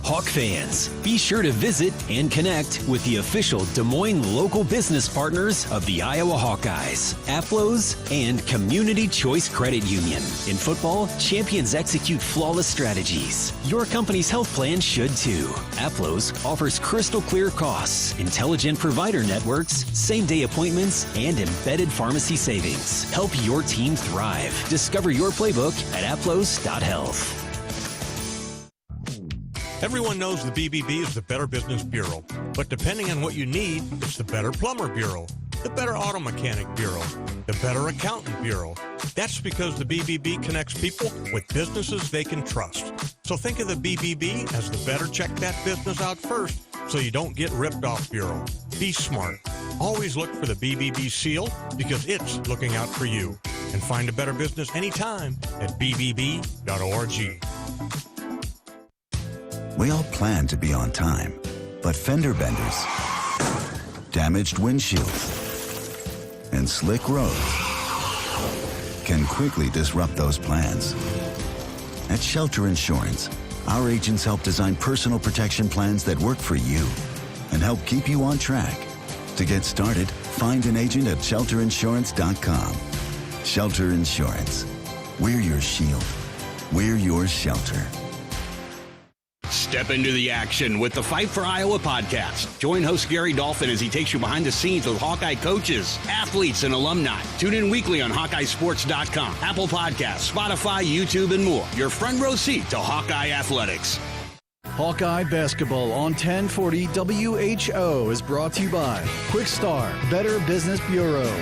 Hawk fans, be sure to visit and connect with the official Des Moines local business partners of the Iowa Hawkeyes, AFLOS, and Community Choice Credit Union. In football, champions execute flawless strategies. Your company's health plan should too. AFLOS offers crystal clear costs, intelligent provider networks, same-day appointments, and embedded pharmacy savings. Help your team thrive. Discover your playbook at aflos.health. Everyone knows the BBB is the Better Business Bureau, but depending on what you need, it's the Better Plumber Bureau, the Better Auto Mechanic Bureau, the Better Accountant Bureau. That's because the BBB connects people with businesses they can trust. So think of the BBB as the better check that business out first so you don't get ripped off bureau. Be smart. Always look for the BBB seal because it's looking out for you. And find a better business anytime at bbb.org. We all plan to be on time, but fender benders, damaged windshields, and slick roads can quickly disrupt those plans. At Shelter Insurance, our agents help design personal protection plans that work for you and help keep you on track. To get started, find an agent at shelterinsurance.com. Shelter Insurance. We're your shield. We're your shelter. Step into the action with the Fight for Iowa podcast. Join host Gary Dolphin as he takes you behind the scenes with Hawkeye coaches, athletes, and alumni. Tune in weekly on HawkeyeSports.com, Apple Podcasts, Spotify, YouTube, and more. Your front row seat to Hawkeye Athletics. Hawkeye Basketball on 1040 WHO is brought to you by Quick Star, Better Business Bureau,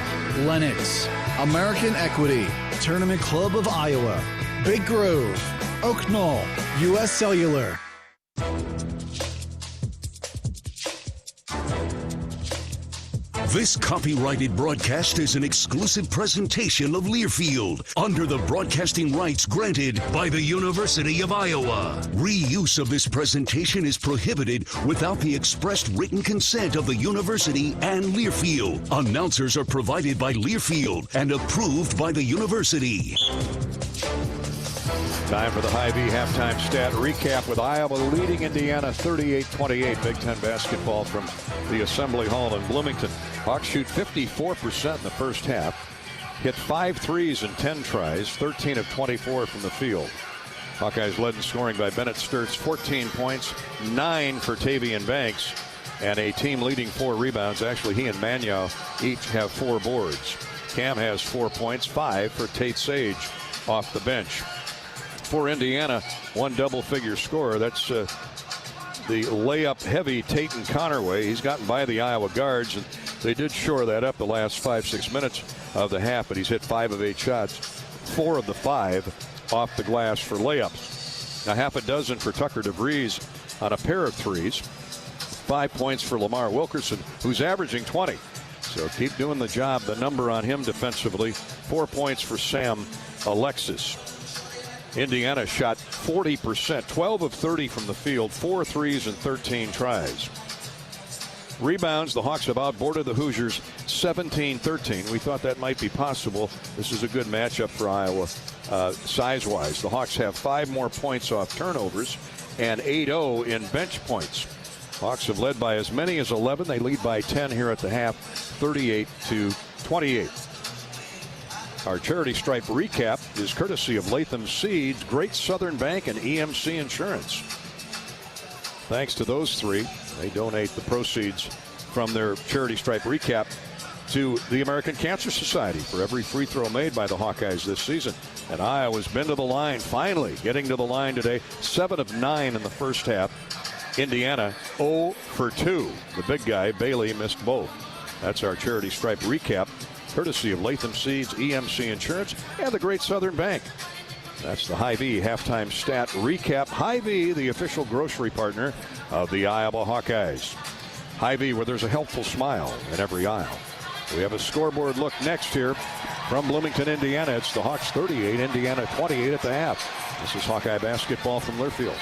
Lennox, American Equity, Tournament Club of Iowa, Big Grove, Oak Knoll, U.S. Cellular. This copyrighted broadcast is an exclusive presentation of Learfield under the broadcasting rights granted by the University of Iowa. Reuse of this presentation is prohibited without the expressed written consent of the university and Learfield. Announcers are provided by Learfield and approved by the university. Time for the Hy-Vee halftime stat recap with Iowa leading Indiana 38-28. Big Ten basketball from the Assembly Hall in Bloomington. Hawks shoot 54% in the first half. Hit 5 threes in 10 tries, 13 of 24 from the field. Hawkeyes led in scoring by Bennett Sturtz, 14 points, 9 for Tavian Banks, and a team leading 4 rebounds. Actually, he and Manyow each have 4 boards. Cam has 4 points, 5 for Tate Sage off the bench. For Indiana, one double-figure scorer. That's the layup-heavy Tatum Connerway. He's gotten by the Iowa guards, and they did shore that up the last 5-6 minutes of the half, but he's hit 5 of 8 shots, 4 of the 5 off the glass for layups. A half a dozen for Tucker DeVries on a pair of threes. 5 points for Lamar Wilkerson, who's averaging 20. So keep doing the job. The number on him defensively. 4 points for Sam Alexis. Indiana shot 40%, 12 of 30 from the field, 4 threes and 13 tries. Rebounds, the Hawks have outboarded the Hoosiers 17-13. We thought that might be possible. This is a good matchup for Iowa size-wise. The Hawks have 5 more points off turnovers and 8-0 in bench points. Hawks have led by as many as 11. They lead by 10 here at the half, 38-28. Our charity stripe recap is courtesy of Latham Seeds, Great Southern Bank, and EMC Insurance. Thanks to those three, they donate the proceeds from their charity stripe recap to the American Cancer Society for every free throw made by the Hawkeyes this season. And Iowa's been to the line, finally getting to the line today. 7 of 9 in the first half. Indiana 0 for 2. The big guy, Bailey, missed both. That's our charity stripe recap, courtesy of Latham Seeds, EMC Insurance, and the Great Southern Bank. That's the Hy-Vee halftime stat recap. Hy-Vee, the official grocery partner of the Iowa Hawkeyes. Hy-Vee, where there's a helpful smile in every aisle. We have a scoreboard look next here from Bloomington, Indiana. It's the Hawks 38, Indiana 28 at the half. This is Hawkeye basketball from Learfield.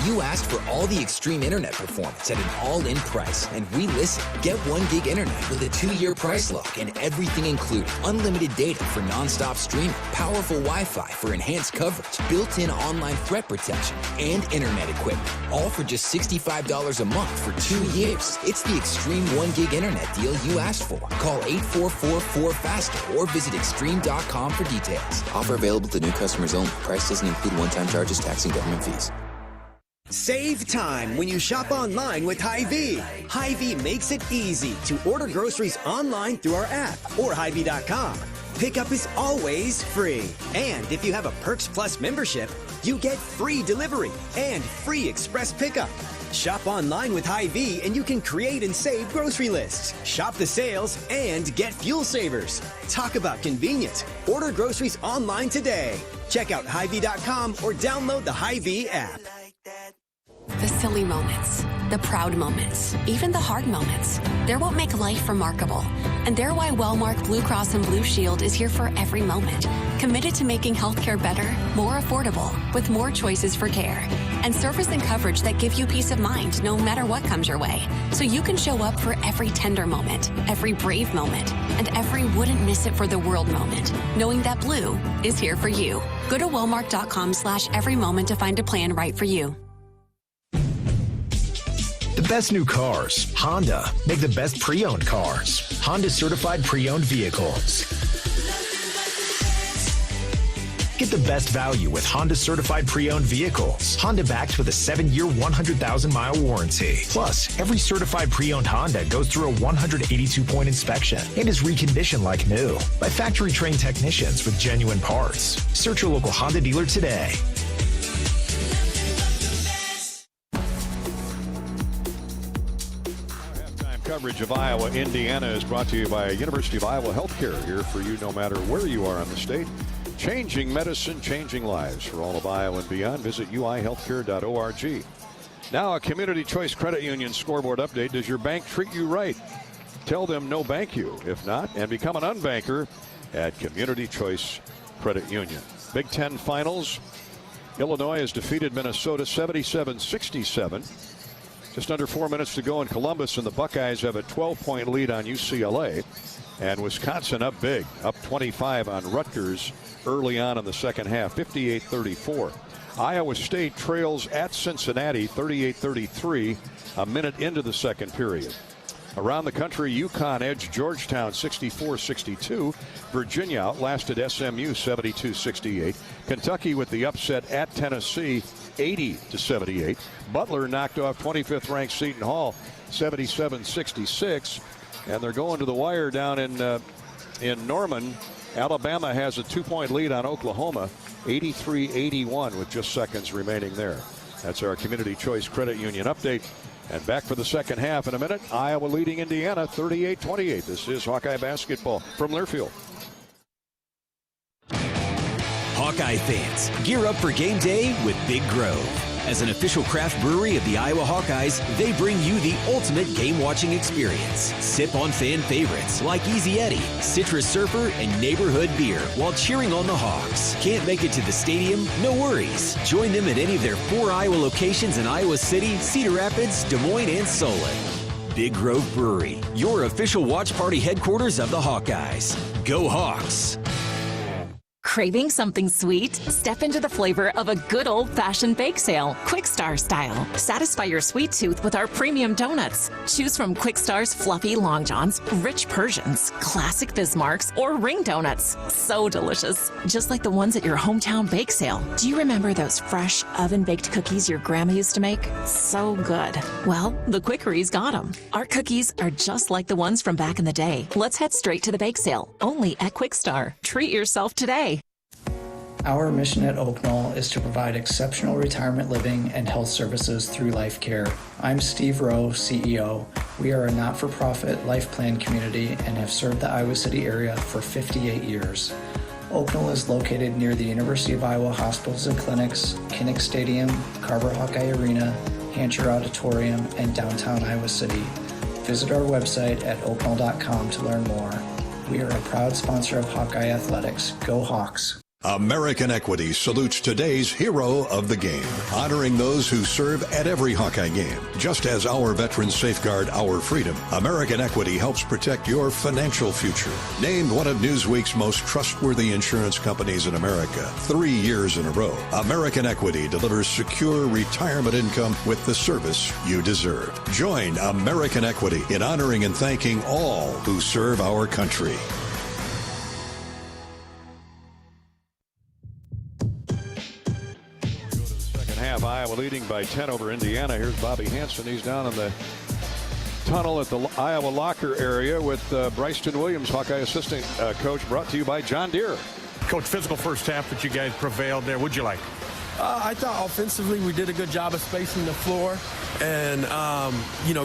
You asked for all the extreme internet performance at an all-in price, and we listened. Get 1 gig internet with a 2-year price lock and everything included. Unlimited data for non-stop streaming, powerful Wi-Fi for enhanced coverage, built-in online threat protection, and internet equipment. All for just $65 a month for 2 years. It's the extreme 1 gig internet deal you asked for. Call 844-4FASTER or visit extreme.com for details. Offer available to new customers only. Price doesn't include one-time charges, tax, and government fees. Save time when you shop online with Hy-Vee. Hy-Vee makes it easy to order groceries online through our app or Hy-Vee.com. Pickup is always free. And if you have a Perks Plus membership, you get free delivery and free express pickup. Shop online with Hy-Vee and you can create and save grocery lists, shop the sales, and get fuel savers. Talk about convenient. Order groceries online today. Check out Hy-Vee.com or download the Hy-Vee app. The silly moments, the proud moments, even the hard moments. They're what make life remarkable. And they're why Wellmark Blue Cross and Blue Shield is here for every moment. Committed to making healthcare better, more affordable, with more choices for care. And service and coverage that give you peace of mind no matter what comes your way. So you can show up for every tender moment, every brave moment, and every wouldn't miss it for the world moment. Knowing that Blue is here for you. Go to Wellmark.com/every moment to find a plan right for you. The best new cars. Honda. Make the best pre-owned cars. Honda certified pre-owned vehicles. Get the best value with Honda certified pre-owned vehicles. Honda backed with a 7-year, 100,000-mile warranty. Plus, every certified pre-owned Honda goes through a 182-point inspection and is reconditioned like new by factory-trained technicians with genuine parts. Search your local Honda dealer today. Halftime coverage of Iowa, Indiana is brought to you by University of Iowa Healthcare, here for you no matter where you are in the state. Changing medicine, changing lives. For all of Iowa and beyond, visit uihealthcare.org. Now a Community Choice Credit Union scoreboard update. Does your bank treat you right? Tell them no bank you. If not, and become an unbanker at Community Choice Credit Union. Big Ten Finals. Illinois has defeated Minnesota 77-67. Just under 4 minutes to go in Columbus, and the Buckeyes have a 12-point lead on UCLA. And Wisconsin up big, up 25 on Rutgers early on in the second half, 58-34. Iowa State trails at Cincinnati 38-33 a minute into the second period. Around the country, UConn edged Georgetown 64-62. Virginia outlasted SMU 72-68. Kentucky with the upset at Tennessee 80-78. Butler knocked off 25th ranked Seton Hall 77-66. And they're going to the wire down in Norman. Alabama has a 2-point lead on Oklahoma, 83-81 with just seconds remaining there. That's our Community Choice Credit Union update. And back for the second half in a minute. Iowa leading Indiana 38-28. This is Hawkeye basketball from Learfield. Hawkeye fans, gear up for game day with Big Grove. As an official craft brewery of the Iowa Hawkeyes, they bring you the ultimate game-watching experience. Sip on fan favorites like Easy Eddie, Citrus Surfer, and Neighborhood Beer while cheering on the Hawks. Can't make it to the stadium? No worries. Join them at any of their 4 Iowa locations in Iowa City, Cedar Rapids, Des Moines, and Solon. Big Grove Brewery, your official watch party headquarters of the Hawkeyes. Go Hawks! Craving something sweet? Step into the flavor of a good old-fashioned bake sale, Quickstar style. Satisfy your sweet tooth with our premium donuts. Choose from Quickstar's fluffy long johns, rich Persians, classic Bismarcks, or ring donuts. So delicious, just like the ones at your hometown bake sale. Do you remember those fresh oven-baked cookies your grandma used to make? So good. Well, the Quickery's got them. Our cookies are just like the ones from back in the day. Let's head straight to the bake sale, only at Quickstar. Treat yourself today. Our mission at Oak Knoll is to provide exceptional retirement living and health services through Life Care. I'm Steve Rowe, CEO. We are a not-for-profit life plan community and have served the Iowa City area for 58 years. Oak Knoll is located near the University of Iowa hospitals and clinics, Kinnick Stadium, Carver Hawkeye Arena, Hancher Auditorium, and downtown Iowa City. Visit our website at oakknoll.com to learn more. We are a proud sponsor of Hawkeye Athletics. Go Hawks! American Equity salutes today's hero of the game, honoring those who serve at every Hawkeye game. Just as our veterans safeguard our freedom, American Equity helps protect your financial future. Named one of Newsweek's most trustworthy insurance companies in America 3 years in a row, American Equity delivers secure retirement income with the service you deserve. Join American Equity in honoring and thanking all who serve our country. Iowa leading by 10 over Indiana. Here's Bobby Hansen. He's down in the tunnel at the Iowa locker area with Bryceton Williams, Hawkeye assistant coach, brought to you by John Deere. Coach, physical first half, but you guys prevailed there. What'd you like? I thought offensively we did a good job of spacing the floor and,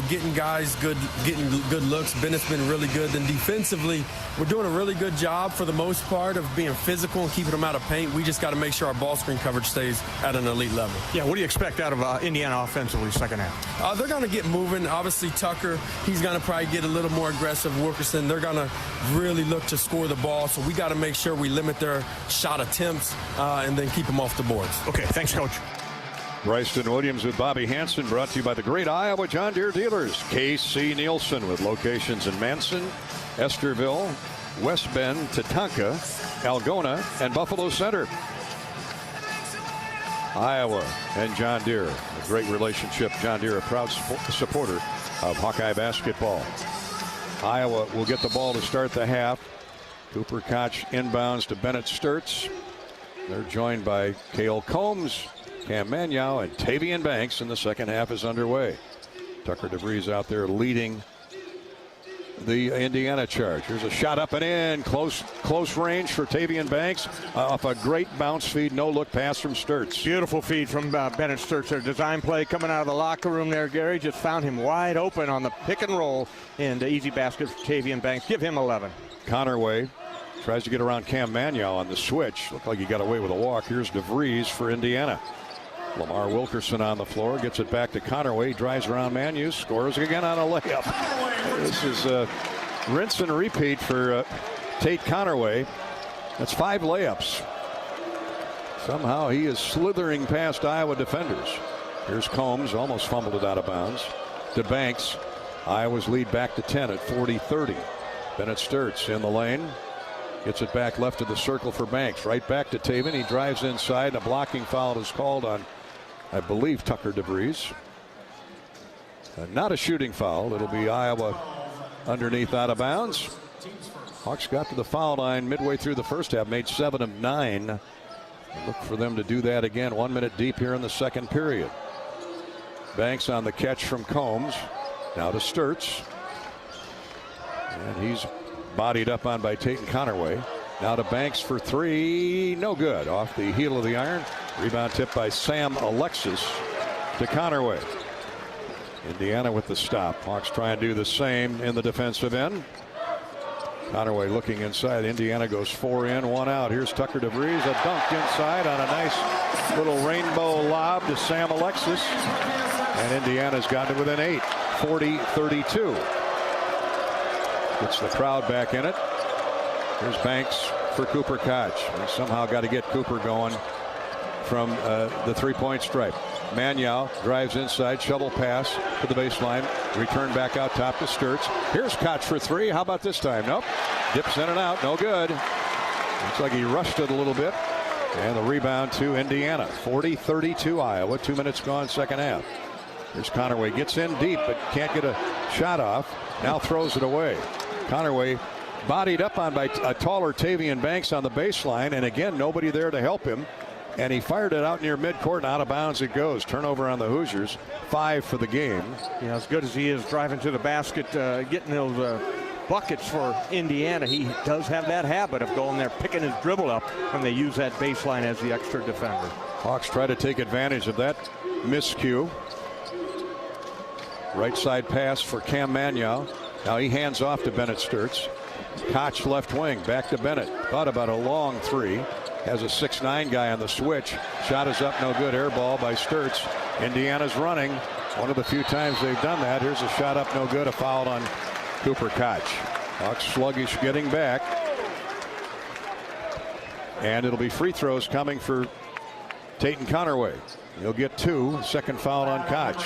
getting guys getting good looks. Bennett's been really good. Then defensively, we're doing a really good job for the most part of being physical and keeping them out of paint. We just got to make sure our ball screen coverage stays at an elite level. Yeah, what do you expect out of Indiana offensively second half? They're going to get moving. Obviously, Tucker, he's going to probably get a little more aggressive. Wilkerson, they're going to really look to score the ball. So we got to make sure we limit their shot attempts and then keep them off the boards. Okay, thanks, Coach. Bryceton Williams with Bobby Hansen, brought to you by the great Iowa John Deere dealers. KC Nielsen with locations in Manson, Esterville, West Bend, Tatanka, Algona, and Buffalo Center. Iowa and John Deere, a great relationship. John Deere, a proud supporter of Hawkeye basketball. Iowa will get the ball to start the half. Cooper Koch inbounds to Bennett Sturtz. They're joined by Cale Combs, Cam Manyow, and Tavian Banks, and the second half is underway. Tucker DeVries out there leading the Indiana charge. Here's a shot up and in. Close range for Tavian Banks off a great bounce feed, no-look pass from Sturtz. Beautiful feed from Bennett Sturtz. Their design play coming out of the locker room there. Gary just found him wide open on the pick and roll, and the easy basket for Tavian Banks. Give him 11. Connerway tries to get around Cam Manyow on the switch. Looked like he got away with a walk. Here's DeVries for Indiana. Lamar Wilkerson on the floor, gets it back to Connerway, drives around Manyow, scores again on a layup. This is a rinse and repeat for Tate Connerway. That's 5 layups. Somehow he is slithering past Iowa defenders. Here's Combs, almost fumbled it out of bounds. To Banks. Iowa's lead back to 10 at 40-30. Bennett Sturtz in the lane. Gets it back left of the circle for Banks. Right back to Taven. He drives inside. A blocking foul is called on, I believe, Tucker DeVries. Not a shooting foul. It'll be Iowa underneath out of bounds. Hawks got to the foul line midway through the first half, made 7 of 9. Look for them to do that again. 1 minute deep here in the second period. Banks on the catch from Combs. Now to Sturtz. And he's bodied up on by Tate Connerway. Now to Banks for 3. No good. Off the heel of the iron. Rebound tip by Sam Alexis to Connerway. Indiana with the stop. Hawks try and do the same in the defensive end. Connerway looking inside. Indiana goes 4 in, 1 out. Here's Tucker DeVries. A dunk inside on a nice little rainbow lob to Sam Alexis. And Indiana's gotten to within 8. 40-32. Gets the crowd back in it. Here's Banks for Cooper Koch. We somehow got to get Cooper going from the three-point stripe. Manyow drives inside, shovel pass to the baseline, return back out top to Sturtz. Here's Koch for 3. How about this time? Nope. Dips in and out. No good. Looks like he rushed it a little bit. And the rebound to Indiana. 40-32 Iowa. 2 minutes gone, second half. Here's Connerway. Gets in deep, but can't get a shot off. Now throws it away. Connerway bodied up on by a taller Tavian Banks on the baseline, and again nobody there to help him, and he fired it out near midcourt and out of bounds it goes. Turnover on the Hoosiers. 5 for the game. Yeah, as good as he is driving to the basket, getting those buckets for Indiana, he does have that habit of going there picking his dribble up when they use that baseline as the extra defender. Hawks try to take advantage of that miscue. Right side pass for Cam Manyow. Now he hands off to Bennett Sturtz. Koch left wing, back to Bennett. Thought about a long 3. Has a 6'9" guy on the switch. Shot is up, no good. Air ball by Sturtz. Indiana's running. One of the few times they've done that. Here's a shot up, no good. A foul on Cooper Koch. Hawks sluggish getting back. And it'll be free throws coming for Tate Connerway. He'll get 2. Second foul on Koch.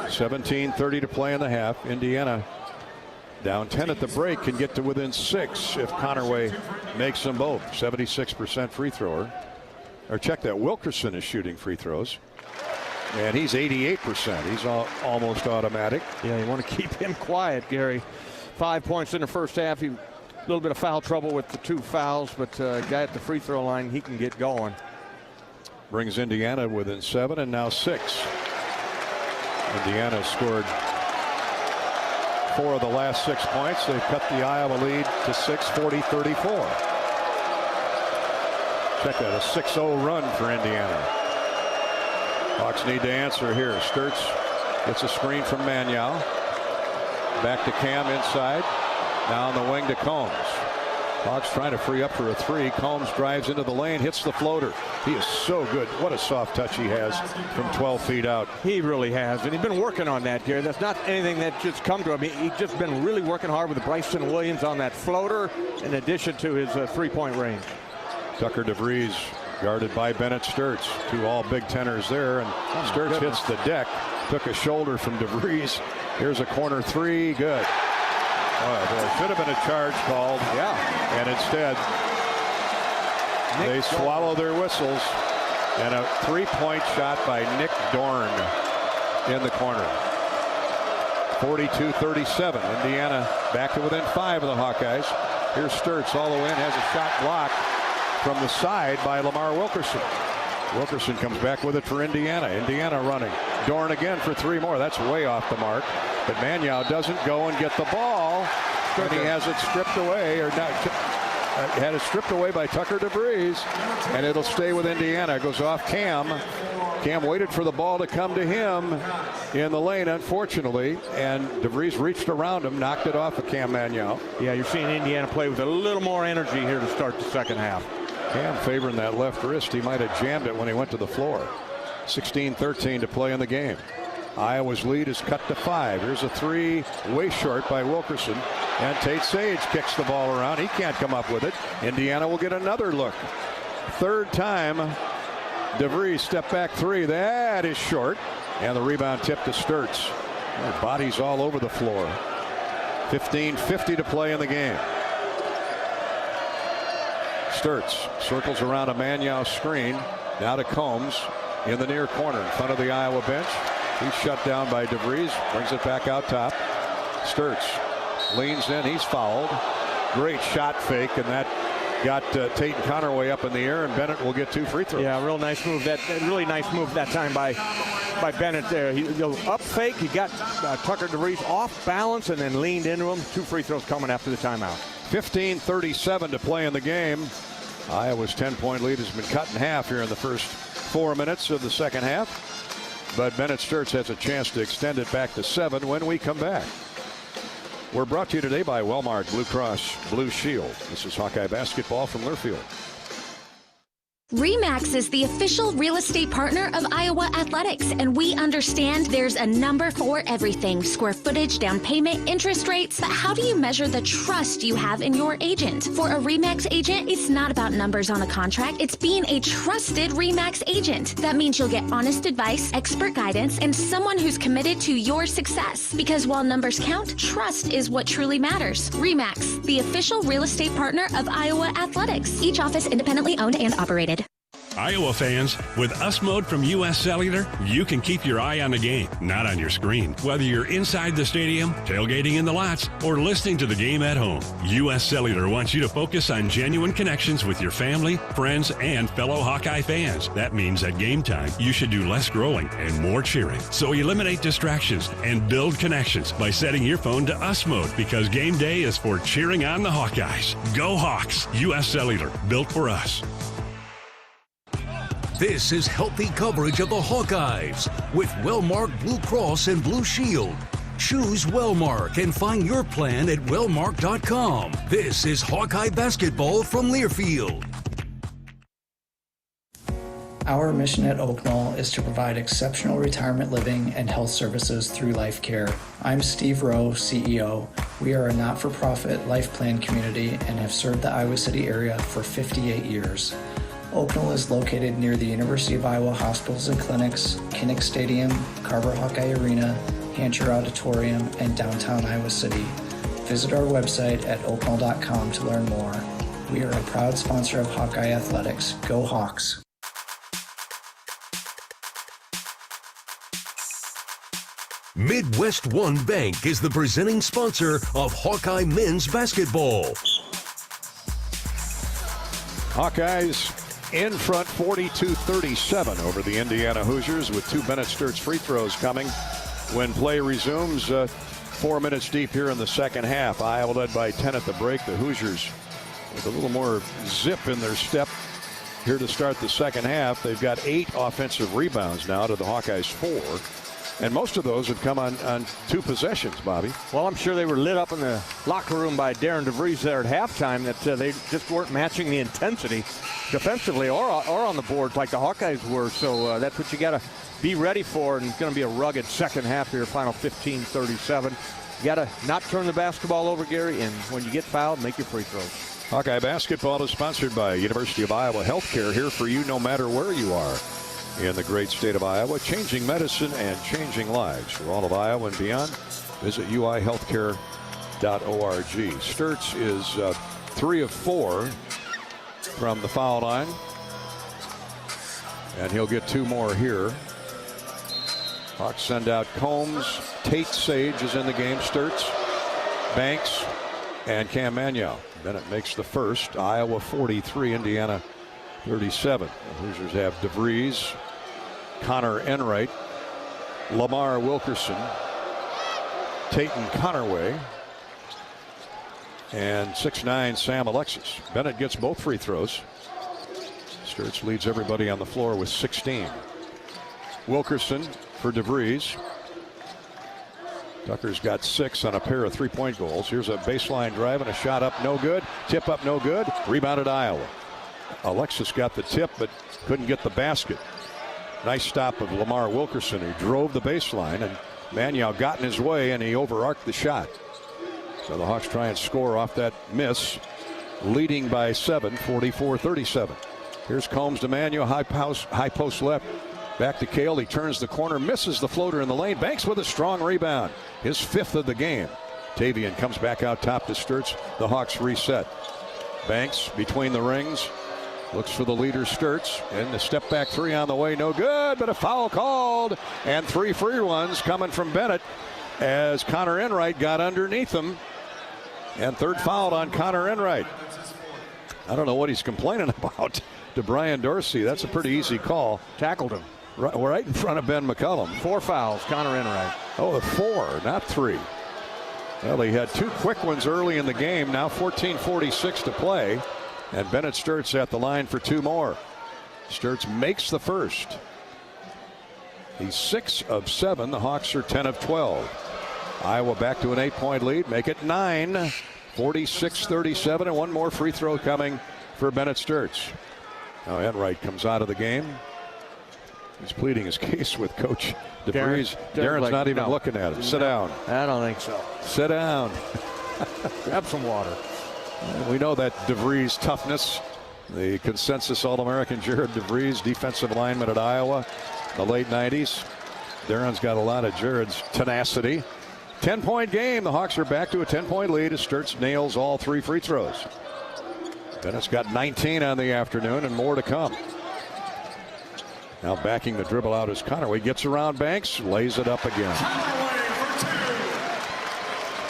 17:30 to play in the half. Indiana down 10 at the break, can get to within 6 if Connerway makes them both. 76% free thrower. Or check that, Wilkerson is shooting free throws. And he's 88%. He's almost automatic. Yeah, you want to keep him quiet, Gary. 5 points in the first half. A little bit of foul trouble with the 2 fouls, but guy at the free throw line, he can get going. Brings Indiana within 7 and now 6. Indiana scored 4 of the last 6 points. They've cut the Iowa lead to 6, 40-34. Check that, a 6-0 run for Indiana. Hawks need to answer here. Sturtz gets a screen from Manyow. Back to Cam inside. Now on the wing to Combs. Hawks trying to free up for a 3. Combs drives into the lane, hits the floater. He is so good. What a soft touch he has from 12 feet out. He really has, and he's been working on that, Gary. That's not anything that just come to him. He's just been really working hard with Bryson Williams on that floater, in addition to his three-point range. Tucker DeVries guarded by Bennett Sturtz. 2 all Big Teners there, and Sturtz hits the deck. Took a shoulder from DeVries. Here's a corner 3. Good. There should have been a charge called. Yeah. And instead, they swallow their whistles. And a 3-point shot by Nick Dorn in the corner. 42-37. Indiana back to within 5 of the Hawkeyes. Here's Sturtz all the way in, has a shot blocked. from the side by Lamar Wilkerson. Wilkerson comes back with it for Indiana. Indiana running. Dorn again for 3 more. That's way off the mark. But Manyow doesn't go and get the ball. And he has it stripped away, or not. Had it stripped away by Tucker DeVries, and it'll stay with Indiana. It goes off Cam. Cam waited for the ball to come to him in the lane, unfortunately, and DeVries reached around him, knocked it off of Cam Manyow. Yeah, you're seeing Indiana play with a little more energy here to start the second half. Cam favoring that left wrist. He might have jammed it when he went to the floor. 16-13 to play in the game. Iowa's lead is cut to 5. Here's a 3 way short by Wilkerson. And Tate Sage kicks the ball around. He can't come up with it. Indiana will get another look. Third time. DeVries step back 3. That is short. And the rebound tip to Sturtz. Their bodies all over the floor. 15:50 to play in the game. Sturtz circles around a Manyow screen. Now to Combs in the near corner in front of the Iowa bench. He's shut down by DeVries. Brings it back out top. Sturtz leans in. He's fouled. Great shot fake, and that got Tate and Connerway up in the air, and Bennett will get 2 free throws. Yeah, really nice move that time by Bennett there. He'll up fake. He got Tucker DeVries off balance and then leaned into him. 2 free throws coming after the timeout. 15:37 to play in the game. Iowa's 10-point lead has been cut in half here in the first 4 minutes of the second half. But Bennett Sturtz has a chance to extend it back to 7 when we come back. We're brought to you today by Wellmark Blue Cross Blue Shield. This is Hawkeye basketball from Learfield. RE/MAX is the official real estate partner of Iowa Athletics, and we understand there's a number for everything: square footage, down payment, interest rates. But how do you measure the trust you have in your agent? For a RE/MAX agent, it's not about numbers on a contract. It's being a trusted RE/MAX agent. That means you'll get honest advice, expert guidance, and someone who's committed to your success. Because while numbers count, trust is what truly matters. RE/MAX, the official real estate partner of Iowa Athletics. Each office independently owned and operated. Iowa fans, with US Mode from US Cellular, you can keep your eye on the game, not on your screen. Whether you're inside the stadium, tailgating in the lots, or listening to the game at home, US Cellular wants you to focus on genuine connections with your family, friends, and fellow Hawkeye fans. That means at game time, you should do less growing and more cheering. So eliminate distractions and build connections by setting your phone to US Mode, because game day is for cheering on the Hawkeyes. Go Hawks! US Cellular, built for us. This is healthy coverage of the Hawkeyes with Wellmark Blue Cross and Blue Shield. Choose Wellmark and find your plan at wellmark.com. This is Hawkeye basketball from Learfield. Our mission at Oak Knoll is to provide exceptional retirement living and health services through life care. I'm Steve Rowe, CEO. We are a not-for-profit life plan community and have served the Iowa City area for 58 years. Oak Knoll is located near the University of Iowa hospitals and clinics, Kinnick Stadium, Carver Hawkeye Arena, Hancher Auditorium, and downtown Iowa City. Visit our website at oakknoll.com to learn more. We are a proud sponsor of Hawkeye Athletics. Go Hawks! Midwest One Bank is the presenting sponsor of Hawkeye men's basketball. Hawkeyes in front 42-37 over the Indiana Hoosiers, with 2 Bennett Sturtz free throws coming when play resumes. 4 minutes deep here in the second half. Iowa led by 10 at the break. The Hoosiers with a little more zip in their step here to start the second half. They've got 8 offensive rebounds now to the Hawkeyes 4. And most of those have come on 2 possessions, Bobby. Well, I'm sure they were lit up in the locker room by Darren DeVries there at halftime, that they just weren't matching the intensity defensively or on the boards like the Hawkeyes were. So that's what you got to be ready for, and it's going to be a rugged second half here, final 15-37. You got to not turn the basketball over, Gary, and when you get fouled, make your free throws. Hawkeye basketball is sponsored by University of Iowa Healthcare, here for you no matter where you are in the great state of Iowa, changing medicine and changing lives for all of Iowa and beyond. Visit uihealthcare.org. Sturtz is 3 of 4 from the foul line, and he'll get 2 more here. Hawks send out Combs. Tate Sage is in the game. Sturtz, Banks, and Cam Manyow. Bennett makes the first. Iowa 43, Indiana 37. The Hoosiers have DeVries, Connor Enright, Lamar Wilkerson, Tayton Connerway, and 6'9" Sam Alexis. Bennett gets both free throws. Sturts leads everybody on the floor with 16. Wilkerson for DeVries. Tucker's got 6 on a pair of three-point goals. Here's a baseline drive and a shot up, no good. Tip up, no good. Rebounded Iowa. Alexis got the tip but couldn't get the basket. Nice stop of Lamar Wilkerson, who drove the baseline, and Maniau got in his way and he overarched the shot. So the Hawks try and score off that miss, leading by 7, 44-37. Here's Combs to Maniau, high post left. Back to Cale, he turns the corner, misses the floater in the lane. Banks with a strong rebound, his 5th of the game. Tavian comes back out top to Sturts. The Hawks reset. Banks between the rings, looks for the leader Sturts, and the step back three on the way, no good, but a foul called, and 3 free ones coming from Bennett as Connor Enright got underneath him, and 3rd foul on Connor Enright. I don't know what he's complaining about to Brian Dorsey. That's a pretty easy call. Tackled him. Right in front of Ben McCollum. 4 fouls, Connor Enright. Oh, 4, not 3. Well, he had 2 quick ones early in the game. Now 14:46 to play. And Bennett Sturts at the line for 2 more. Sturts makes the first. He's 6 of 7. The Hawks are 10 of 12. Iowa back to an 8-point lead. Make it 9. 46-37. And 1 more free throw coming for Bennett Sturts. Now Enright comes out of the game. He's pleading his case with Coach DeVries. Darren's not even looking at him. Sit down. I don't think so. Sit down. Grab some water. We know that DeVries toughness. The consensus All-American Jared DeVries, defensive lineman at Iowa in the late 90s. Darren's got a lot of Jared's tenacity. 10-point game. The Hawks are back to a 10-point lead as Sturts nails all 3 free throws. Bennett's got 19 on the afternoon and more to come. Now backing the dribble out is Connerway. Gets around Banks, lays it up again.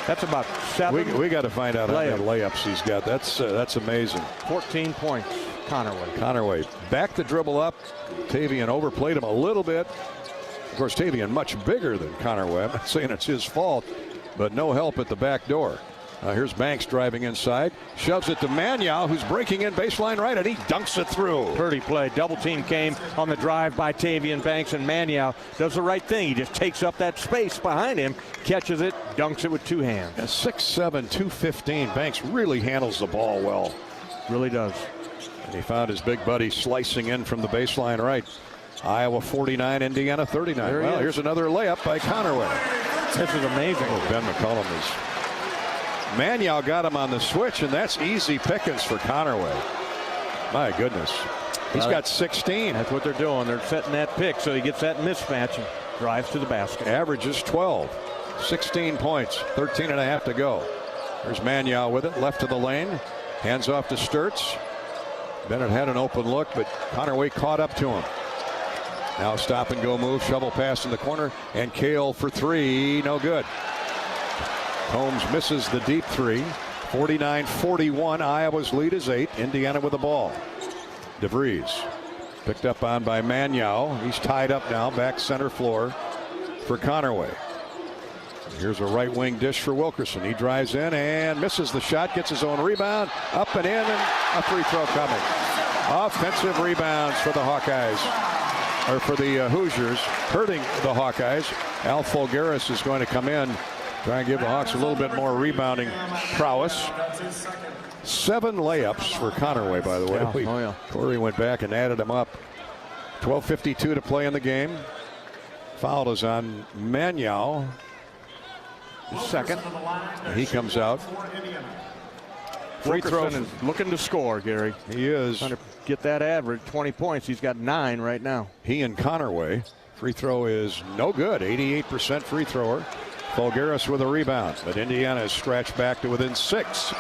That's about 7. We got to find out how many layups he's got. That's amazing. 14 points, Connerway. Back the dribble up. Tavian overplayed him a little bit. Of course, Tavian much bigger than Connerway. I'm not saying it's his fault, but no help at the back door. Here's Banks driving inside, shoves it to Maniau, who's breaking in baseline right, and he dunks it through. Pretty play. Double team came on the drive by Tavian Banks, and Maniau does the right thing. He just takes up that space behind him, catches it, dunks it with 2 hands. 6'7", 215. Banks really handles the ball well. Really does. And he found his big buddy slicing in from the baseline right. Iowa 49, Indiana 39. Well, here's another layup by Connerway. This is amazing. Oh, Ben McCollum is... Maniau got him on the switch, and that's easy pickings for Connerway. My goodness. He's got 16. That's what they're doing. They're setting that pick so he gets that mismatch and drives to the basket. Averages 12. 16 points. 13 and a half to go. There's Maniau with it. Left to the lane. Hands off to Sturts. Bennett had an open look, but Connerway caught up to him. Now stop and go move. Shovel pass in the corner. And Cale for 3. No good. Combs misses the deep 3. 49-41. Iowa's lead is 8. Indiana with the ball. DeVries picked up on by Maniau. He's tied up now. Back center floor for Connerway. Here's a right wing dish for Wilkerson. He drives in and misses the shot. Gets his own rebound. Up and in, and a free throw coming. Offensive rebounds for the Hawkeyes. Or for the Hoosiers. Hurting the Hawkeyes. Al Folgaris is going to come in. Try and give the Hawks a little bit more rebounding prowess. 7 layups for Connerway, by the way. Corey went back and added them up. 12:52 to play in the game. Foul is on Maniau. Second. He comes out. Free throw is looking to score, Gary. He is. Trying to get that average, 20 points. He's got 9 right now. He and Connerway. Free throw is no good. 88% free thrower. Folgaris with a rebound, but Indiana is stretched back to within 6.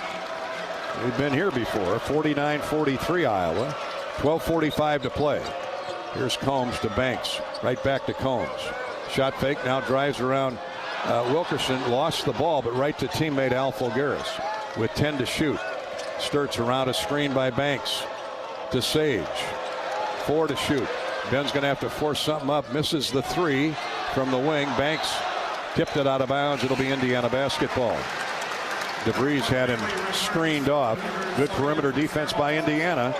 We've been here before. 49-43 Iowa. 12:45 to play. Here's Combs to Banks. Right back to Combs. Shot fake, now drives around Wilkerson. Lost the ball, but right to teammate Al Folgaris with 10 to shoot. Sturts around a screen by Banks to Sage. 4 to shoot. Ben's going to have to force something up. Misses the 3 from the wing. Banks tipped it out of bounds. It'll be Indiana basketball. DeVries had him screened off. Good perimeter defense by Indiana.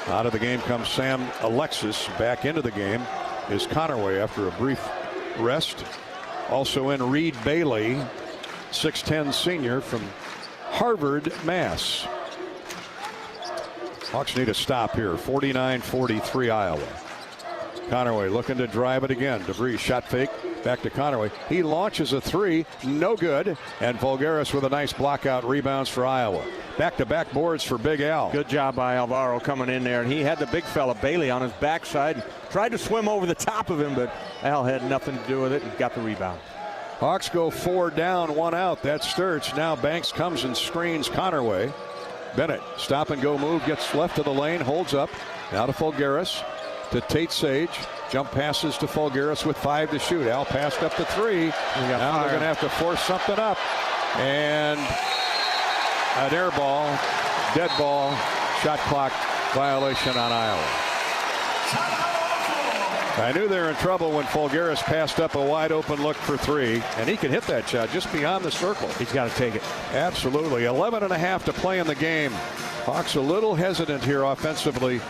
Out of the game comes Sam Alexis. Back into the game is Connerway after a brief rest. Also in Reed Bailey, 6'10" senior from Harvard, Mass. Hawks need a stop here. 49-43 Iowa. Connerway looking to drive it again. DeVries shot fake. Back to Connerway. He launches a 3. No good. And Voulgaris with a nice block out rebounds for Iowa. Back-to-back boards for Big Al. Good job by Alvaro coming in there. And he had the big fella, Bailey, on his backside. Tried to swim over the top of him, but Al had nothing to do with it and got the rebound. Hawks go 4 down, 1 out. That's Sturts. Now Banks comes and screens Connerway. Bennett, stop and go move, gets left of the lane, holds up. Now to Voulgaris, to Tate Sage. Jump passes to Voulgaris with 5 to shoot. Al passed up to 3. Now they're going to have to force something up. And an air ball, dead ball, shot clock violation on Iowa. I knew they were in trouble when Voulgaris passed up a wide open look for 3, and he can hit that shot just beyond the circle. He's got to take it. Absolutely. 11.5 to play in the game. Hawks a little hesitant here offensively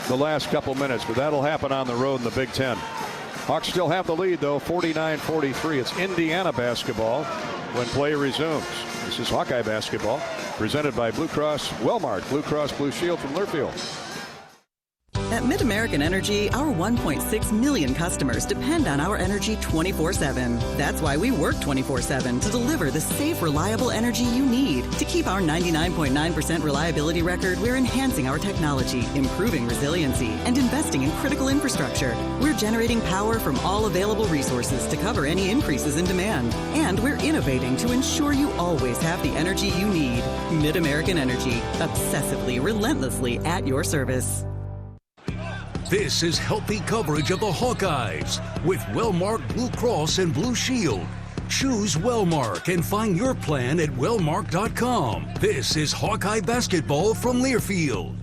the last couple minutes, but that'll happen on the road in the Big Ten. Hawks still have the lead, though, 49-43. It's Indiana basketball when play resumes. This is Hawkeye basketball presented by Blue Cross Wellmark, Blue Cross Blue Shield from Learfield. At MidAmerican Energy, our 1.6 million customers depend on our energy 24/7. That's why we work 24/7 to deliver the safe, reliable energy you need. To keep our 99.9% reliability record, we're enhancing our technology, improving resiliency, and investing in critical infrastructure. We're generating power from all available resources to cover any increases in demand. And we're innovating to ensure you always have the energy you need. MidAmerican Energy, obsessively, relentlessly at your service. This is healthy coverage of the Hawkeyes with Wellmark Blue Cross and Blue Shield. Choose Wellmark and find your plan at wellmark.com. This is Hawkeye basketball from Learfield.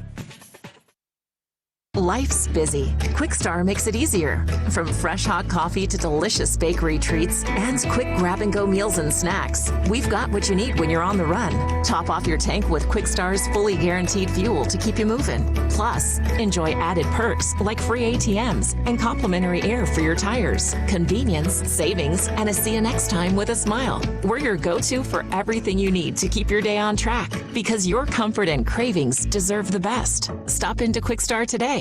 Life's busy. Quickstar makes it easier. From fresh hot coffee to delicious bakery treats and quick grab-and-go meals and snacks, we've got what you need when you're on the run. Top off your tank with Quickstar's fully guaranteed fuel to keep you moving. Plus, enjoy added perks like free ATMs and complimentary air for your tires. Convenience, savings, and a see you next time with a smile. We're your go-to for everything you need to keep your day on track, because your comfort and cravings deserve the best. Stop into Quickstar today.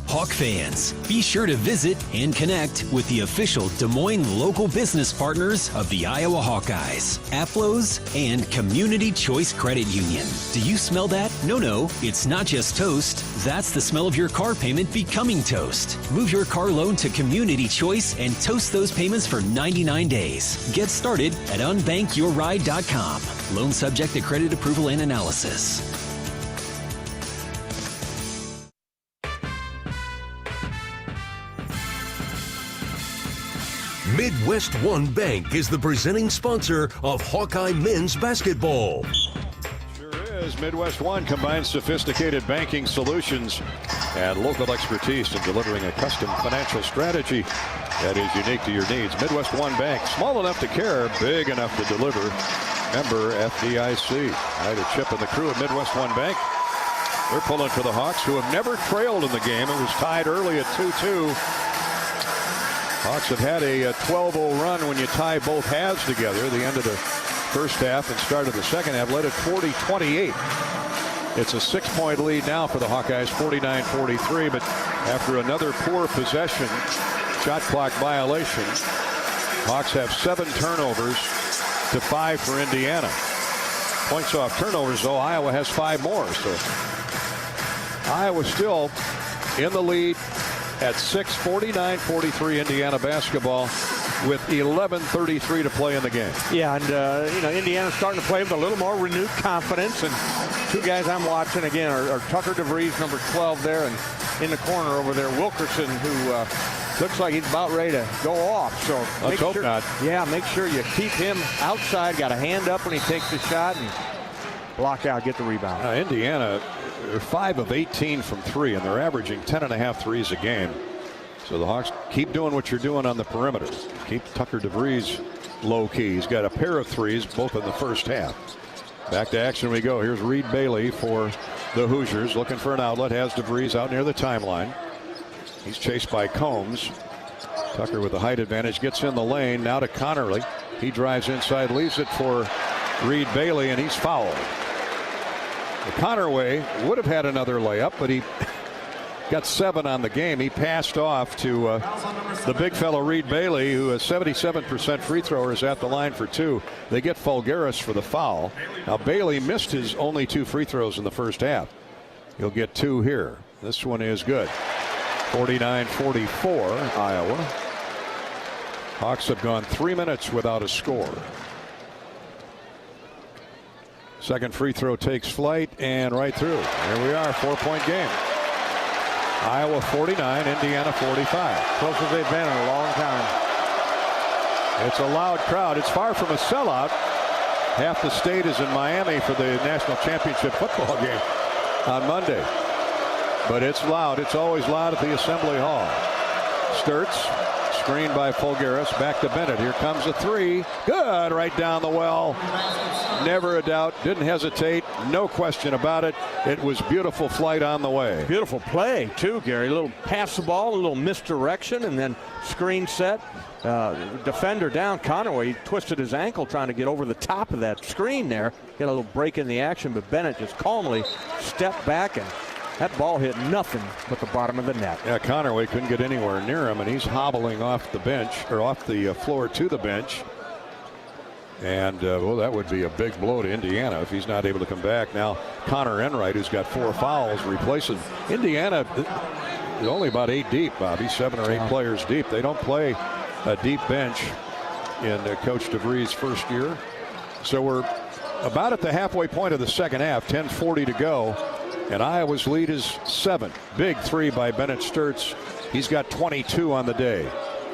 Hawk fans, be sure to visit and connect with the official Des Moines local business partners of the Iowa Hawkeyes, Aplos, and Community Choice Credit Union. Do you smell that? No, it's not just toast. That's the smell of your car payment becoming toast. Move your car loan to Community Choice and toast those payments for 99 days. Get started at unbankyourride.com. Loan subject to credit approval and analysis. Midwest One Bank is the presenting sponsor of Hawkeye men's basketball. Sure is. Midwest One combines sophisticated banking solutions and local expertise in delivering a custom financial strategy that is unique to your needs. Midwest One Bank, small enough to care, big enough to deliver. Member FDIC. Either Chip and the crew at Midwest One Bank. They're pulling for the Hawks, who have never trailed in the game. It was tied early at 2-2. Hawks have had a 12-0 run when you tie both halves together. The end of the first half and start of the second half led at 40-28. It's a 6-point lead now for the Hawkeyes, 49-43. But after another poor possession, shot clock violation, Hawks have 7 turnovers to 5 for Indiana. Points off turnovers, though, Iowa has 5 more. So Iowa still in the lead at 6, 49-43 Indiana basketball with 11:33 to play in the game. Yeah, and Indiana's starting to play with a little more renewed confidence. And 2 guys I'm watching again are Tucker DeVries, number 12 there, and in the corner over there, Wilkerson, who looks like he's about ready to go off. So let's hope not. Yeah, make sure you keep him outside. Got a hand up when he takes the shot, and block out, get the rebound. Indiana, they're 5 of 18 from 3, and they're averaging 10.5 threes a game. So the Hawks keep doing what you're doing on the perimeter. Keep Tucker DeVries low key. He's got a pair of threes, both in the first half. Back to action we go. Here's Reed Bailey for the Hoosiers, looking for an outlet. Has DeVries out near the timeline. He's chased by Combs. Tucker with the height advantage gets in the lane. Now to Connerly. He drives inside, leaves it for Reed Bailey, and he's fouled. Connerway would have had another layup, but he got 7 on the game. He passed off to the big fellow Reed Bailey, who is 77% free thrower, is at the line for 2. They get Fulgaris for the foul. Now Bailey missed his only 2 free throws in the first half. He'll get 2 here. This one is good. 49-44 Iowa. Hawks have gone 3 minutes without a score. Second free throw takes flight and right through. Here we are, 4-point game. Iowa 49, Indiana 45. Closest they've been in a long time. It's a loud crowd. It's far from a sellout. Half the state is in Miami for the national championship football game on Monday. But it's loud. It's always loud at the Assembly Hall. Sturts, screened by Fulgaris. Back to Bennett. Here comes a 3. Good, right down the well. Never a doubt. Didn't hesitate. No question about it. It was beautiful flight on the way. Beautiful play, too, Gary. A little pass the ball, a little misdirection, and then screen set. Defender down. Connerly, he twisted his ankle trying to get over the top of that screen there. Get a little break in the action, but Bennett just calmly stepped back, and that ball hit nothing but the bottom of the net. Yeah, Connerly couldn't get anywhere near him, and he's hobbling off the bench, or off the floor to the bench. And, well, that would be a big blow to Indiana if he's not able to come back. Now, Connor Enright, who's got 4 fouls, replaces Indiana. Is only about 8 deep, Bobby, 7 or 8 players deep. They don't play a deep bench in Coach DeVries' first year. So we're about at the halfway point of the second half, 10:40 to go. And Iowa's lead is 7. Big 3 by Bennett Sturts. He's got 22 on the day,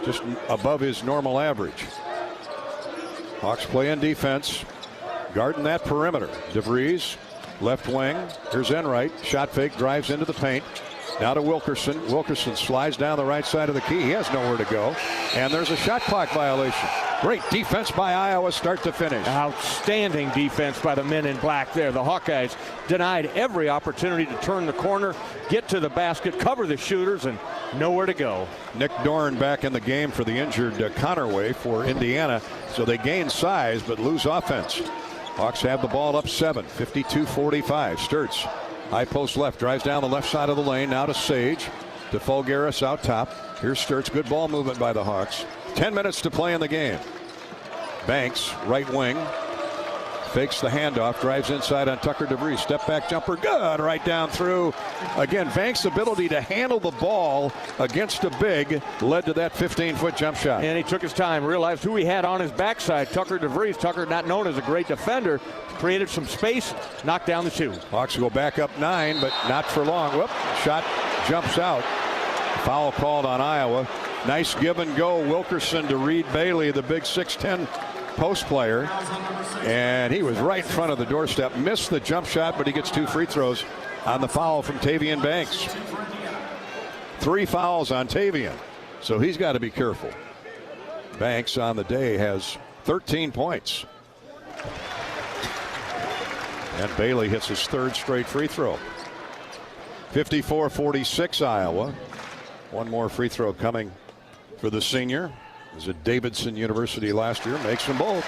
just above his normal average. Hawks playing defense, guarding that perimeter. DeVries, left wing. Here's Enright. Shot fake, drives into the paint. Now to Wilkerson. Wilkerson slides down the right side of the key. He has nowhere to go. And there's a shot clock violation. Great defense by Iowa, start to finish. Outstanding defense by the men in black there. The Hawkeyes denied every opportunity to turn the corner, get to the basket, cover the shooters, and nowhere to go. Nick Dorn back in the game for the injured Connerway for Indiana. So they gain size but lose offense. Hawks have the ball up 7, 52-45. Sturts, high post left, drives down the left side of the lane. Now to Sage, to Fulgaris out top. Here's Sturts, good ball movement by the Hawks. 10 minutes to play in the game. Banks, right wing, fakes the handoff, drives inside on Tucker DeVries. Step back jumper, good, right down through. Again, Banks' ability to handle the ball against a big led to that 15-foot jump shot. And he took his time, realized who he had on his backside, Tucker DeVries. Tucker, not known as a great defender, created some space, knocked down the 2. Hawks go back up 9, but not for long. Whoop, shot jumps out. Foul called on Iowa. Nice give and go. Wilkerson to Reed Bailey, the big 6'10 post player. And he was right in front of the doorstep. Missed the jump shot, but he gets 2 free throws on the foul from Tavian Banks. 3 fouls on Tavian. So he's got to be careful. Banks on the day has 13 points. And Bailey hits his 3rd straight free throw. 54-46 Iowa. One more free throw coming for the senior. He was at Davidson University last year. Makes them both.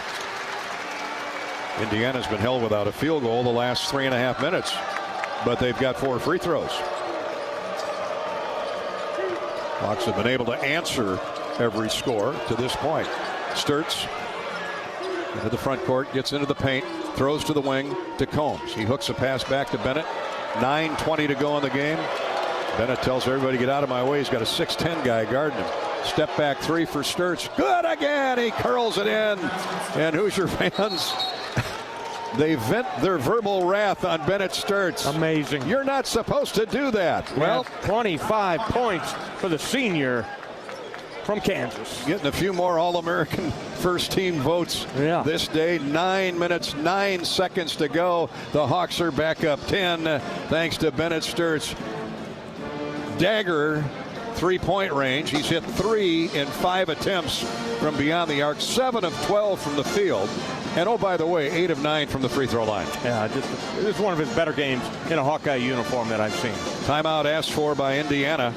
Indiana's been held without a field goal the last 3.5 minutes, but they've got 4 free throws. Hawks have been able to answer every score to this point. Sturts into the front court, gets into the paint, throws to the wing to Combs. He hooks a pass back to Bennett. 9:20 to go in the game. Bennett tells everybody to get out of my way. He's got a 6'10 guy guarding him. Step back 3 for Sturts. Good again. He curls it in. And Hoosier fans, they vent their verbal wrath on Bennett Sturts. Amazing. You're not supposed to do that. Well, 25 points for the senior. from Kansas. Getting a few more All-American first-team votes this day. 9 minutes, 9 seconds to go. The Hawks are back up 10 thanks to Bennett Sturt's dagger three-point range. He's hit 3 in 5 attempts from beyond the arc, 7 of 12 from the field. And, oh, by the way, 8 of 9 from the free throw line. Yeah, this is one of his better games in a Hawkeye uniform that I've seen. Timeout asked for by Indiana.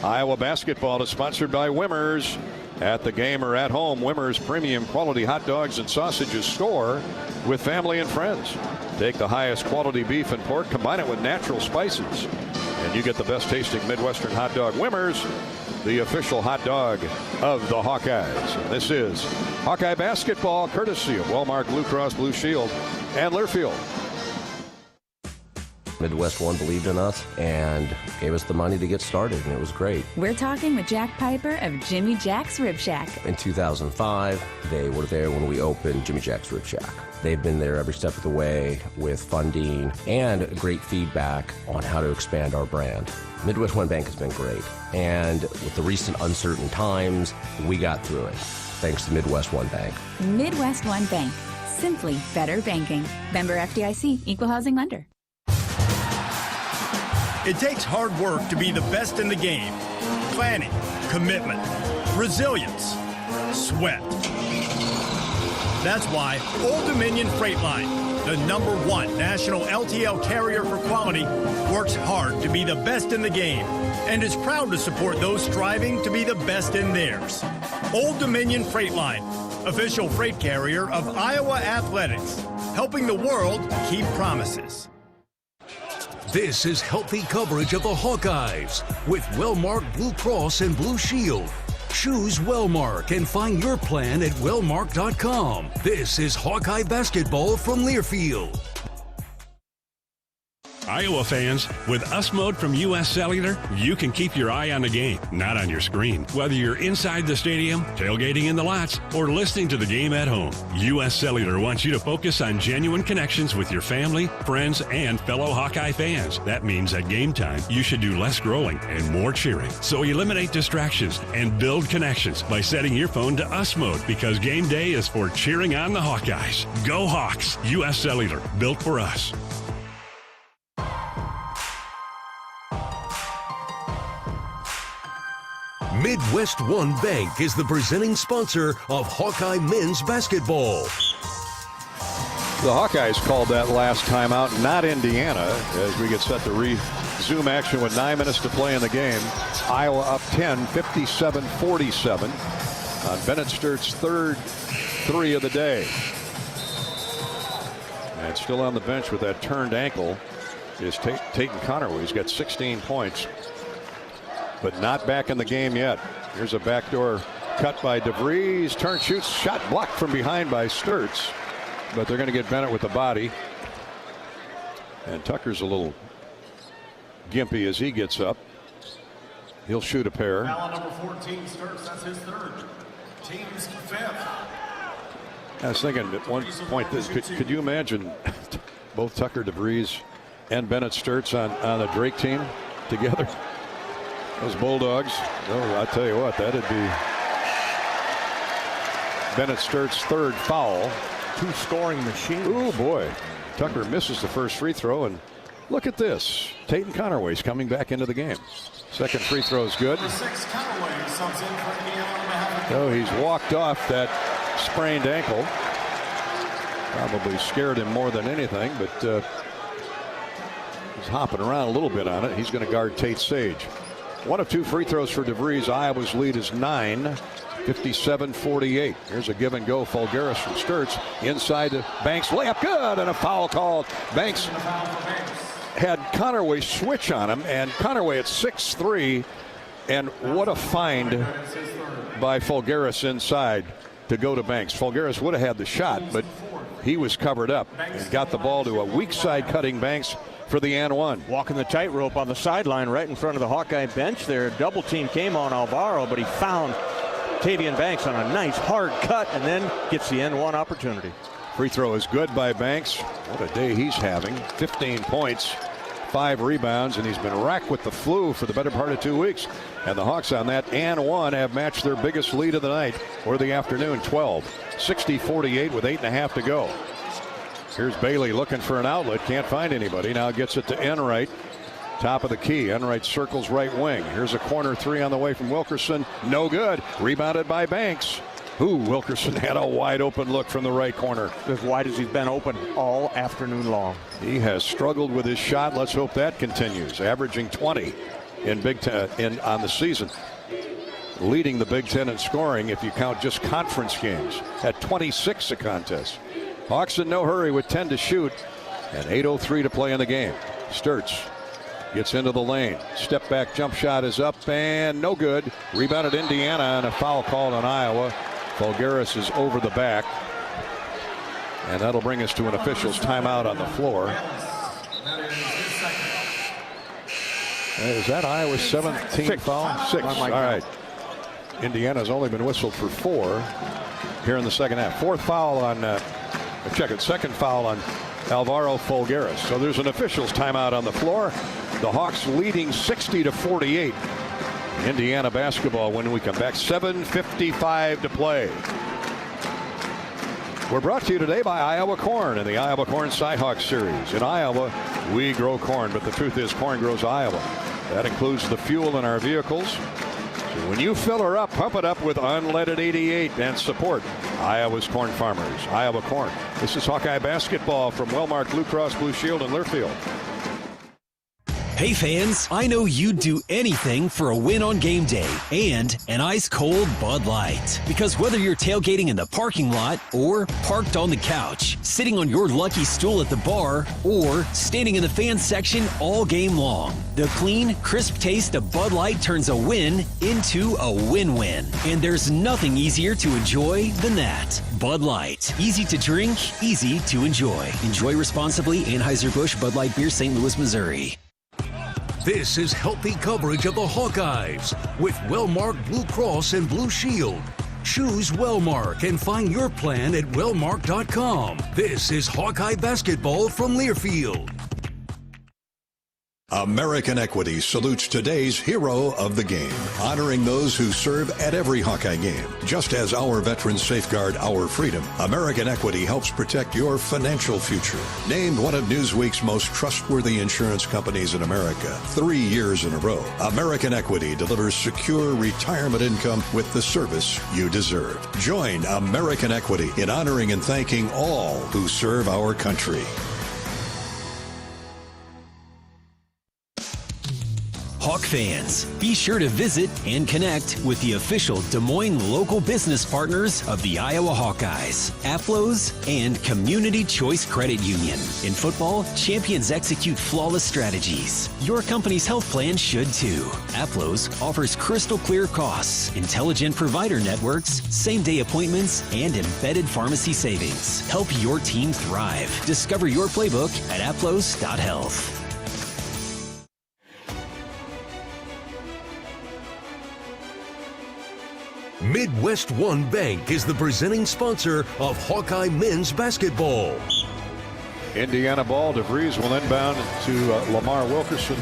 Iowa basketball is sponsored by Wimmers. At the game or at home, Wimmers premium quality hot dogs and sausages store with family and friends. Take the highest quality beef and pork, combine it with natural spices, and you get the best tasting Midwestern hot dog. Wimmers, the official hot dog of the Hawkeyes. And this is Hawkeye basketball, courtesy of Wellmark Blue Cross Blue Shield and Learfield. Midwest One believed in us and gave us the money to get started, and it was great. We're talking with Jack Piper of Jimmy Jack's Rib Shack. In 2005, they were there when we opened Jimmy Jack's Rib Shack. They've been there every step of the way with funding and great feedback on how to expand our brand. Midwest One Bank has been great, and with the recent uncertain times, we got through it, thanks to Midwest One Bank. Midwest One Bank. Simply better banking. Member FDIC, Equal Housing Lender. It takes hard work to be the best in the game. Planning, commitment, resilience, sweat. That's why Old Dominion Freight Line, the #1 national LTL carrier for quality, works hard to be the best in the game and is proud to support those striving to be the best in theirs. Old Dominion Freight Line, official freight carrier of Iowa Athletics, helping the world keep promises. This is healthy coverage of the Hawkeyes with Wellmark Blue Cross and Blue Shield. Choose Wellmark and find your plan at wellmark.com. This is Hawkeye basketball from Learfield. Iowa fans, with US Mode from US Cellular, you can keep your eye on the game, not on your screen. Whether you're inside the stadium, tailgating in the lots, or listening to the game at home, US Cellular wants you to focus on genuine connections with your family, friends, and fellow Hawkeye fans. That means at game time, you should do less scrolling and more cheering. So eliminate distractions and build connections by setting your phone to US Mode, because game day is for cheering on the Hawkeyes. Go Hawks! US Cellular, built for us. Midwest One Bank is the presenting sponsor of Hawkeye men's basketball. The Hawkeyes called that last timeout, not Indiana, as we get set to resume action with 9 minutes to play in the game. Iowa up 10, 57-47 on Bennett Sturt's third three of the day. And still on the bench with that turned ankle is Tatum Connerway. He's got 16 points. But not back in the game yet. Here's a backdoor cut by DeVries. Turn, shoots, shot blocked from behind by Sturtz. But they're going to get Bennett with the body. And Tucker's a little gimpy as he gets up. He'll shoot a pair. Foul number 14, Sturtz. That's his third. Team's fifth. I was thinking at one point, could you imagine both Tucker, DeVries, and Bennett Sturtz on the Drake team together? Those Bulldogs, oh, I tell you what, that'd be Bennett Sturt's third foul. Two scoring machines. Oh, boy. Tucker misses the first free throw, and look at this. Tatum Connerway's coming back into the game. Second free throw is good. Number 6, Connerway subs in for Indiana on behalf of So he's walked off that sprained ankle. Probably scared him more than anything, but he's hopping around a little bit on it. He's going to guard Tate Sage. One of two free throws for DeVries. Iowa's lead is 9, 57-48. Here's a give and go. Fulgaris from Sturtz inside to Banks. Layup good, and a foul called. Banks had Connerway switch on him, and Connerway at 6'3", and what a find by Fulgaris inside to go to Banks. Fulgaris would have had the shot, but he was covered up and got the ball to a weak side cutting Banks for the and one. Walking the tightrope on the sideline right in front of the Hawkeye bench there. Double team came on Alvaro, but he found Tavian Banks on a nice hard cut and then gets the N1 opportunity. Free throw is good by Banks. What a day he's having. 15 points, 5 rebounds, and he's been racked with the flu for the better part of 2 weeks. And the Hawks on that and one have matched their biggest lead of the night or the afternoon, 60-48 with 8.5 to go. Here's Bailey looking for an outlet, can't find anybody. Now gets it to Enright, top of the key. Enright circles right wing. Here's a corner 3 on the way from Wilkerson, no good. Rebounded by Banks. Wilkerson had a wide open look from the right corner. As wide as he's been open all afternoon long. He has struggled with his shot. Let's hope that continues. Averaging 20 in Big Ten on the season. Leading the Big Ten in scoring if you count just conference games at 26 a contest. Hawks in no hurry with 10 to shoot and 8:03 to play in the game. Sturts gets into the lane. Step back jump shot is up and no good. Rebounded Indiana and a foul called on Iowa. Fulgaris is over the back. And that'll bring us to an official's timeout on the floor. Is that Iowa's 17th foul? 6. All right. Indiana's only been whistled for 4 here in the second half. 4th foul on, second foul on Alvaro Fulgaris. So there's an official's timeout on the floor. The Hawks leading 60-48. Indiana basketball when we come back. 7:55 to play. We're brought to you today by Iowa Corn and the Iowa Corn Cyhawk Series. In Iowa, we grow corn, but the truth is corn grows Iowa. That includes the fuel in our vehicles. So when you fill her up, pump it up with unleaded 88 and support Iowa's corn farmers. Iowa Corn. This is Hawkeye basketball from Wellmark Blue Cross Blue Shield in Learfield. Hey fans, I know you'd do anything for a win on game day and an ice-cold Bud Light. Because whether you're tailgating in the parking lot or parked on the couch, sitting on your lucky stool at the bar, or standing in the fan section all game long, the clean, crisp taste of Bud Light turns a win into a win-win. And there's nothing easier to enjoy than that. Bud Light. Easy to drink, easy to enjoy. Enjoy responsibly. Anheuser-Busch Bud Light Beer, St. Louis, Missouri. This is healthy coverage of the Hawkeyes with Wellmark Blue Cross and Blue Shield. Choose Wellmark and find your plan at wellmark.com. This is Hawkeye basketball from Learfield. American Equity salutes today's hero of the game, honoring those who serve at every Hawkeye game. Just as our veterans safeguard our freedom, American Equity helps protect your financial future. Named one of Newsweek's most trustworthy insurance companies in America 3 years in a row, American Equity delivers secure retirement income with the service you deserve. Join American Equity in honoring and thanking all who serve our country. Hawk fans, be sure to visit and connect with the official Des Moines local business partners of the Iowa Hawkeyes, AFLOS, and Community Choice Credit Union. In football, champions execute flawless strategies. Your company's health plan should too. AFLOS offers crystal clear costs, intelligent provider networks, same-day appointments, and embedded pharmacy savings. Help your team thrive. Discover your playbook at aflos.health. Midwest One Bank is the presenting sponsor of Hawkeye men's basketball. Indiana ball. DeVries will inbound to Lamar Wilkerson.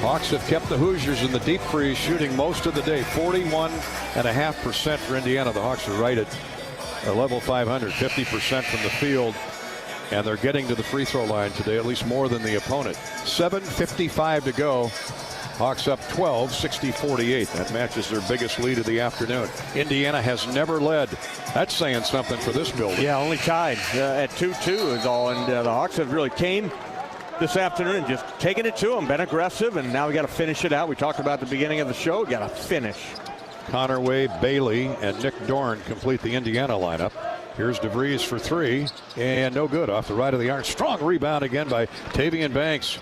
Hawks have kept the Hoosiers in the deep freeze, shooting most of the day. 41.5% for Indiana. The Hawks are right at a level 500, 50% from the field. And they're getting to the free throw line today, at least more than the opponent. 7:55 to go. Hawks up 12, 60-48. That matches their biggest lead of the afternoon. Indiana has never led. That's saying something for this building. Yeah, only tied at 2-2 is all. And the Hawks have really came this afternoon and just taken it to them, been aggressive, and now we got to finish it out. We talked about at the beginning of the show, got to finish. Connerway, Bailey, and Nick Dorn complete the Indiana lineup. Here's DeVries for 3, and no good off the right of the arc. Strong rebound again by Tavian Banks.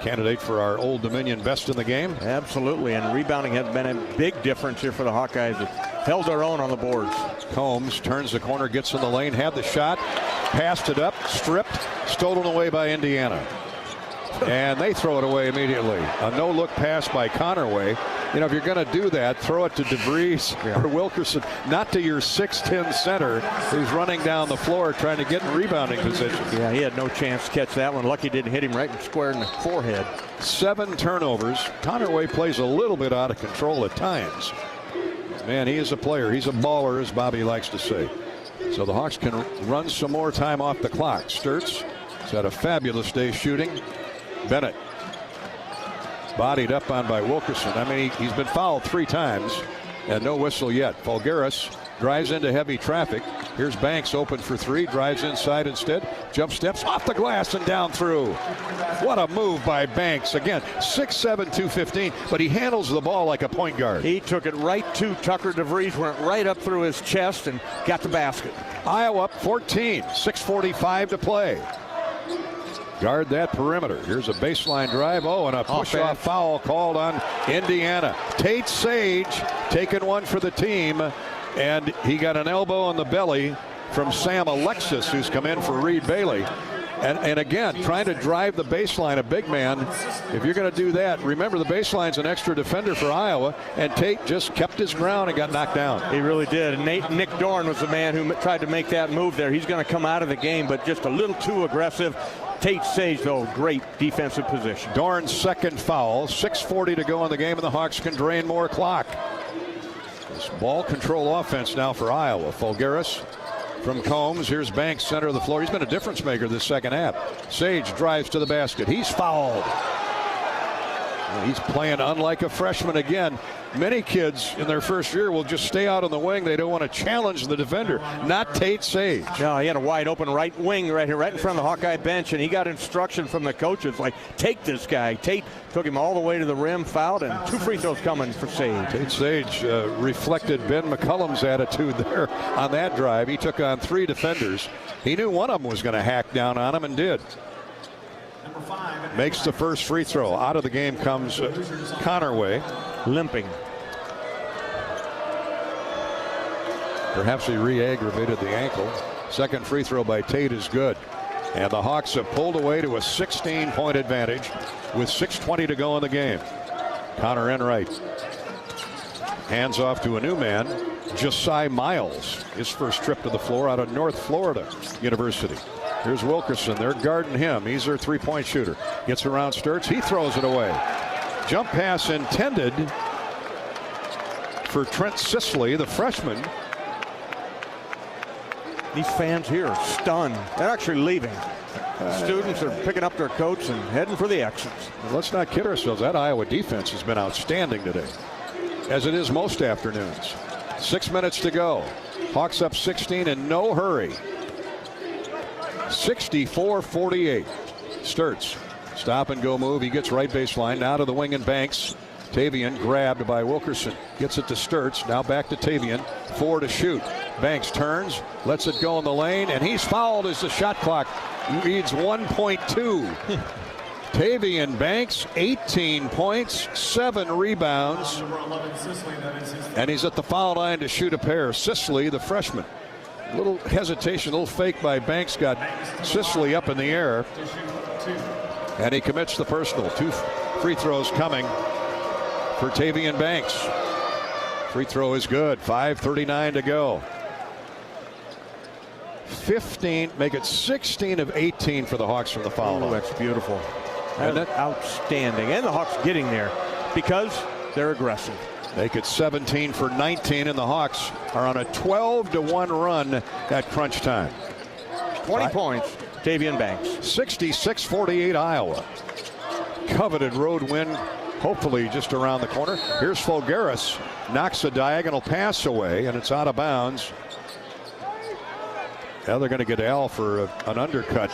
Candidate for our Old Dominion best in the game. Absolutely, and rebounding has been a big difference here for the Hawkeyes. It held their own on the boards. Combs turns the corner, gets in the lane, had the shot, passed it up, stripped, stolen away by Indiana. And they throw it away immediately. A no-look pass by Connerway. You know, if you're going to do that, throw it to DeVries or Wilkerson, not to your 6'10" center who's running down the floor trying to get in rebounding position. Yeah, he had no chance to catch that one. Lucky didn't hit him right square in the forehead. 7 turnovers. Connerway plays a little bit out of control at times. Man, he is a player. He's a baller, as Bobby likes to say. So the Hawks can run some more time off the clock. Sturtz has had a fabulous day shooting. Bennett bodied up on by Wilkerson. I mean, he's been fouled 3 times and no whistle yet. Fulgaris drives into heavy traffic. Here's Banks open for 3, drives inside instead, jump steps off the glass and down through. What a move by Banks. Again, 6'7", 215, but he handles the ball like a point guard. He took it right to Tucker DeVries, went right up through his chest and got the basket. Iowa up 14, 6:45 to play. Guard that perimeter. Here's a baseline drive. Oh, and a push-off foul called on Indiana. Tate Sage taking one for the team, and he got an elbow on the belly from Sam Alexis, who's come in for Reed Bailey. And again, trying to drive the baseline, a big man. If you're going to do that, remember the baseline's an extra defender for Iowa, and Tate just kept his ground and got knocked down. He really did. And Nick Dorn was the man who tried to make that move there. He's going to come out of the game, but just a little too aggressive. Tate Sage, though, great defensive position. Dorn's second foul. 6:40 to go in the game, and the Hawks can drain more clock. This ball control offense now for Iowa. Fulgaris from Combs. Here's Banks, center of the floor. He's been a difference maker this second half. Sage drives to the basket. He's fouled. He's playing unlike a freshman again. Many kids in their first year will just stay out on the wing. They don't want to challenge the defender. Not Tate Sage. No, he had a wide open right wing right here, right in front of the Hawkeye bench, and he got instruction from the coaches like, take this guy. Tate took him all the way to the rim, fouled, and 2 free throws coming for Sage. Tate Sage reflected Ben McCollum's attitude there on that drive. He took on 3 defenders. He knew one of them was going to hack down on him and did. Makes the first free throw. Out of the game comes Connerway. Limping. Perhaps he re-aggravated the ankle. Second free throw by Tate is good. And the Hawks have pulled away to a 16-point advantage with 6:20 to go in the game. Connor Enright. Hands off to a new man, Josiah Miles. His first trip to the floor out of North Florida University. Here's Wilkerson. They're guarding him. He's their 3-point shooter. Gets around Sturtz. He throws it away. Jump pass intended for Trent Sisley, the freshman. These fans here are stunned. They're actually leaving. Students are picking up their coats and heading for the exits. Let's not kid ourselves. That Iowa defense has been outstanding today, as it is most afternoons. 6 minutes to go. Hawks up 16 in no hurry. 64-48. Sturtz, stop and go move. He gets right baseline. Now to the wing and Banks. Tavian grabbed by Wilkerson. Gets it to Sturtz. Now back to Tavian. 4 to shoot. Banks turns, lets it go in the lane, and he's fouled as the shot clock reads 1.2. Tavian Banks, 18 points, 7 rebounds. And he's at the foul line to shoot a pair. Sisley, the freshman. A little hesitation, a little fake by Banks, got Sisley up in the air. And he commits the personal. 2 free throws coming for Tavian Banks. Free throw is good. 5:39 to go. 15, make it 16 of 18 for the Hawks from the foul line. That's beautiful. That's outstanding. And the Hawks getting there because they're aggressive. Make it 17 for 19, and the Hawks are on a 12-1 run at crunch time. 20 points, Tavian Banks. 66-48 Iowa. Coveted road win, hopefully just around the corner. Here's Fulgaris, knocks a diagonal pass away, and it's out of bounds. Now they're going to get Al for an undercut.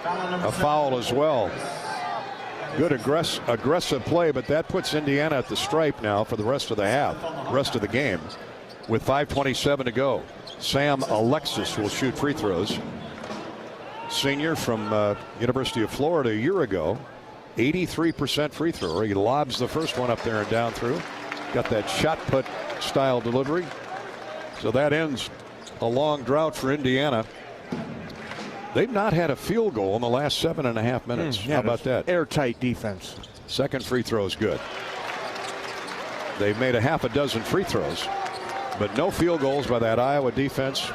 A foul as well. Good aggressive play, but that puts Indiana at the stripe now for the rest of the half, rest of the game, with 5:27 to go. Sam Alexis will shoot free throws. Senior from University of Florida a year ago. 83% free throw. He lobs the first one up there and down through. Got that shot put style delivery. So that ends a long drought for Indiana. They've not had a field goal in the last 7.5 minutes. How about that? Airtight defense. Second free throw is good. They've made a half a dozen free throws, but no field goals by that Iowa defense.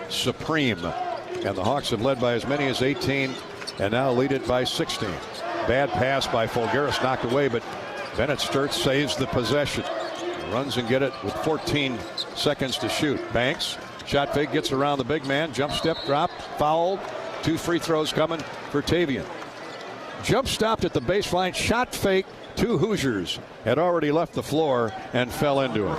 Supreme. And the Hawks have led by as many as 18 and now lead it by 16. Bad pass by Folgaris, knocked away, but Bennett Sturtz saves the possession. Runs and get it with 14 seconds to shoot. Banks, shot fake, gets around the big man. Jump step, drop, fouled. 2 free throws coming for Tavian. Jump stopped at the baseline, shot fake. 2 Hoosiers had already left the floor and fell into it.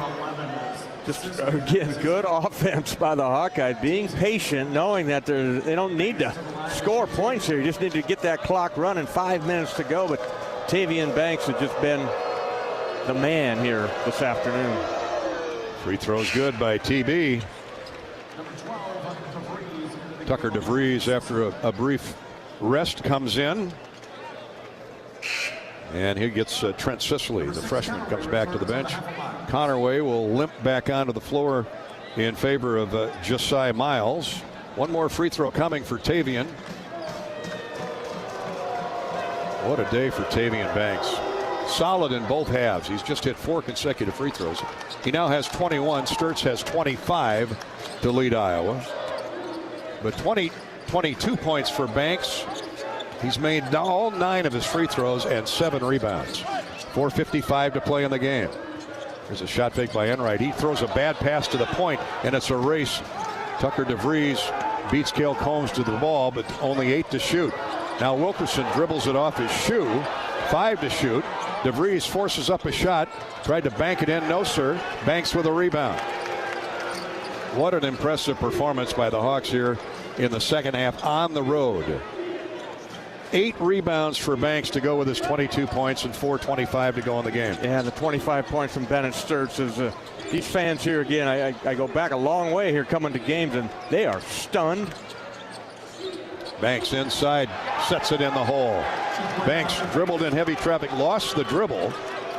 Just, again, good offense by the Hawkeyes, being patient, knowing that they don't need to score points here. You just need to get that clock running. 5 minutes to go, but Tavian Banks has just been the man here this afternoon. Free throws good by TB. Tucker DeVries, after a brief rest, comes in. And he gets Trent Sicily, the freshman, comes back to the bench. Connerway will limp back onto the floor in favor of Josiah Miles. One more free throw coming for Tavian. What a day for Tavian Banks. Solid in both halves. He's just hit 4 consecutive free throws. He now has 21. Sturtz has 25 to lead Iowa. But 22 points for Banks. He's made all 9 of his free throws and 7 rebounds. 4:55 to play in the game. There's a shot fake by Enright. He throws a bad pass to the point, and it's a race. Tucker DeVries beats Cale Combs to the ball, but only 8 to shoot. Now Wilkerson dribbles it off his shoe. 5 to shoot. DeVries forces up a shot. Tried to bank it in. No, sir. Banks with a rebound. What an impressive performance by the Hawks here in the second half on the road. 8 rebounds for Banks to go with his 22 points and 4:25 to go in the game. Yeah, the 25 points from Bennett Sturtz is these fans here again. I go back a long way here coming to games, and they are stunned. Banks inside, sets it in the hole. Banks dribbled in heavy traffic, lost the dribble.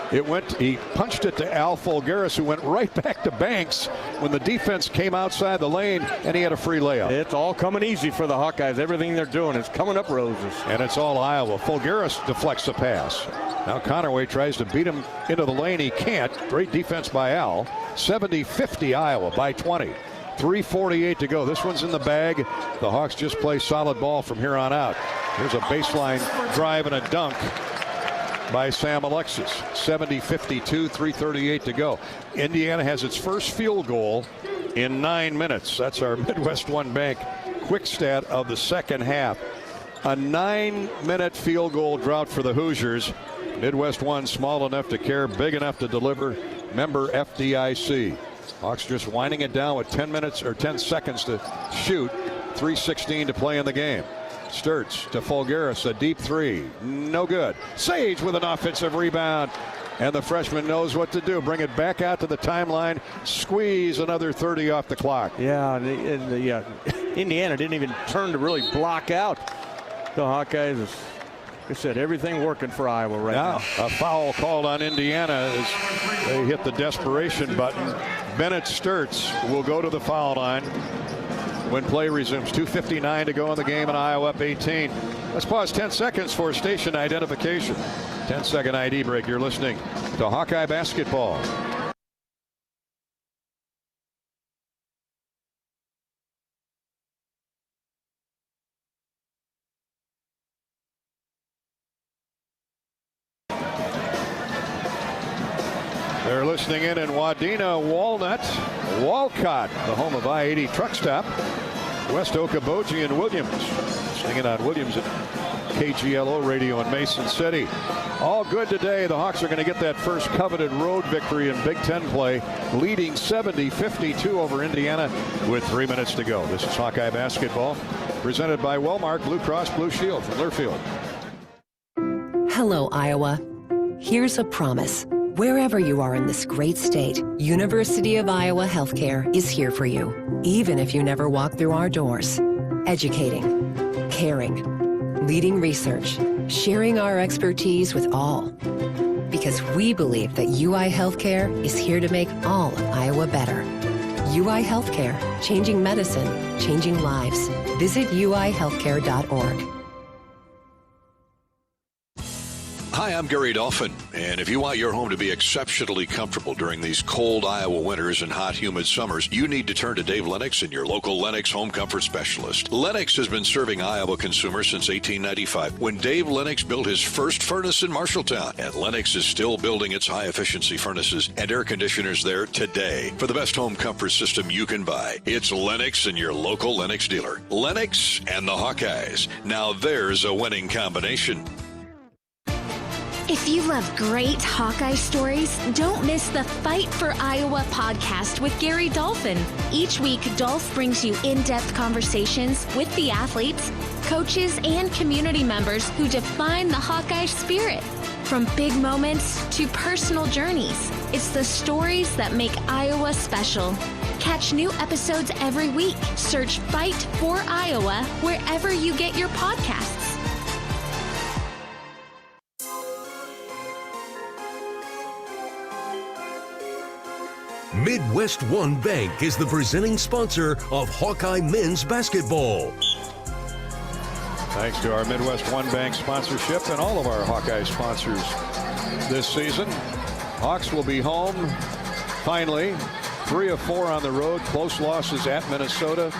He punched it to Al Folgaris, who went right back to Banks when the defense came outside the lane, and he had a free layup. It's all coming easy for the Hawkeyes. Everything they're doing is coming up roses. And it's all Iowa. Folgaris deflects the pass. Now Connerway tries to beat him into the lane. He can't. Great defense by Al. 70-50 Iowa by 20. 3:48 to go. This one's in the bag. The Hawks just play solid ball from here on out. Here's a baseline drive and a dunk by Sam Alexis. 70-52, 3:38 to go. Indiana has its first field goal in 9 minutes. That's our Midwest One Bank quick stat of the second half. A 9-minute field goal drought for the Hoosiers. Midwest One, small enough to care, big enough to deliver. Member FDIC. Hawks just winding it down with 10 minutes or 10 seconds to shoot. 3:16 to play in the game. Sturtz to Folgaris, a deep 3. No good. Sage with an offensive rebound. And the freshman knows what to do. Bring it back out to the timeline. Squeeze another 30 off the clock. Yeah, Indiana didn't even turn to really block out the Hawkeyes. Like I said, everything working for Iowa right now. A foul called on Indiana as they hit the desperation button. Bennett Sturtz will go to the foul line when play resumes. 2:59 to go in the game, and Iowa up 18. Let's pause 10 seconds for station identification. 10-second ID break. You're listening to Hawkeye Basketball. They're listening in Wadena, Walnut, Walcott, the home of I-80 truck stop. West Okoboji and Williams. Listening in on Williams at KGLO radio in Mason City. All good today. The Hawks are going to get that first coveted road victory in Big Ten play, leading 70-52 over Indiana with 3 minutes to go. This is Hawkeye Basketball, presented by Wellmark Blue Cross Blue Shield from Learfield. Hello, Iowa. Here's a promise. Wherever you are in this great state, University of Iowa Healthcare is here for you, even if you never walk through our doors. Educating, caring, leading research, sharing our expertise with all. Because we believe that UI Healthcare is here to make all of Iowa better. UI Healthcare, changing medicine, changing lives. Visit uihealthcare.org. Hi, I'm Gary Dolphin, and if you want your home to be exceptionally comfortable during these cold Iowa winters and hot, humid summers, you need to turn to Dave Lennox and your local Lennox home comfort specialist. Lennox has been serving Iowa consumers since 1895, when Dave Lennox built his first furnace in Marshalltown, and Lennox is still building its high-efficiency furnaces and air conditioners there today. For the best home comfort system you can buy, it's Lennox and your local Lennox dealer. Lennox and the Hawkeyes. Now there's a winning combination. If you love great Hawkeye stories, don't miss the Fight for Iowa podcast with Gary Dolphin. Each week, Dolph brings you in-depth conversations with the athletes, coaches, and community members who define the Hawkeye spirit. From big moments to personal journeys, it's the stories that make Iowa special. Catch new episodes every week. Search Fight for Iowa wherever you get your podcasts. Midwest One Bank is the presenting sponsor of Hawkeye men's basketball. Thanks to our Midwest One Bank sponsorship and all of our Hawkeye sponsors this season. Hawks will be home finally. 3 of 4 on the road. Close losses at Minnesota.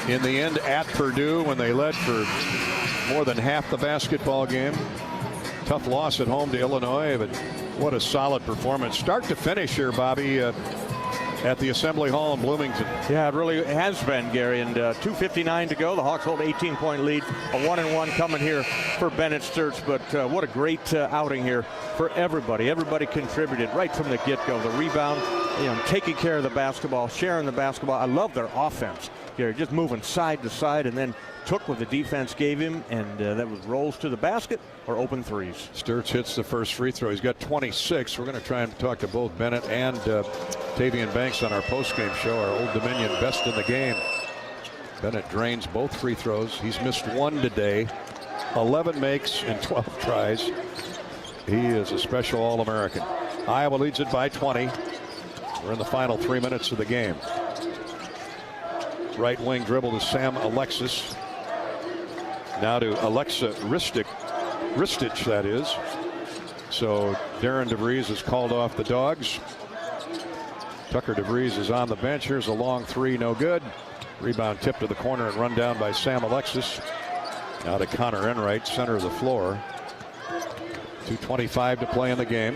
In the end, at Purdue when they led for more than half the basketball game. Tough loss at home to Illinois, but what a solid performance. Start to finish here, Bobby, at the Assembly Hall in Bloomington. Yeah, it really has been, Gary. And 2:59 to go. The Hawks hold 18-point lead. A 1-and-1 coming here for Bennett Sturts. But what a great outing here for everybody. Everybody contributed right from the get-go. The rebound, taking care of the basketball, sharing the basketball. I love their offense, Gary, just moving side to side and then took what the defense gave him, and that was rolls to the basket or open threes. Sturts hits the first free throw. He's got 26. We're going to try and talk to both Bennett and Tavian Banks on our postgame show, our Old Dominion best in the game. Bennett drains both free throws. He's missed one today. 11 makes and 12 tries. He is a special All-American. Iowa leads it by 20. We're in the final 3 minutes of the game. Right wing dribble to Sam Alexis. Now to Alexa Ristich, that is. So Darren DeVries is called off the Dogs. Tucker DeVries is on the bench. Here's a long three, no good. Rebound tipped to the corner and run down by Sam Alexis. Now to Connor Enright, center of the floor. 2:25 to play in the game.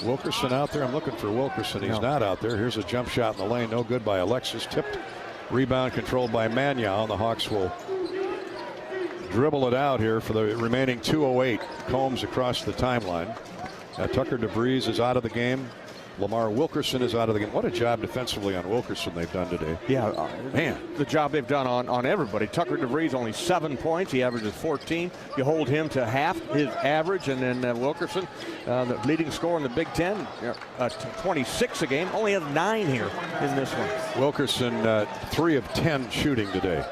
Wilkerson out there. I'm looking for Wilkerson. He's not out there. Here's a jump shot in the lane. No good by Alexis. Tipped. Rebound controlled by Magnow. The Hawks will dribble it out here for the remaining 2:08. Combs across the timeline. Tucker DeVries is out of the game. Lamar Wilkerson is out of the game. What a job defensively on Wilkerson they've done today. Yeah, man, the job they've done on everybody. Tucker DeVries only 7 points. He averages 14. You hold him to half his average, and then Wilkerson, the leading scorer in the Big Ten, 26 a game, only has 9 here in this one. Wilkerson 3 of 10 shooting today.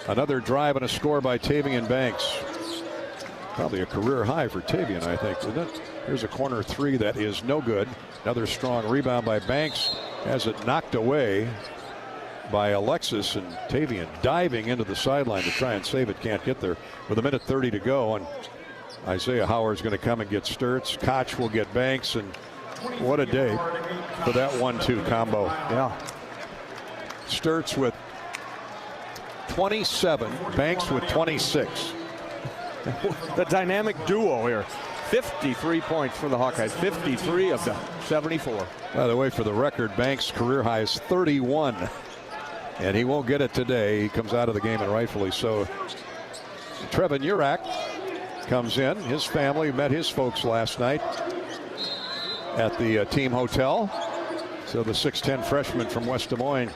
Another drive and a score by Tavian Banks. Probably a career high for Tavian, I think, isn't it? Here's a corner three that is no good. Another strong rebound by Banks. Has it knocked away by Alexis, and Tavian diving into the sideline to try and save it. Can't get there with 1:30 to go. And Isaiah Howard's going to come and get Sturts. Koch will get Banks, and what a day for that 1-2 combo. Yeah. Sturts with 27, Banks with 26. The dynamic duo here. 53 points for the Hawkeyes, 53 of the 74. By the way, for the record, Banks' career high is 31, and he won't get it today. He comes out of the game, and rightfully so. Trevin Urak comes in. His family met his folks last night at the team hotel. So the 6'10 freshman from West Des Moines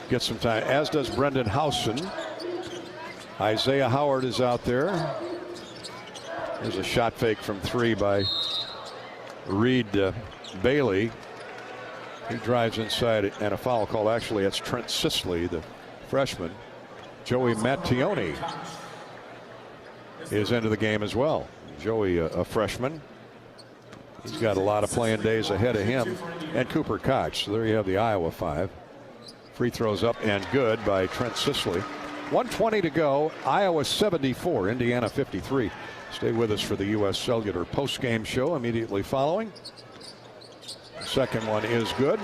gets some time, as does Brendan Howson. Isaiah Howard is out there. There's a shot fake from 3 by Reed Bailey. He drives inside and a foul call. Actually, that's Trent Sisley, the freshman. Joey Mattioni is into the game as well. Joey, a freshman. He's got a lot of playing days ahead of him. And Cooper Koch. So there you have the Iowa 5. Free throws up and good by Trent Sisley. 1:20 to go. Iowa 74, Indiana 53. Stay with us for the U.S. Cellular post-game show immediately following. Second one is good.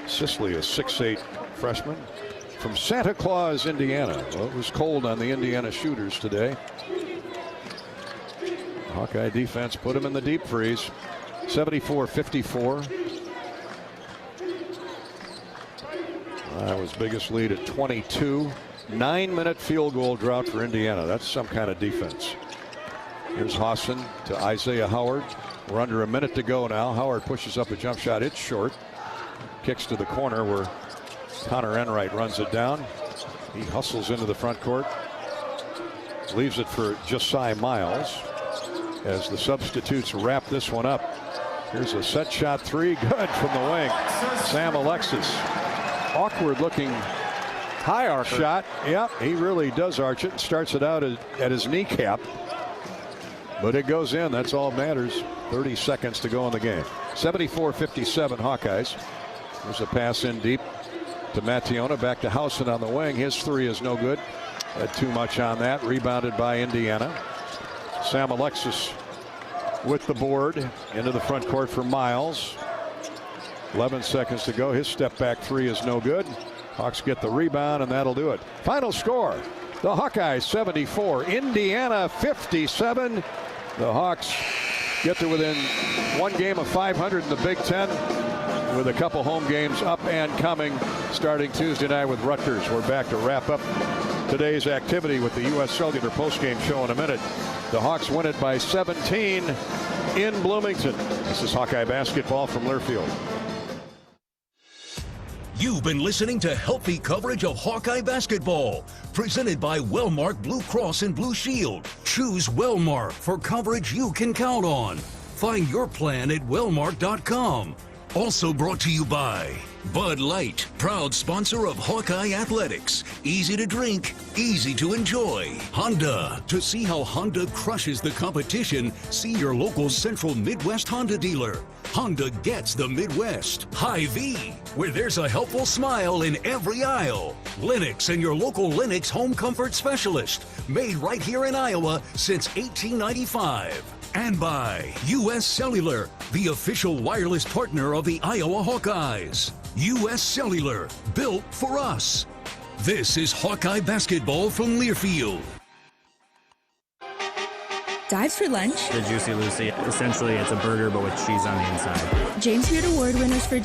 Sisley, a 6'8" freshman from Santa Claus, Indiana. Well, it was cold on the Indiana shooters today. Hawkeye defense put him in the deep freeze. 74-54. Iowa's biggest lead at 22. 9-minute field goal drought for Indiana. That's some kind of defense. Here's Hawson to Isaiah Howard. We're under a minute to go now. Howard pushes up a jump shot. It's short. Kicks to the corner where Connor Enright runs it down. He hustles into the front court. Leaves it for Josiah Miles as the substitutes wrap this one up. Here's a set shot three. Good from the wing. Sam Alexis. Awkward looking high arc shot. Yep, he really does arch it and starts it out at his kneecap. But it goes in. That's all that matters. 30 seconds to go in the game. 74-57 Hawkeyes. There's a pass in deep to Mattiona. Back to Howson on the wing. His three is no good. Had too much on that. Rebounded by Indiana. Sam Alexis with the board into the front court for Miles. 11 seconds to go. His step back three is no good. Hawks get the rebound, and that'll do it. Final score, the Hawkeyes 74, Indiana 57. The Hawks get to within one game of 500 in the Big Ten, with a couple home games up and coming starting Tuesday night with Rutgers. We're back to wrap up today's activity with the U.S. Cellular postgame show in a minute. The Hawks win it by 17 in Bloomington. This is Hawkeye basketball from Learfield. You've been listening to healthy coverage of Hawkeye basketball, presented by Wellmark Blue Cross and Blue Shield. Choose Wellmark for coverage you can count on. Find your plan at wellmark.com. Also brought to you by Bud Light, proud sponsor of Hawkeye Athletics. Easy to drink, easy to enjoy. Honda. To see how Honda crushes the competition, see your local Central Midwest Honda dealer. Honda gets the Midwest. Hy-Vee, where there's a helpful smile in every aisle. Lennox and your local Lennox home comfort specialist. Made right here in Iowa since 1895. And by U.S. Cellular, the official wireless partner of the Iowa Hawkeyes. U.S. Cellular, built for us. This is Hawkeye basketball from Learfield. Dives for lunch. The Juicy Lucy. Essentially, it's a burger, but with cheese on the inside. James Beard Award winners for